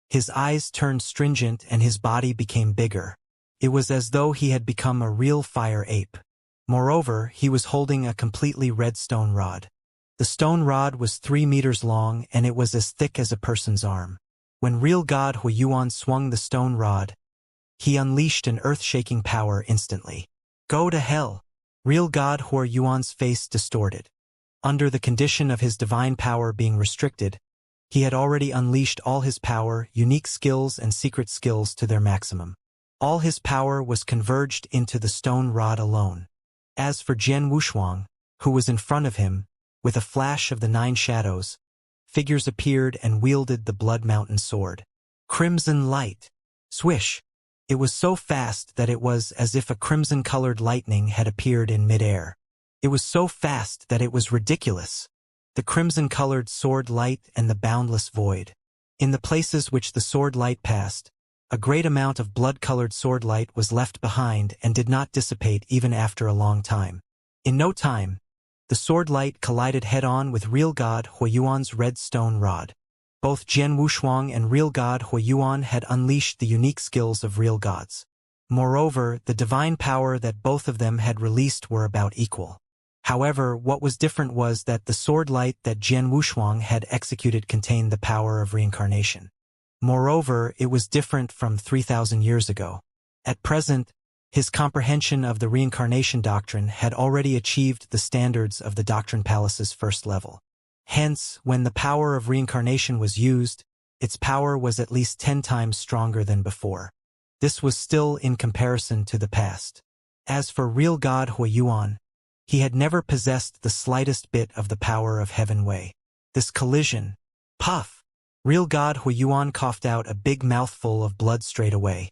His eyes turned stringent and his body became bigger. It was as though he had become a real fire ape. Moreover, he was holding a completely red stone rod. The stone rod was 3 meters long and it was as thick as a person's arm. When real god Huiyuan swung the stone rod, he unleashed an earth-shaking power instantly. Go to hell! Real god Huiyuan's face distorted. Under the condition of his divine power being restricted, he had already unleashed all his power, unique skills and secret skills to their maximum. All his power was converged into the stone rod alone. As for Jian Wushuang, who was in front of him, with a flash of the 9 shadows, figures appeared and wielded the Blood Mountain sword. Crimson light. Swish! It was so fast that it was as if a crimson-colored lightning had appeared in midair. It was so fast that it was ridiculous. The crimson-colored sword light and the boundless void. In the places which the sword light passed, a great amount of blood-colored sword light was left behind and did not dissipate even after a long time. In no time, the sword light collided head-on with real god Huiyuan's red stone rod. Both Jian Wushuang and real god Huiyuan had unleashed the unique skills of real gods. Moreover, the divine power that both of them had released were about equal. However, what was different was that the sword light that Jian Wushuang had executed contained the power of reincarnation. Moreover, it was different from 3,000 years ago. At present, his comprehension of the reincarnation doctrine had already achieved the standards of the Doctrine Palace's first level. Hence, when the power of reincarnation was used, its power was at least 10 times stronger than before. This was still in comparison to the past. As for real god Huiyuan, he had never possessed the slightest bit of the power of Heaven Wei. This collision, puff! Real god Huiyuan coughed out a big mouthful of blood straight away.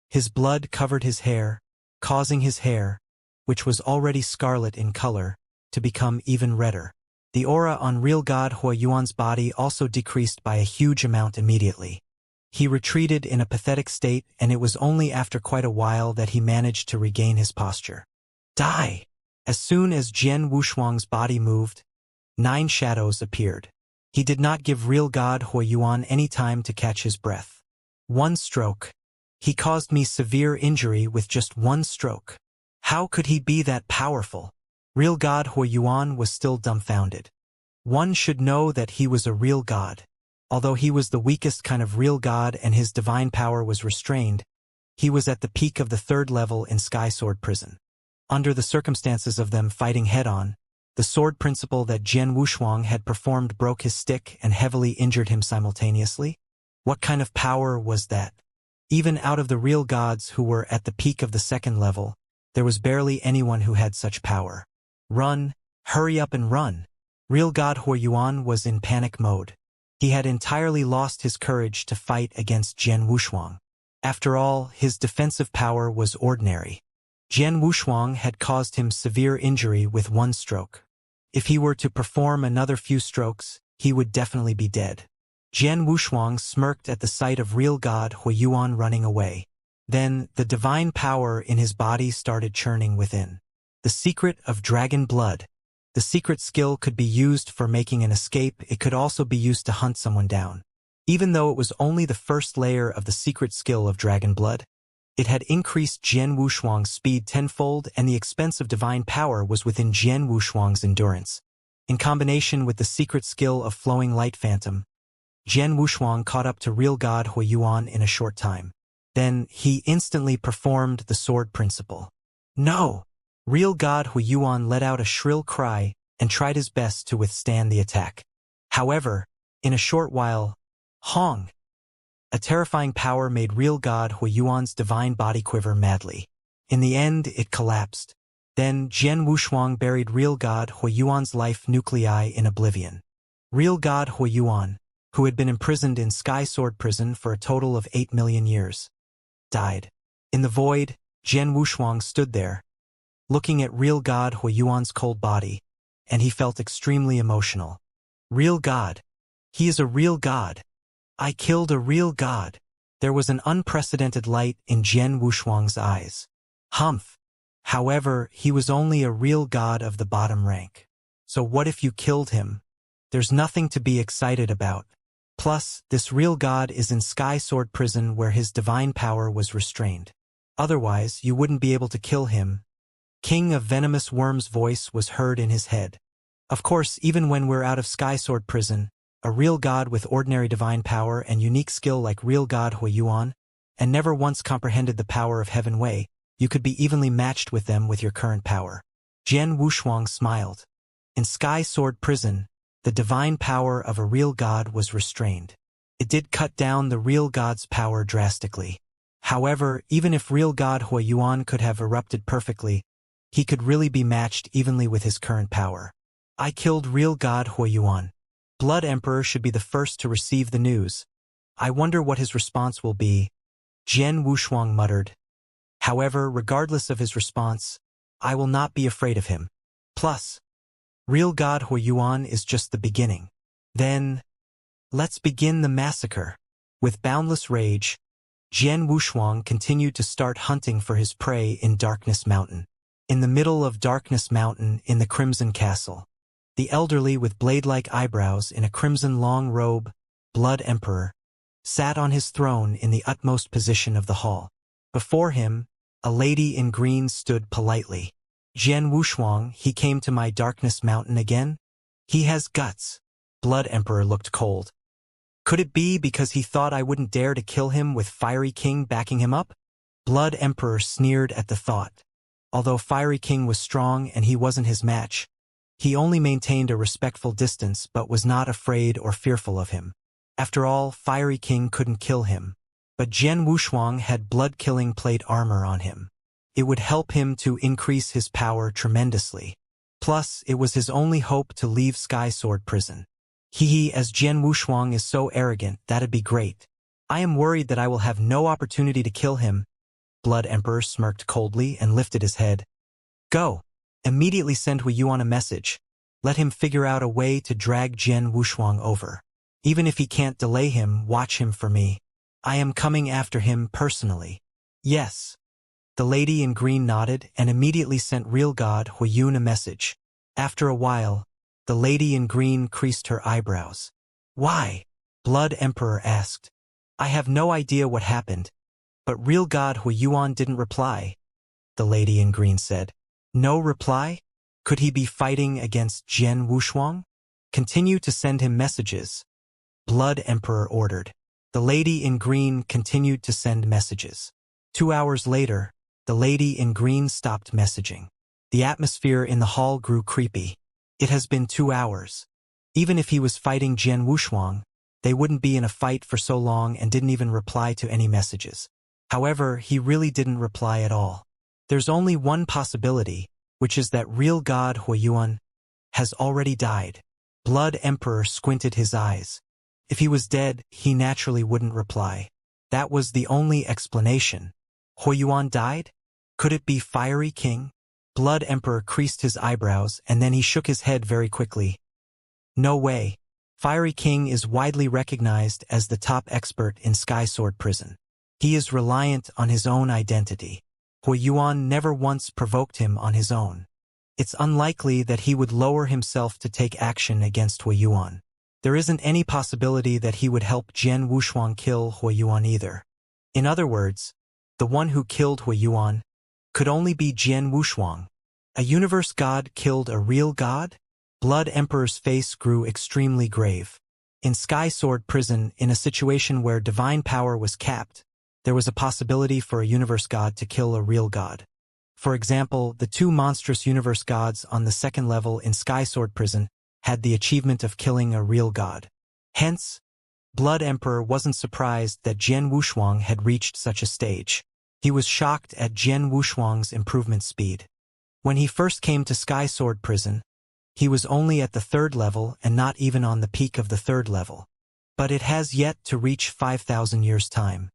His blood covered his hair, causing his hair, which was already scarlet in color, to become even redder. The aura on real god Huiyuan's body also decreased by a huge amount immediately. He retreated in a pathetic state, and it was only after quite a while that he managed to regain his posture. Die! As soon as Jian Wushuang's body moved, 9 shadows appeared. He did not give real god Huiyuan any time to catch his breath. One stroke. He caused me severe injury with just one stroke. How could he be that powerful? Real god Huiyuan was still dumbfounded. One should know that he was a real god. Although he was the weakest kind of real god and his divine power was restrained, he was at the peak of the 3rd level in Sky Sword Prison. Under the circumstances of them fighting head-on, the sword principle that Jian Wushuang had performed broke his stick and heavily injured him simultaneously. What kind of power was that? Even out of the real gods who were at the peak of the 2nd level, there was barely anyone who had such power. Run, hurry up and run. Real god Huiyuan was in panic mode. He had entirely lost his courage to fight against Jian Wushuang. After all, his defensive power was ordinary. Jian Wushuang had caused him severe injury with one stroke. If he were to perform another few strokes, he would definitely be dead. Jian Wushuang smirked at the sight of real god Huiyuan running away. Then, the divine power in his body started churning within. The secret of dragon blood. The secret skill could be used for making an escape. It could also be used to hunt someone down. Even though it was only the first layer of the secret skill of dragon blood, it had increased Jian Wushuang's speed tenfold, and the expense of divine power was within Jian Wushuang's endurance. In combination with the secret skill of flowing light phantom, Jian Wushuang caught up to real god Huiyuan in a short time. Then, he instantly performed the sword principle. No! Real god Huiyuan let out a shrill cry and tried his best to withstand the attack. However, in a short while, Hong! A terrifying power made real god Huiyuan's divine body quiver madly. In the end, it collapsed. Then, Jian Wushuang buried real god Huiyuan's life nuclei in oblivion. Real god Huiyuan, who had been imprisoned in Sky Sword Prison for a total of 8 million years, died. In the void, Jian Wushuang stood there, looking at real god Huiyuan's cold body, and he felt extremely emotional. Real god. He is a real god. I killed a real god. There was an unprecedented light in Jian Wushuang's eyes. Humph. However, he was only a real god of the bottom rank. So what if you killed him? There's nothing to be excited about. Plus, this real god is in Sky Sword Prison where his divine power was restrained. Otherwise, you wouldn't be able to kill him. King of Venomous Worm's voice was heard in his head. Of course, even when we're out of Sky Sword Prison, a real god with ordinary divine power and unique skill like real god Huiyuan, and never once comprehended the power of Heaven Wei, you could be evenly matched with them with your current power. Jian Wushuang smiled. In Sky Sword Prison, the divine power of a real god was restrained. It did cut down the real god's power drastically. However, even if real god Huiyuan could have erupted perfectly, he could really be matched evenly with his current power. I killed real god Huiyuan. Blood Emperor should be the first to receive the news. I wonder what his response will be, Jian Wushuang muttered. However, regardless of his response, I will not be afraid of him. Plus, real god Huiyuan is just the beginning. Then, let's begin the massacre. With boundless rage, Jian Wushuang continued to start hunting for his prey in Darkness Mountain. In the middle of Darkness Mountain in the Crimson Castle, the elderly with blade-like eyebrows in a crimson long robe, Blood Emperor, sat on his throne in the utmost position of the hall. Before him, a lady in green stood politely. Jian Wushuang, he came to my Darkness Mountain again? He has guts. Blood Emperor looked cold. Could it be because he thought I wouldn't dare to kill him with Fiery King backing him up? Blood Emperor sneered at the thought. Although Fiery King was strong and he wasn't his match, he only maintained a respectful distance but was not afraid or fearful of him. After all, Fiery King couldn't kill him. But Jian Wushuang had blood-killing plate armor on him. It would help him to increase his power tremendously. Plus, it was his only hope to leave Sky Sword Prison. As Jian Wushuang is so arrogant, that'd be great. I am worried that I will have no opportunity to kill him. Blood Emperor smirked coldly and lifted his head. Go. Immediately send Huiyuan a message. Let him figure out a way to drag Jian Wushuang over. Even if he can't delay him, watch him for me. I am coming after him personally. Yes. The lady in green nodded and immediately sent real god Huiyun a message. After a while, the lady in green creased her eyebrows. Why? Blood Emperor asked. I have no idea what happened. But real god Huiyuan didn't reply. The lady in green said. No reply? Could he be fighting against Jian Wushuang? Continue to send him messages. Blood Emperor ordered. The lady in green continued to send messages. 2 hours later, the lady in green stopped messaging. The atmosphere in the hall grew creepy. It has been 2 hours. Even if he was fighting Jian Wushuang, they wouldn't be in a fight for so long and didn't even reply to any messages. However, he really didn't reply at all. There's only one possibility, which is that real god Huiyuan has already died. Blood Emperor squinted his eyes. If he was dead, he naturally wouldn't reply. That was the only explanation. Huiyuan died? Could it be Fiery King? Blood Emperor creased his eyebrows and then he shook his head very quickly. No way. Fiery King is widely recognized as the top expert in Sky Sword Prison. He is reliant on his own identity. Huiyuan never once provoked him on his own. It's unlikely that he would lower himself to take action against Huiyuan. There isn't any possibility that he would help Jian Wushuang kill Huiyuan either. In other words, the one who killed Huiyuan could only be Jian Wushuang. A universe god killed a real god? Blood Emperor's face grew extremely grave. In Sky Sword Prison, in a situation where divine power was capped, there was a possibility for a universe god to kill a real god. For example, the 2 monstrous universe gods on the 2nd level in Sky Sword Prison had the achievement of killing a real god. Hence, Blood Emperor wasn't surprised that Jian Wushuang had reached such a stage. He was shocked at Jian Wushuang's improvement speed. When he first came to Sky Sword Prison, he was only at the 3rd level and not even on the peak of the 3rd level. But it has yet to reach 5,000 years' time.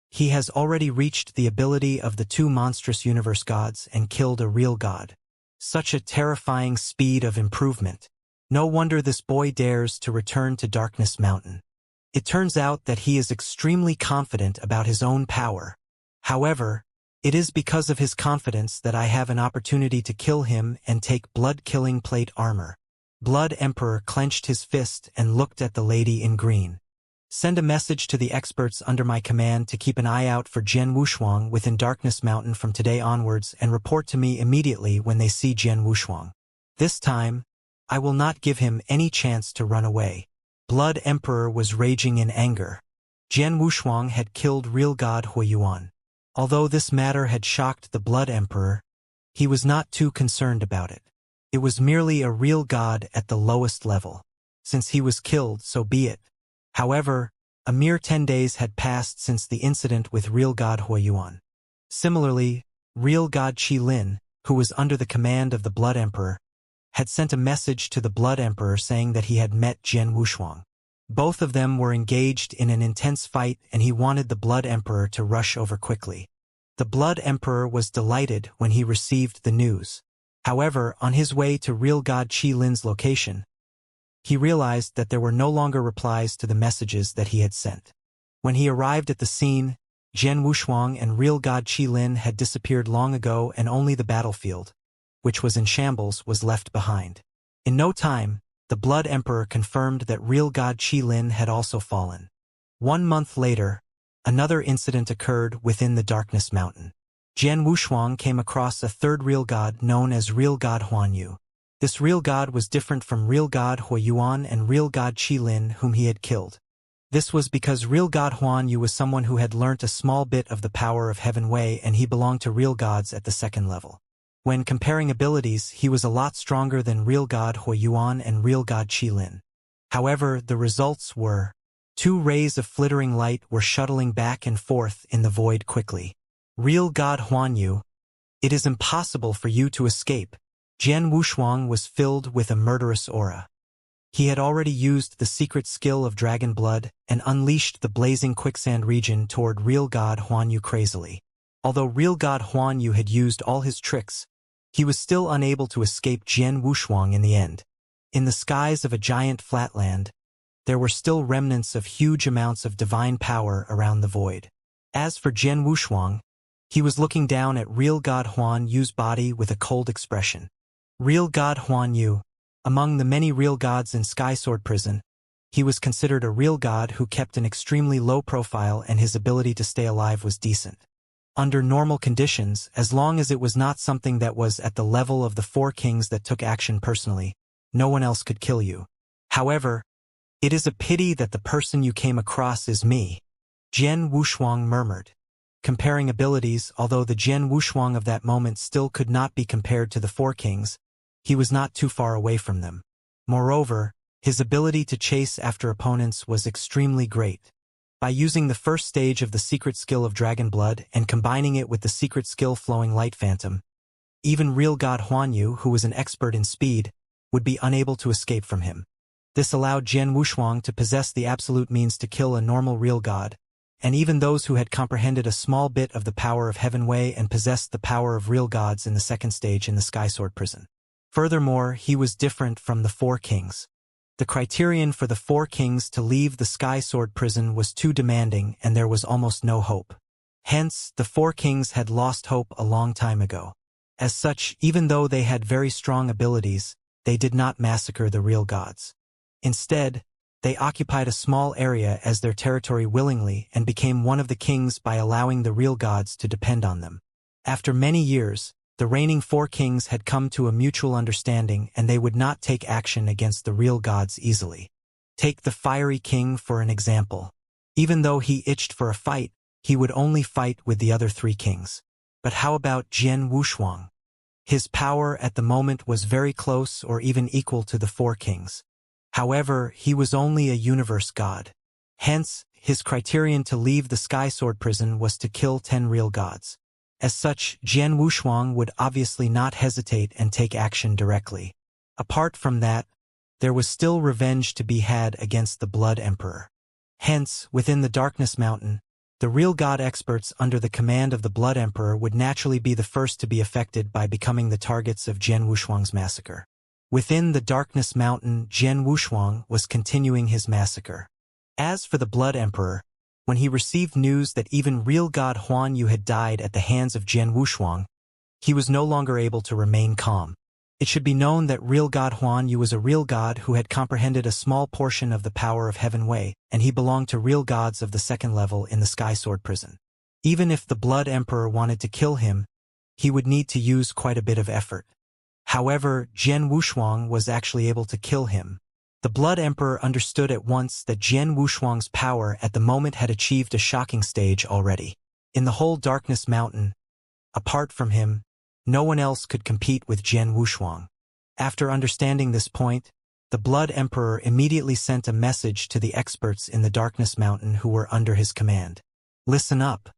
He has already reached the ability of the 2 monstrous universe gods and killed a real god. Such a terrifying speed of improvement. No wonder this boy dares to return to Darkness Mountain. It turns out that he is extremely confident about his own power. However, it is because of his confidence that I have an opportunity to kill him and take blood-killing plate armor. Blood Emperor clenched his fist and looked at the lady in green. Send a message to the experts under my command to keep an eye out for Jian Wushuang within Darkness Mountain from today onwards and report to me immediately when they see Jian Wushuang. This time, I will not give him any chance to run away. Blood Emperor was raging in anger. Jian Wushuang had killed real god Huiyuan. Although this matter had shocked the Blood Emperor, he was not too concerned about it. It was merely a real god at the lowest level. Since he was killed, so be it. However, a mere 10 days had passed since the incident with real god Huiyuan. Similarly, real god Qi Lin, who was under the command of the Blood Emperor, had sent a message to the Blood Emperor saying that he had met Jian Wushuang. Both of them were engaged in an intense fight and he wanted the Blood Emperor to rush over quickly. The Blood Emperor was delighted when he received the news. However, on his way to real god Qi Lin's location, he realized that there were no longer replies to the messages that he had sent. When he arrived at the scene, Jian Wushuang and real god Qi Lin had disappeared long ago and only the battlefield, which was in shambles, was left behind. In no time, the Blood Emperor confirmed that real god Qi Lin had also fallen. 1 month later, another incident occurred within the Darkness Mountain. Jian Wushuang came across a third real god known as real god Huanyu. This real god was different from real god Huiyuan and real god Qi Lin whom he had killed. This was because real god Huanyu was someone who had learnt a small bit of the power of Heaven Wei and he belonged to real gods at the second level. When comparing abilities, he was a lot stronger than real god Huiyuan and real god Qi Lin. However, the results were 2 rays of flittering light were shuttling back and forth in the void quickly. Real god Huanyu, it is impossible for you to escape. Jian Wushuang was filled with a murderous aura. He had already used the secret skill of dragon blood and unleashed the blazing quicksand region toward real god Huanyu crazily. Although real god Huanyu had used all his tricks, he was still unable to escape Jian Wushuang in the end. In the skies of a giant flatland, there were still remnants of huge amounts of divine power around the void. As for Jian Wushuang, he was looking down at real god Huanyu's body with a cold expression. Real god Huanyu, among the many real gods in Sky Sword Prison, he was considered a real god who kept an extremely low profile and his ability to stay alive was decent. Under normal conditions, as long as it was not something that was at the level of the 4 kings that took action personally, no one else could kill you. However, it is a pity that the person you came across is me, Jian Wushuang murmured. Comparing abilities, although the Jian Wushuang of that moment still could not be compared to the 4 kings, he was not too far away from them. Moreover, his ability to chase after opponents was extremely great. By using the first stage of the secret skill of Dragon Blood and combining it with the secret skill Flowing Light Phantom, even real god Huanyu, who was an expert in speed, would be unable to escape from him. This allowed Jian Wushuang to possess the absolute means to kill a normal real god, and even those who had comprehended a small bit of the power of Heaven Wei and possessed the power of real gods in the second stage in the Sky Sword Prison. Furthermore, he was different from the 4 kings. The criterion for the 4 kings to leave the Sky Sword Prison was too demanding and there was almost no hope. Hence, the 4 kings had lost hope a long time ago. As such, even though they had very strong abilities, they did not massacre the real gods. Instead, they occupied a small area as their territory willingly and became one of the kings by allowing the real gods to depend on them. After many years, the reigning 4 kings had come to a mutual understanding and they would not take action against the real gods easily. Take the Fiery King for an example. Even though he itched for a fight, he would only fight with the other 3 kings. But how about Jian Wushuang? His power at the moment was very close or even equal to the 4 kings. However, he was only a universe god. Hence, his criterion to leave the Sky Sword Prison was to kill 10 real gods. As such, Jian Wushuang would obviously not hesitate and take action directly. Apart from that, there was still revenge to be had against the Blood Emperor. Hence, within the Darkness Mountain, the real god experts under the command of the Blood Emperor would naturally be the first to be affected by becoming the targets of Jian Wushuang's massacre. Within the Darkness Mountain, Jian Wushuang was continuing his massacre. As for the Blood Emperor, when he received news that even real god Huan Yu had died at the hands of Jian Wushuang, he was no longer able to remain calm. It should be known that real god Huan Yu was a real god who had comprehended a small portion of the power of Heaven Wei, and he belonged to real gods of the second level in the Sky Sword prison. Even if the Blood Emperor wanted to kill him, he would need to use quite a bit of effort. However, Jian Wushuang was actually able to kill him. The Blood Emperor understood at once that Jian Wushuang's power at the moment had achieved a shocking stage already. In the whole Darkness Mountain, apart from him, no one else could compete with Jian Wushuang. After understanding this point, the Blood Emperor immediately sent a message to the experts in the Darkness Mountain who were under his command. Listen up.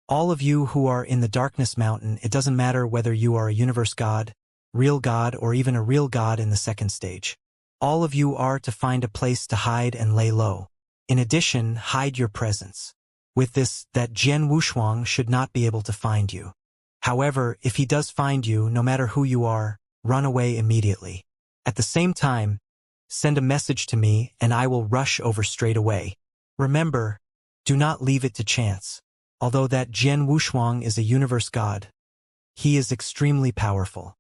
All of you who are in the Darkness Mountain, it doesn't matter whether you are a universe god, real god, or even a real god in the second stage. All of you are to find a place to hide and lay low. In addition, hide your presence. With this, that Jian Wushuang should not be able to find you. However, if he does find you, no matter who you are, run away immediately. At the same time, send a message to me and I will rush over straight away. Remember, do not leave it to chance. Although that Jian Wushuang is a universe god, he is extremely powerful.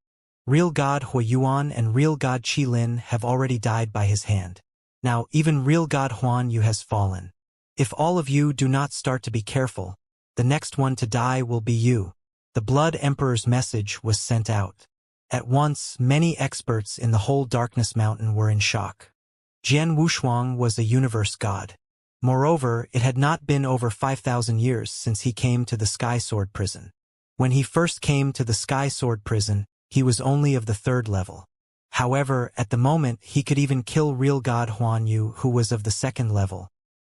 Real god Huayuan and real god Qilin have already died by his hand. Now even real god Huan Yu has fallen. If all of you do not start to be careful, the next one to die will be you. The Blood Emperor's message was sent out. At once, many experts in the whole Darkness Mountain were in shock. Jian Wushuang was a universe god. Moreover, it had not been over 5,000 years since he came to the Sky Sword prison. When he first came to the Sky Sword prison, he was only of the third level. However, at the moment, he could even kill real god Huan Yu, who was of the second level.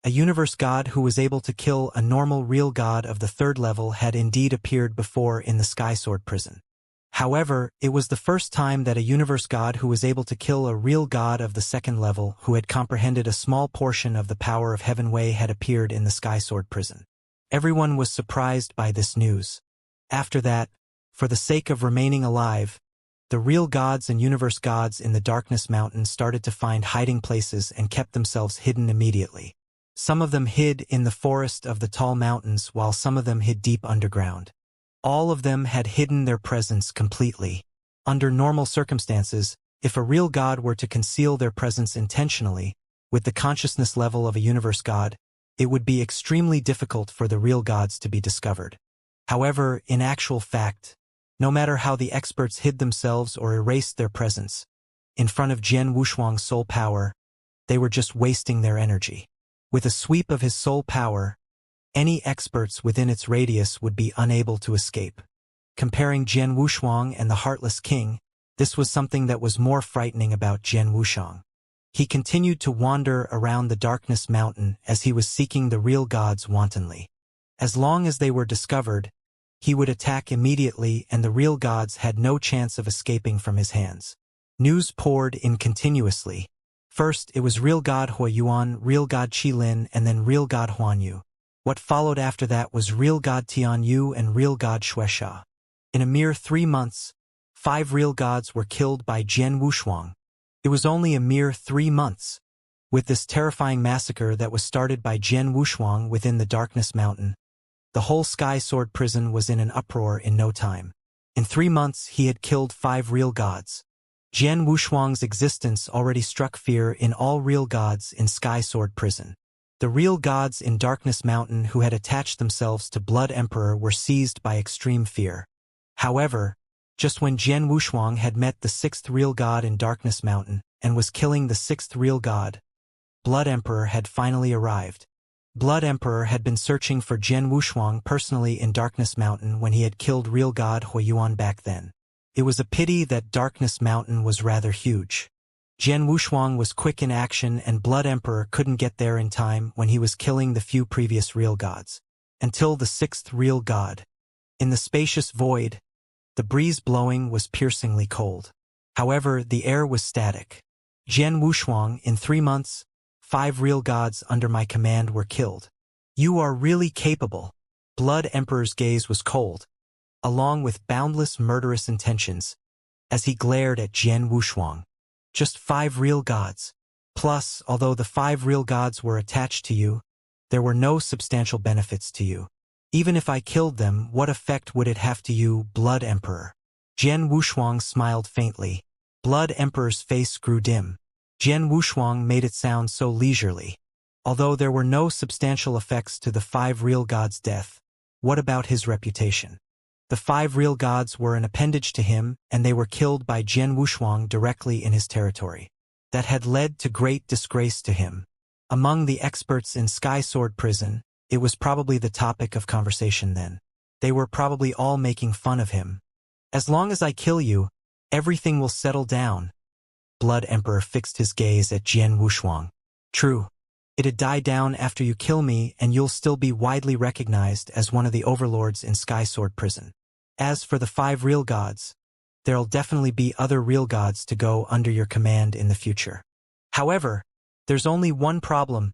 A universe god who was able to kill a normal real god of the third level had indeed appeared before in the Sky Sword prison. However, it was the first time that a universe god who was able to kill a real god of the second level who had comprehended a small portion of the power of Heaven Wei had appeared in the Sky Sword prison. Everyone was surprised by this news. After that, for the sake of remaining alive, the real gods and universe gods in the Darkness Mountain started to find hiding places and kept themselves hidden immediately. Some of them hid in the forest of the tall mountains while some of them hid deep underground. All of them had hidden their presence completely. Under normal circumstances, if a real god were to conceal their presence intentionally, with the consciousness level of a universe god, it would be extremely difficult for the real gods to be discovered. However, in actual fact, no matter how the experts hid themselves or erased their presence, in front of Jian Wushuang's soul power, they were just wasting their energy. With a sweep of his soul power, any experts within its radius would be unable to escape. Comparing Jian Wushuang and the Heartless King, this was something that was more frightening about Jian Wushuang. He continued to wander around the Darkness Mountain as he was seeking the real gods wantonly. As long as they were discovered, he would attack immediately and the real gods had no chance of escaping from his hands. News poured in continuously. First, it was real god Huayuan, real god Qilin, and then real god Huan Yu. What followed after that was real god Tian Yu and real god Xuexia. In a mere 3 months, 5 real gods were killed by Jian Wushuang. It was only a mere 3 months. With this terrifying massacre that was started by Jian Wushuang within the Darkness Mountain, the whole Sky Sword prison was in an uproar in no time. In 3 months, he had killed 5 real gods. Jian Wushuang's existence already struck fear in all real gods in Sky Sword prison. The real gods in Darkness Mountain who had attached themselves to Blood Emperor were seized by extreme fear. However, just when Jian Wushuang had met the 6th real god in Darkness Mountain and was killing the 6th real god, Blood Emperor had finally arrived. Blood Emperor had been searching for Jian Wushuang personally in Darkness Mountain when he had killed real god Huayuan back then. It was a pity that Darkness Mountain was rather huge. Jian Wushuang was quick in action and Blood Emperor couldn't get there in time when he was killing the few previous real gods. Until the 6th real god. In the spacious void, the breeze blowing was piercingly cold. However, the air was static. Jian Wushuang, in 3 months, 5 real gods under my command were killed. You are really capable. Blood Emperor's gaze was cold, along with boundless murderous intentions, as he glared at Jian Wushuang. Just 5 real gods. Plus, although the 5 real gods were attached to you, there were no substantial benefits to you. Even if I killed them, what effect would it have to you, Blood Emperor? Jian Wushuang smiled faintly. Blood Emperor's face grew dim. Jian Wushuang made it sound so leisurely. Although there were no substantial effects to the 5 real gods' death, what about his reputation? The 5 real gods were an appendage to him, and they were killed by Jian Wushuang directly in his territory. That had led to great disgrace to him. Among the experts in Sky Sword Prison, it was probably the topic of conversation then. They were probably all making fun of him. As long as I kill you, everything will settle down. Blood Emperor fixed his gaze at Jian Wushuang. True. It'd die down after you kill me, and you'll still be widely recognized as one of the overlords in Sky Sword Prison. As for the 5 real gods, there'll definitely be other real gods to go under your command in the future. However, there's only one problem.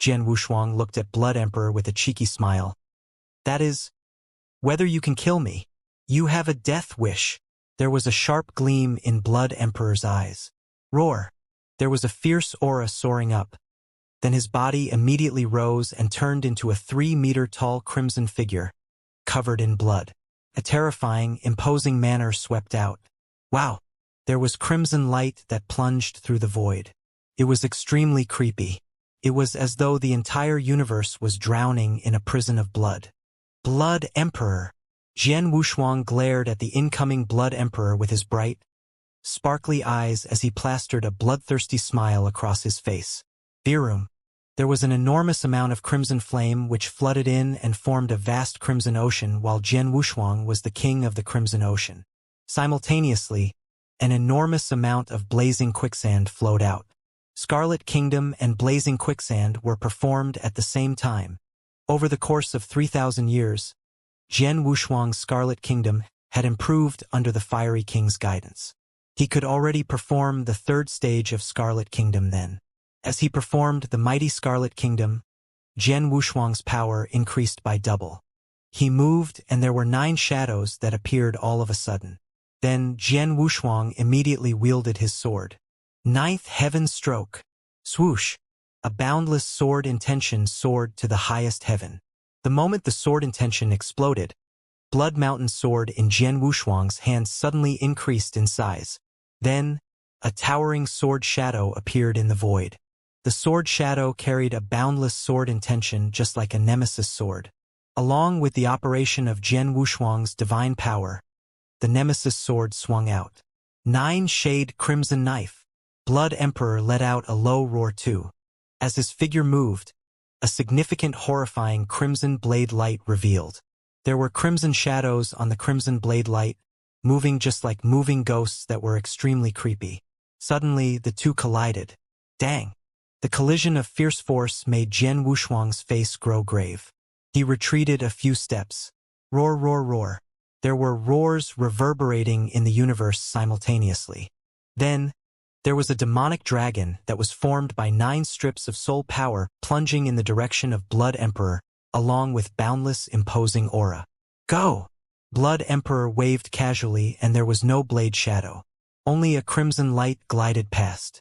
Jian Wushuang looked at Blood Emperor with a cheeky smile. That is, whether you can kill me. You have a death wish. There was a sharp gleam in Blood Emperor's eyes. Roar. There was a fierce aura soaring up. Then his body immediately rose and turned into a 3-meter-tall crimson figure, covered in blood. A terrifying, imposing manner swept out. Wow! There was crimson light that plunged through the void. It was extremely creepy. It was as though the entire universe was drowning in a prison of blood. Blood Emperor! Jian Wushuang glared at the incoming Blood Emperor with his bright, sparkly eyes as he plastered a bloodthirsty smile across his face. Virum. There was an enormous amount of crimson flame which flooded in and formed a vast crimson ocean while Jian Wushuang was the king of the crimson ocean. Simultaneously, an enormous amount of blazing quicksand flowed out. Scarlet Kingdom and Blazing Quicksand were performed at the same time. Over the course of 3,000 years, Jian Wushuang's Scarlet Kingdom had improved under the Fiery King's guidance. He could already perform the 3rd stage of Scarlet Kingdom then. As he performed the mighty Scarlet Kingdom, Jian Wushuang's power increased by double. He moved and there were 9 shadows that appeared all of a sudden. Then Jian Wushuang immediately wielded his sword. 9th Heaven Stroke. Swoosh! A boundless sword intention soared to the highest heaven. The moment the sword intention exploded, Blood Mountain's sword in Jian Wushuang's hand suddenly increased in size. Then, a towering sword shadow appeared in the void. The sword shadow carried a boundless sword intention just like a nemesis sword. Along with the operation of Jian Wushuang's divine power, the nemesis sword swung out. 9-shade crimson knife. Blood Emperor let out a low roar too. As his figure moved, a significant horrifying crimson blade light revealed. There were crimson shadows on the crimson blade light, moving just like moving ghosts that were extremely creepy. Suddenly, the two collided. Dang! The collision of fierce force made Jian Wushuang's face grow grave. He retreated a few steps. Roar, roar, roar. There were roars reverberating in the universe simultaneously. Then, there was a demonic dragon that was formed by 9 strips of soul power plunging in the direction of Blood Emperor, along with boundless, imposing aura. Go! Blood Emperor waved casually and there was no blade shadow. Only a crimson light glided past.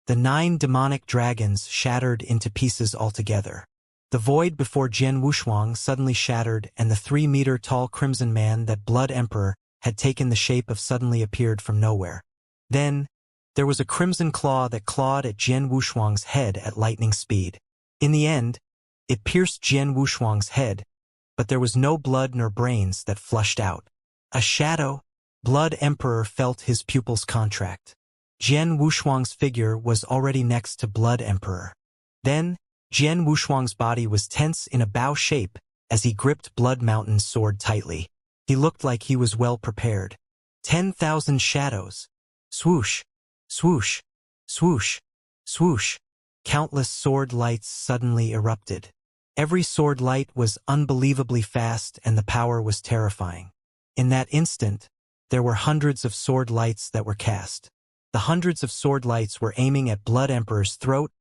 The 9 demonic dragons shattered into pieces altogether. The void before Jian Wushuang suddenly shattered and the 3-meter-tall crimson man that Blood Emperor had taken the shape of suddenly appeared from nowhere. Then, there was a crimson claw that clawed at Jian Wushuang's head at lightning speed. In the end, it pierced Jian Wushuang's head, but there was no blood nor brains that flushed out. A shadow? Blood Emperor felt his pupils contract. Jian Wushuang's figure was already next to Blood Emperor. Then, Jian Wushuang's body was tense in a bow shape as he gripped Blood Mountain's sword tightly. He looked like he was well prepared. 10,000 shadows. Swoosh, swoosh, swoosh, swoosh. Countless sword lights suddenly erupted. Every sword light was unbelievably fast and the power was terrifying. In that instant, there were hundreds of sword lights that were cast. The hundreds of sword lights were aiming at Blood Emperor's throat,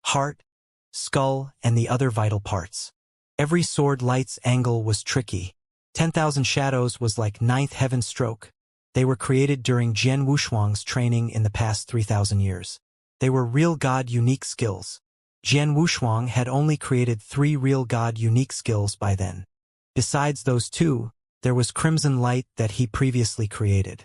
heart, skull, and the other vital parts. Every sword light's angle was tricky. 10,000 shadows was like 9th heaven stroke. They were created during Jian Wushuang's training in the past 3,000 years. They were real god unique skills. Jian Wushuang had only created 3 real god unique skills by then. Besides those 2, there was Crimson Light that he previously created.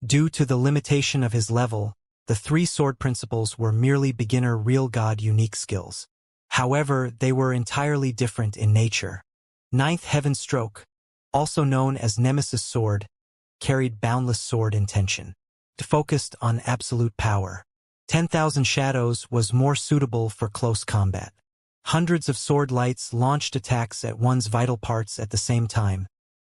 Due to the limitation of his level, the 3 sword principles were merely beginner real god unique skills. However, they were entirely different in nature. Ninth Heaven Stroke, also known as Nemesis Sword, carried boundless sword intention. Focused on absolute power. 10,000 Shadows was more suitable for close combat. Hundreds of sword lights launched attacks at one's vital parts at the same time,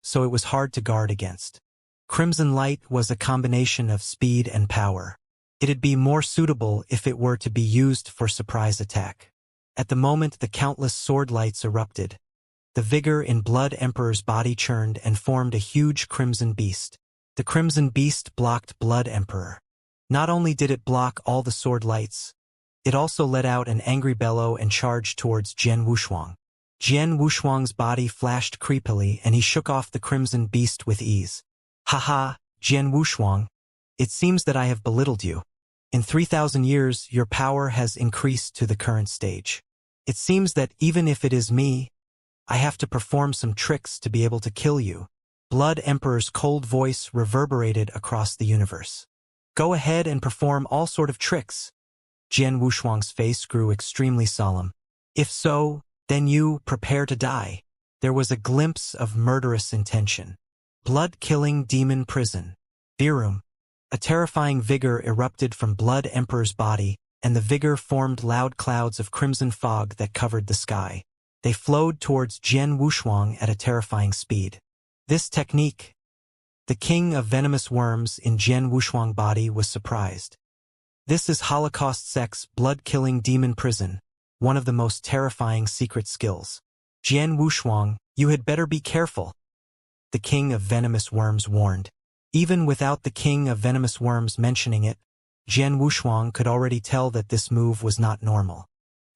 so it was hard to guard against. Crimson Light was a combination of speed and power. It'd be more suitable if it were to be used for surprise attack. At the moment the countless sword lights erupted, the vigor in Blood Emperor's body churned and formed a huge crimson beast. The crimson beast blocked Blood Emperor. Not only did it block all the sword lights, it also let out an angry bellow and charged towards Jian Wushuang. Jian Wushuang's body flashed creepily and he shook off the crimson beast with ease. Haha, Jian Wushuang, it seems that I have belittled you. In 3,000 years, your power has increased to the current stage. It seems that even if it is me, I have to perform some tricks to be able to kill you. Blood Emperor's cold voice reverberated across the universe. Go ahead and perform all sort of tricks. Jian Wushuang's face grew extremely solemn. If so, then you prepare to die. There was a glimpse of murderous intention. Blood-killing demon prison. Virum. A terrifying vigor erupted from Blood Emperor's body, and the vigor formed loud clouds of crimson fog that covered the sky. They flowed towards Jian Wushuang at a terrifying speed. This technique, the king of venomous worms in Jian Wushuang's body was surprised. This is Holocaust Sect's blood-killing demon prison, one of the most terrifying secret skills. Jian Wushuang, you had better be careful. The king of venomous worms warned. Even without the king of venomous worms mentioning it, Jian Wushuang could already tell that this move was not normal.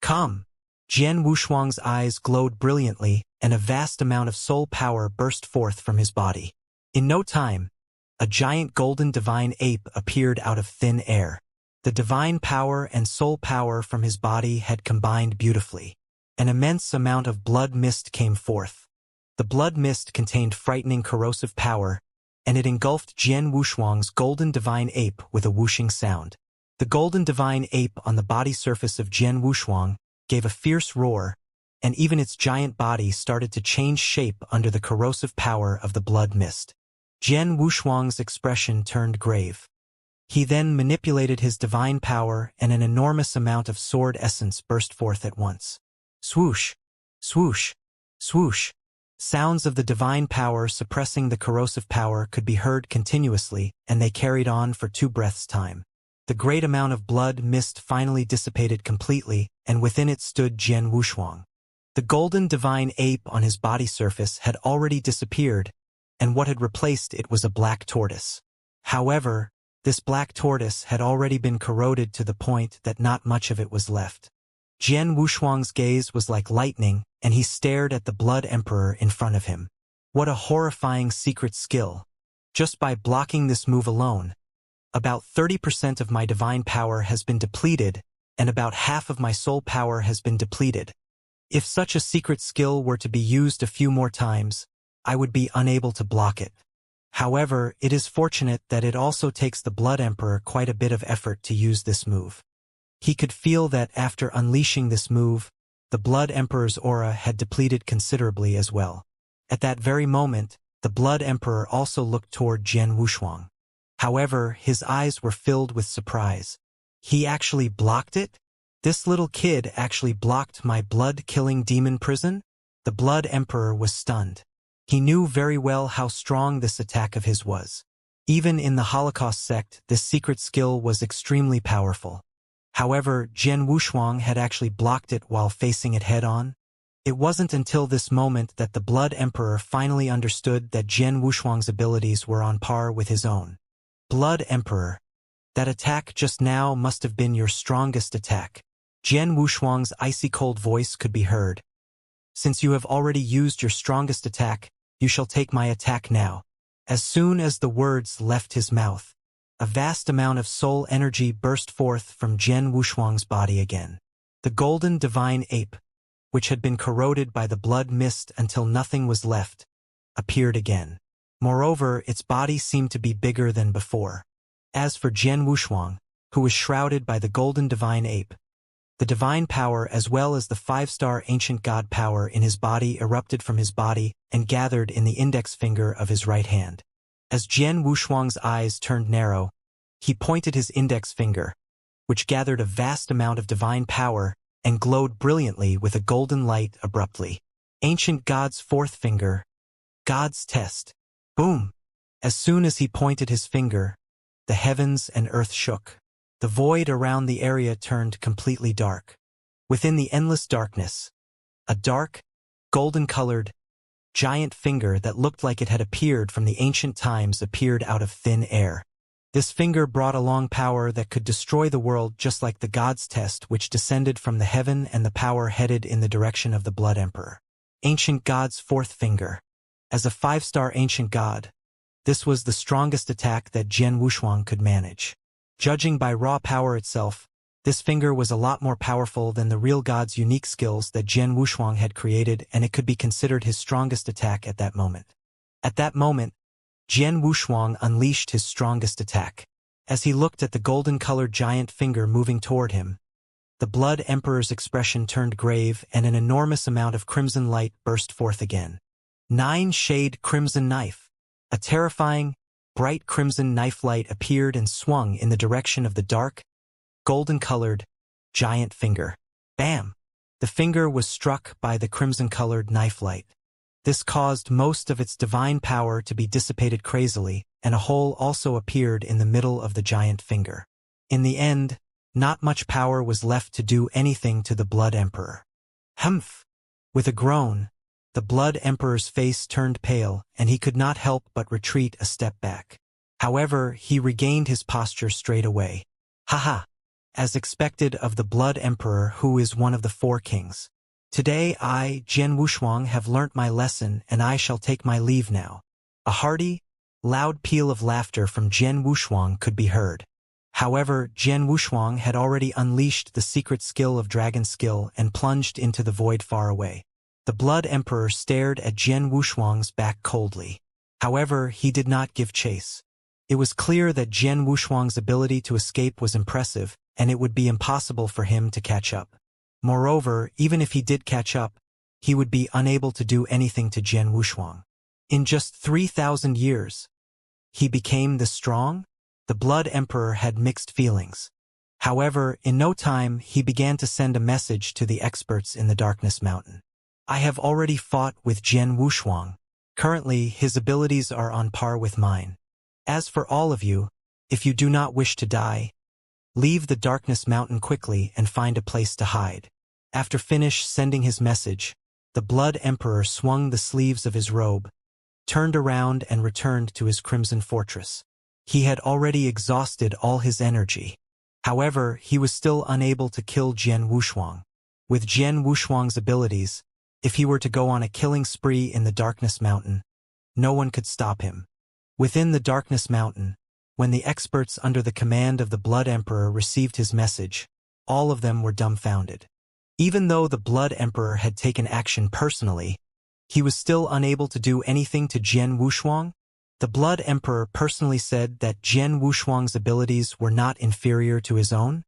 Come! Jian Wushuang's eyes glowed brilliantly, and a vast amount of soul power burst forth from his body. In no time, a giant golden divine ape appeared out of thin air. The divine power and soul power from his body had combined beautifully. An immense amount of blood mist came forth. The blood mist contained frightening corrosive power, and it engulfed Jian Wushuang's golden divine ape with a whooshing sound. The golden divine ape on the body surface of Jian Wushuang gave a fierce roar, and even its giant body started to change shape under the corrosive power of the blood mist. Jian Wushuang's expression turned grave. He then manipulated his divine power and an enormous amount of sword essence burst forth at once. Swoosh! Swoosh! Swoosh! Sounds of the divine power suppressing the corrosive power could be heard continuously, and they carried on for 2 breaths' time. The great amount of blood mist finally dissipated completely, and within it stood Jian Wushuang. The golden divine ape on his body surface had already disappeared, and what had replaced it was a black tortoise. However, this black tortoise had already been corroded to the point that not much of it was left. Jian Wushuang's gaze was like lightning, and he stared at the Blood Emperor in front of him. What a horrifying secret skill! Just by blocking this move alone, about 30% of my divine power has been depleted, and about half of my soul power has been depleted. If such a secret skill were to be used a few more times, I would be unable to block it. However, it is fortunate that it also takes the Blood Emperor quite a bit of effort to use this move. He could feel that after unleashing this move, the Blood Emperor's aura had depleted considerably as well. At that very moment, the Blood Emperor also looked toward Jian Wushuang. However, his eyes were filled with surprise. He actually blocked it? This little kid actually blocked my blood-killing demon prison? The Blood Emperor was stunned. He knew very well how strong this attack of his was. Even in the Holocaust sect, this secret skill was extremely powerful. However, Jian Wushuang had actually blocked it while facing it head-on. It wasn't until this moment that the Blood Emperor finally understood that Jian Wushuang's abilities were on par with his own. Blood Emperor, that attack just now must have been your strongest attack. Jian Wushuang's icy-cold voice could be heard. Since you have already used your strongest attack, you shall take my attack now. As soon as the words left his mouth, a vast amount of soul energy burst forth from Jian Wushuang's body again. The golden divine ape, which had been corroded by the blood mist until nothing was left, appeared again. Moreover, its body seemed to be bigger than before. As for Jian Wushuang, who was shrouded by the golden divine ape, the divine power as well as the 5-star ancient god power in his body erupted from his body and gathered in the index finger of his right hand. As Jian Wushuang's eyes turned narrow, he pointed his index finger, which gathered a vast amount of divine power and glowed brilliantly with a golden light abruptly. Ancient God's fourth finger, God's test. Boom! As soon as he pointed his finger, the heavens and earth shook. The void around the area turned completely dark. Within the endless darkness, a dark, golden-colored, giant finger that looked like it had appeared from the ancient times appeared out of thin air. This finger brought along power that could destroy the world just like the God's test which descended from the heaven, and the power headed in the direction of the Blood Emperor. Ancient God's fourth finger. As a 5-star ancient god, this was the strongest attack that Jian Wushuang could manage. Judging by raw power itself, this finger was a lot more powerful than the real god's unique skills that Jian Wushuang had created, and it could be considered his strongest attack at that moment. At that moment, Jian Wushuang unleashed his strongest attack. As he looked at the golden-colored giant finger moving toward him, the Blood Emperor's expression turned grave and an enormous amount of crimson light burst forth again. 9-shade crimson knife. A terrifying, bright crimson knife light appeared and swung in the direction of the dark, golden-colored, giant finger. Bam! The finger was struck by the crimson-colored knife light. This caused most of its divine power to be dissipated crazily, and a hole also appeared in the middle of the giant finger. In the end, not much power was left to do anything to the Blood Emperor. Humph! With a groan, the Blood Emperor's face turned pale, and he could not help but retreat a step back. However, he regained his posture straight away. Haha! As expected of the Blood Emperor, who is one of the 4 kings. Today I, Jian Wushuang, have learnt my lesson, and I shall take my leave now. A hearty, loud peal of laughter from Jian Wushuang could be heard. However, Jian Wushuang had already unleashed the secret skill of dragon skill and plunged into the void far away. The Blood Emperor stared at Jian Wushuang's back coldly. However, he did not give chase. It was clear that Jian Wushuang's ability to escape was impressive, and it would be impossible for him to catch up. Moreover, even if he did catch up, he would be unable to do anything to Jian Wushuang. In just 3,000 years, he became this strong? The Blood Emperor had mixed feelings. However, in no time he began to send a message to the experts in the Darkness Mountain. I have already fought with Jian Wushuang. Currently, his abilities are on par with mine. As for all of you, if you do not wish to die, leave the Darkness Mountain quickly and find a place to hide. After sending his message, the Blood Emperor swung the sleeves of his robe, turned around and returned to his Crimson Fortress. He had already exhausted all his energy. However, he was still unable to kill Jian Wushuang. With Jian Wushuang's abilities, if he were to go on a killing spree in the Darkness Mountain, no one could stop him. Within the Darkness Mountain, when the experts under the command of the Blood Emperor received his message, all of them were dumbfounded. Even though the Blood Emperor had taken action personally, he was still unable to do anything to Jian Wushuang. The Blood Emperor personally said that Jian Wushuang's abilities were not inferior to his own?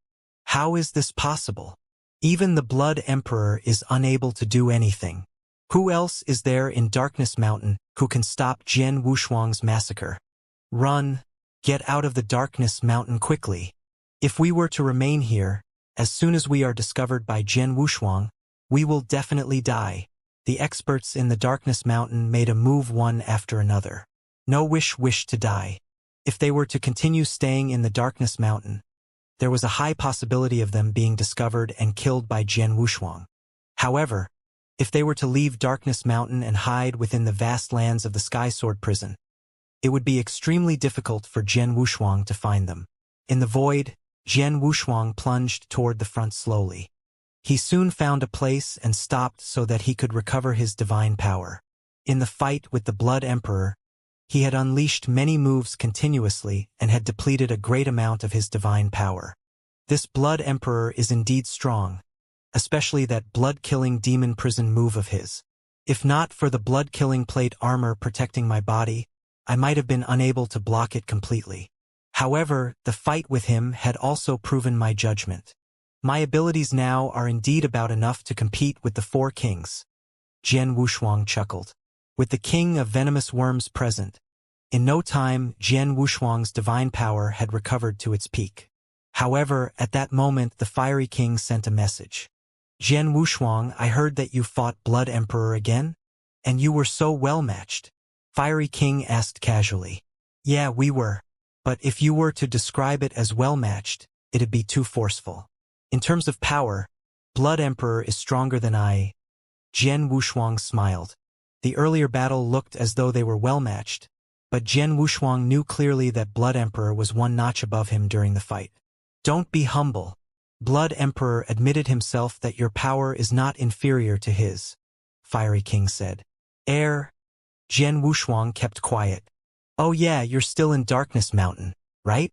How is this possible? Even the Blood Emperor is unable to do anything. Who else is there in Darkness Mountain who can stop Jian Wushuang's massacre? Run! Get out of the Darkness Mountain quickly. If we were to remain here, as soon as we are discovered by Jian Wushuang, we will definitely die. The experts in the Darkness Mountain made a move one after another. No wish to die. If they were to continue staying in the Darkness Mountain, there was a high possibility of them being discovered and killed by Jian Wushuang. However, if they were to leave Darkness Mountain and hide within the vast lands of the Sky Sword Prison, it would be extremely difficult for Jian Wushuang to find them. In the void, Jian Wushuang plunged toward the front slowly. He soon found a place and stopped so that he could recover his divine power. In the fight with the Blood Emperor, He had unleashed many moves continuously and had depleted a great amount of his divine power. This Blood Emperor is indeed strong, especially that blood-killing demon prison move of his. If not for the blood-killing plate armor protecting my body, I might have been unable to block it completely. However, the fight with him had also proven my judgment. My abilities now are indeed about enough to compete with the 4 kings. Jian Wushuang chuckled. With the king of venomous worms present, in no time Jian Wushuang's divine power had recovered to its peak. However, at that moment the fiery king sent a message. Jian Wushuang, I heard that you fought Blood Emperor again? And you were so well matched. Fiery king asked casually. Yeah, we were. But if you were to describe it as well matched, it'd be too forceful. In terms of power, Blood Emperor is stronger than I. Jian Wushuang smiled. The earlier battle looked as though they were well matched, but Jian Wushuang knew clearly that Blood Emperor was one notch above him during the fight. Don't be humble. Blood Emperor admitted himself that your power is not inferior to his, Fiery King said. Jian Wushuang kept quiet. Oh yeah, you're still in Darkness Mountain, right?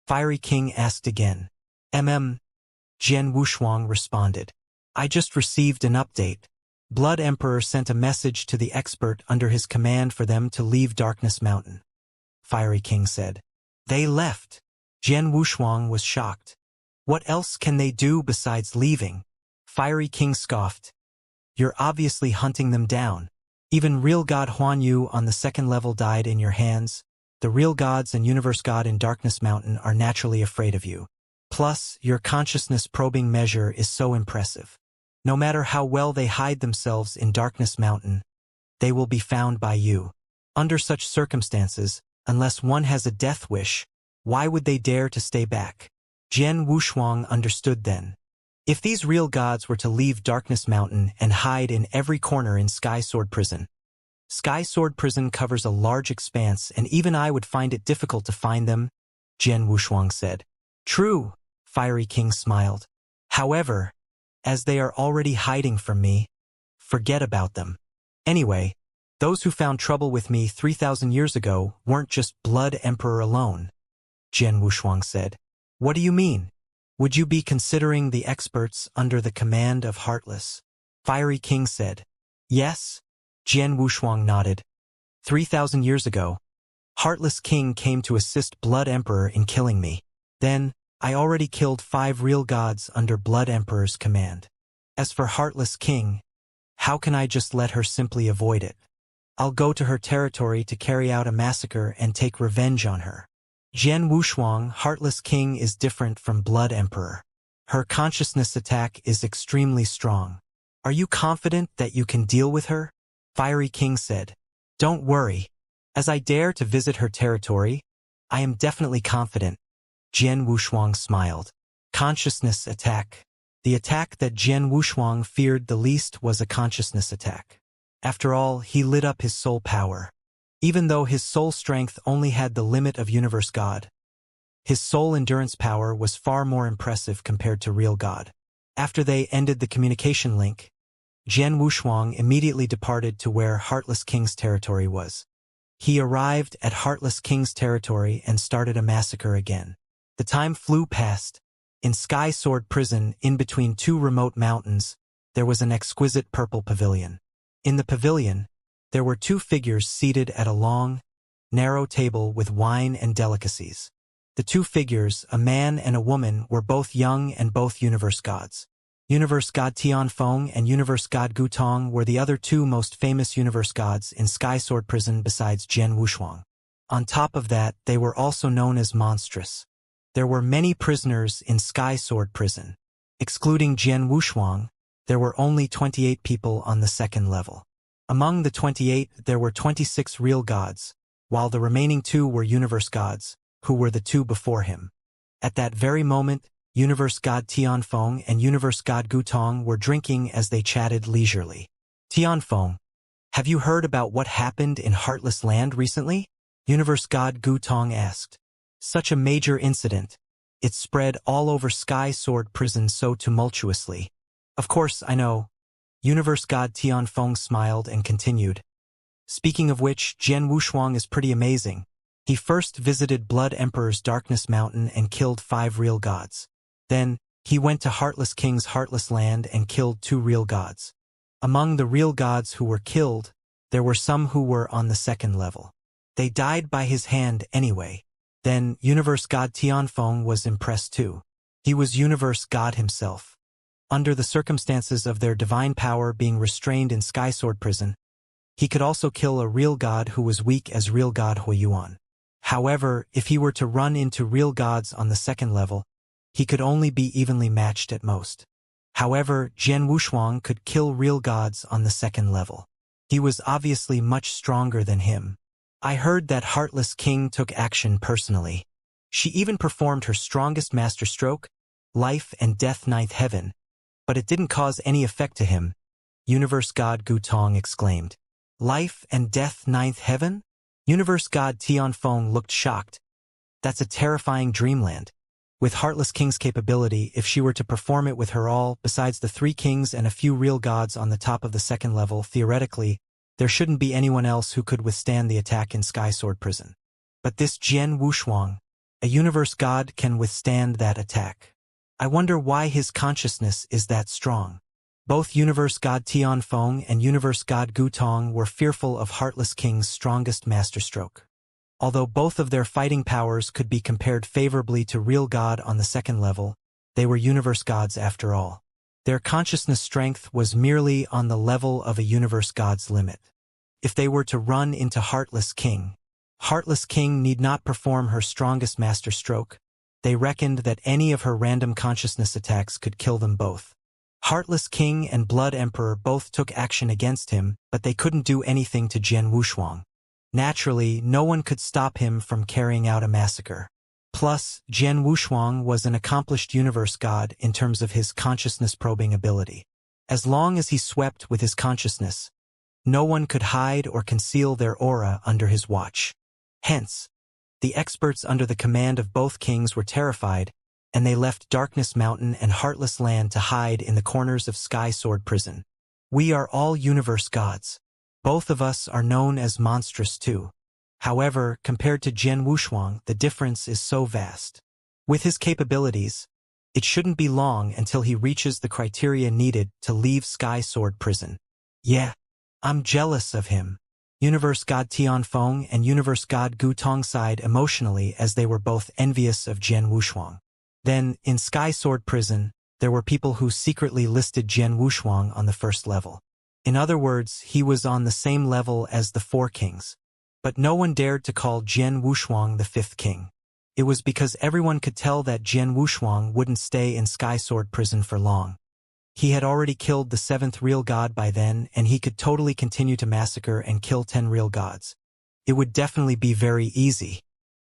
Fiery King asked again. Jian Wushuang responded. I just received an update. Blood Emperor sent a message to the expert under his command for them to leave Darkness Mountain. Fiery King said. They left. Jian Wushuang was shocked. What else can they do besides leaving? Fiery King scoffed. You're obviously hunting them down. Even real God Huan Yu on the 2nd level died in your hands. The real gods and universe god in Darkness Mountain are naturally afraid of you. Plus, your consciousness probing measure is so impressive. No matter how well they hide themselves in Darkness Mountain, they will be found by you. Under such circumstances, unless one has a death wish, why would they dare to stay back? Jian Wushuang understood then. If these real gods were to leave Darkness Mountain and hide in every corner in Sky Sword Prison. Sky Sword Prison covers a large expanse and even I would find it difficult to find them, Jian Wushuang said. True, Fiery King smiled. However, as they are already hiding from me, forget about them. Anyway, those who found trouble with me 3,000 years ago weren't just Blood Emperor alone, Jian Wushuang said. What do you mean? Would you be considering the experts under the command of Heartless? Fiery King said. Yes, Jian Wushuang nodded. 3,000 years ago, Heartless King came to assist Blood Emperor in killing me. Then, I already killed 5 real gods under Blood Emperor's command. As for Heartless King, how can I just let her simply avoid it? I'll go to her territory to carry out a massacre and take revenge on her. Jian Wushuang, Heartless King is different from Blood Emperor. Her consciousness attack is extremely strong. Are you confident that you can deal with her? Fiery King said. Don't worry. As I dare to visit her territory, I am definitely confident. Jian Wushuang smiled. Consciousness attack. The attack that Jian Wushuang feared the least was a consciousness attack. After all, he lit up his soul power. Even though his soul strength only had the limit of Universe God, his soul endurance power was far more impressive compared to real God. After they ended the communication link, Jian Wushuang immediately departed to where Heartless King's territory was. He arrived at Heartless King's territory and started a massacre again. The time flew past. In Sky Sword Prison, in between 2 remote mountains, there was an exquisite purple pavilion. In the pavilion, there were 2 figures seated at a long, narrow table with wine and delicacies. The 2 figures, a man and a woman, were both young and both universe gods. Universe god Tianfeng and universe god Gutong were the other 2 most famous universe gods in Sky Sword Prison besides Jian Wushuang. On top of that, they were also known as monstrous. There were many prisoners in Sky Sword Prison. Excluding Jian Wushuang, there were only 28 people on the 2nd level. Among the 28, there were 26 real gods, while the remaining 2 were universe gods, who were the 2 before him. At that very moment, universe god Tianfeng and universe god Gutong were drinking as they chatted leisurely. Tianfeng, have you heard about what happened in Heartless Land recently? Universe god Gutong asked. Such a major incident. It spread all over Sky Sword Prison so tumultuously. Of course, I know. Universe god Tianfeng smiled and continued. Speaking of which, Jian Wushuang is pretty amazing. He first visited Blood Emperor's Darkness Mountain and killed 5 real gods. Then, he went to Heartless King's Heartless Land and killed 2 real gods. Among the real gods who were killed, there were some who were on the 2nd level. They died by his hand anyway. Then, Universe God Tianfeng was impressed too. He was Universe God himself. Under the circumstances of their divine power being restrained in Sky Sword Prison, he could also kill a real god who was weak as real god Huiyuan. However, if he were to run into real gods on the 2nd level, he could only be evenly matched at most. However, Jian Wushuang could kill real gods on the 2nd level. He was obviously much stronger than him. I heard that Heartless King took action personally. She even performed her strongest master stroke, Life and Death 9th Heaven, but it didn't cause any effect to him. Universe God Gutong exclaimed. Life and Death 9th Heaven? Universe God Tianfeng looked shocked. That's a terrifying dreamland. With Heartless King's capability, if she were to perform it with her all, besides the 3 kings and a few real gods on the top of the 2nd level, theoretically, there shouldn't be anyone else who could withstand the attack in Sky Sword Prison. But this Jian Wushuang, a universe god, can withstand that attack. I wonder why his consciousness is that strong. Both Universe God Tianfeng and Universe God Gutong were fearful of Heartless King's strongest masterstroke. Although both of their fighting powers could be compared favorably to real god on the 2nd level, they were universe gods after all. Their consciousness strength was merely on the level of a universe god's limit. If they were to run into Heartless King need not perform her strongest masterstroke. They reckoned that any of her random consciousness attacks could kill them both. Heartless King and Blood Emperor both took action against him, but they couldn't do anything to Jian Wushuang. Naturally, no one could stop him from carrying out a massacre. Plus, Jian Wushuang was an accomplished universe god in terms of his consciousness-probing ability. As long as he swept with his consciousness, no one could hide or conceal their aura under his watch. Hence, the experts under the command of both kings were terrified, and they left Darkness Mountain and Heartless Land to hide in the corners of Sky Sword Prison. We are all universe gods. Both of us are known as monstrous too. However, compared to Jian Wushuang, the difference is so vast. With his capabilities, it shouldn't be long until he reaches the criteria needed to leave Sky Sword Prison. Yeah, I'm jealous of him. Universe God Tianfeng and Universe God Gutong sighed emotionally as they were both envious of Jian Wushuang. Then, in Sky Sword Prison, there were people who secretly listed Jian Wushuang on the 1st level. In other words, he was on the same level as the 4 kings. But no one dared to call Jian Wushuang the 5th king. It was because everyone could tell that Jian Wushuang wouldn't stay in Sky Sword Prison for long. He had already killed the 7th real god by then, and he could totally continue to massacre and kill 10 real gods. It would definitely be very easy.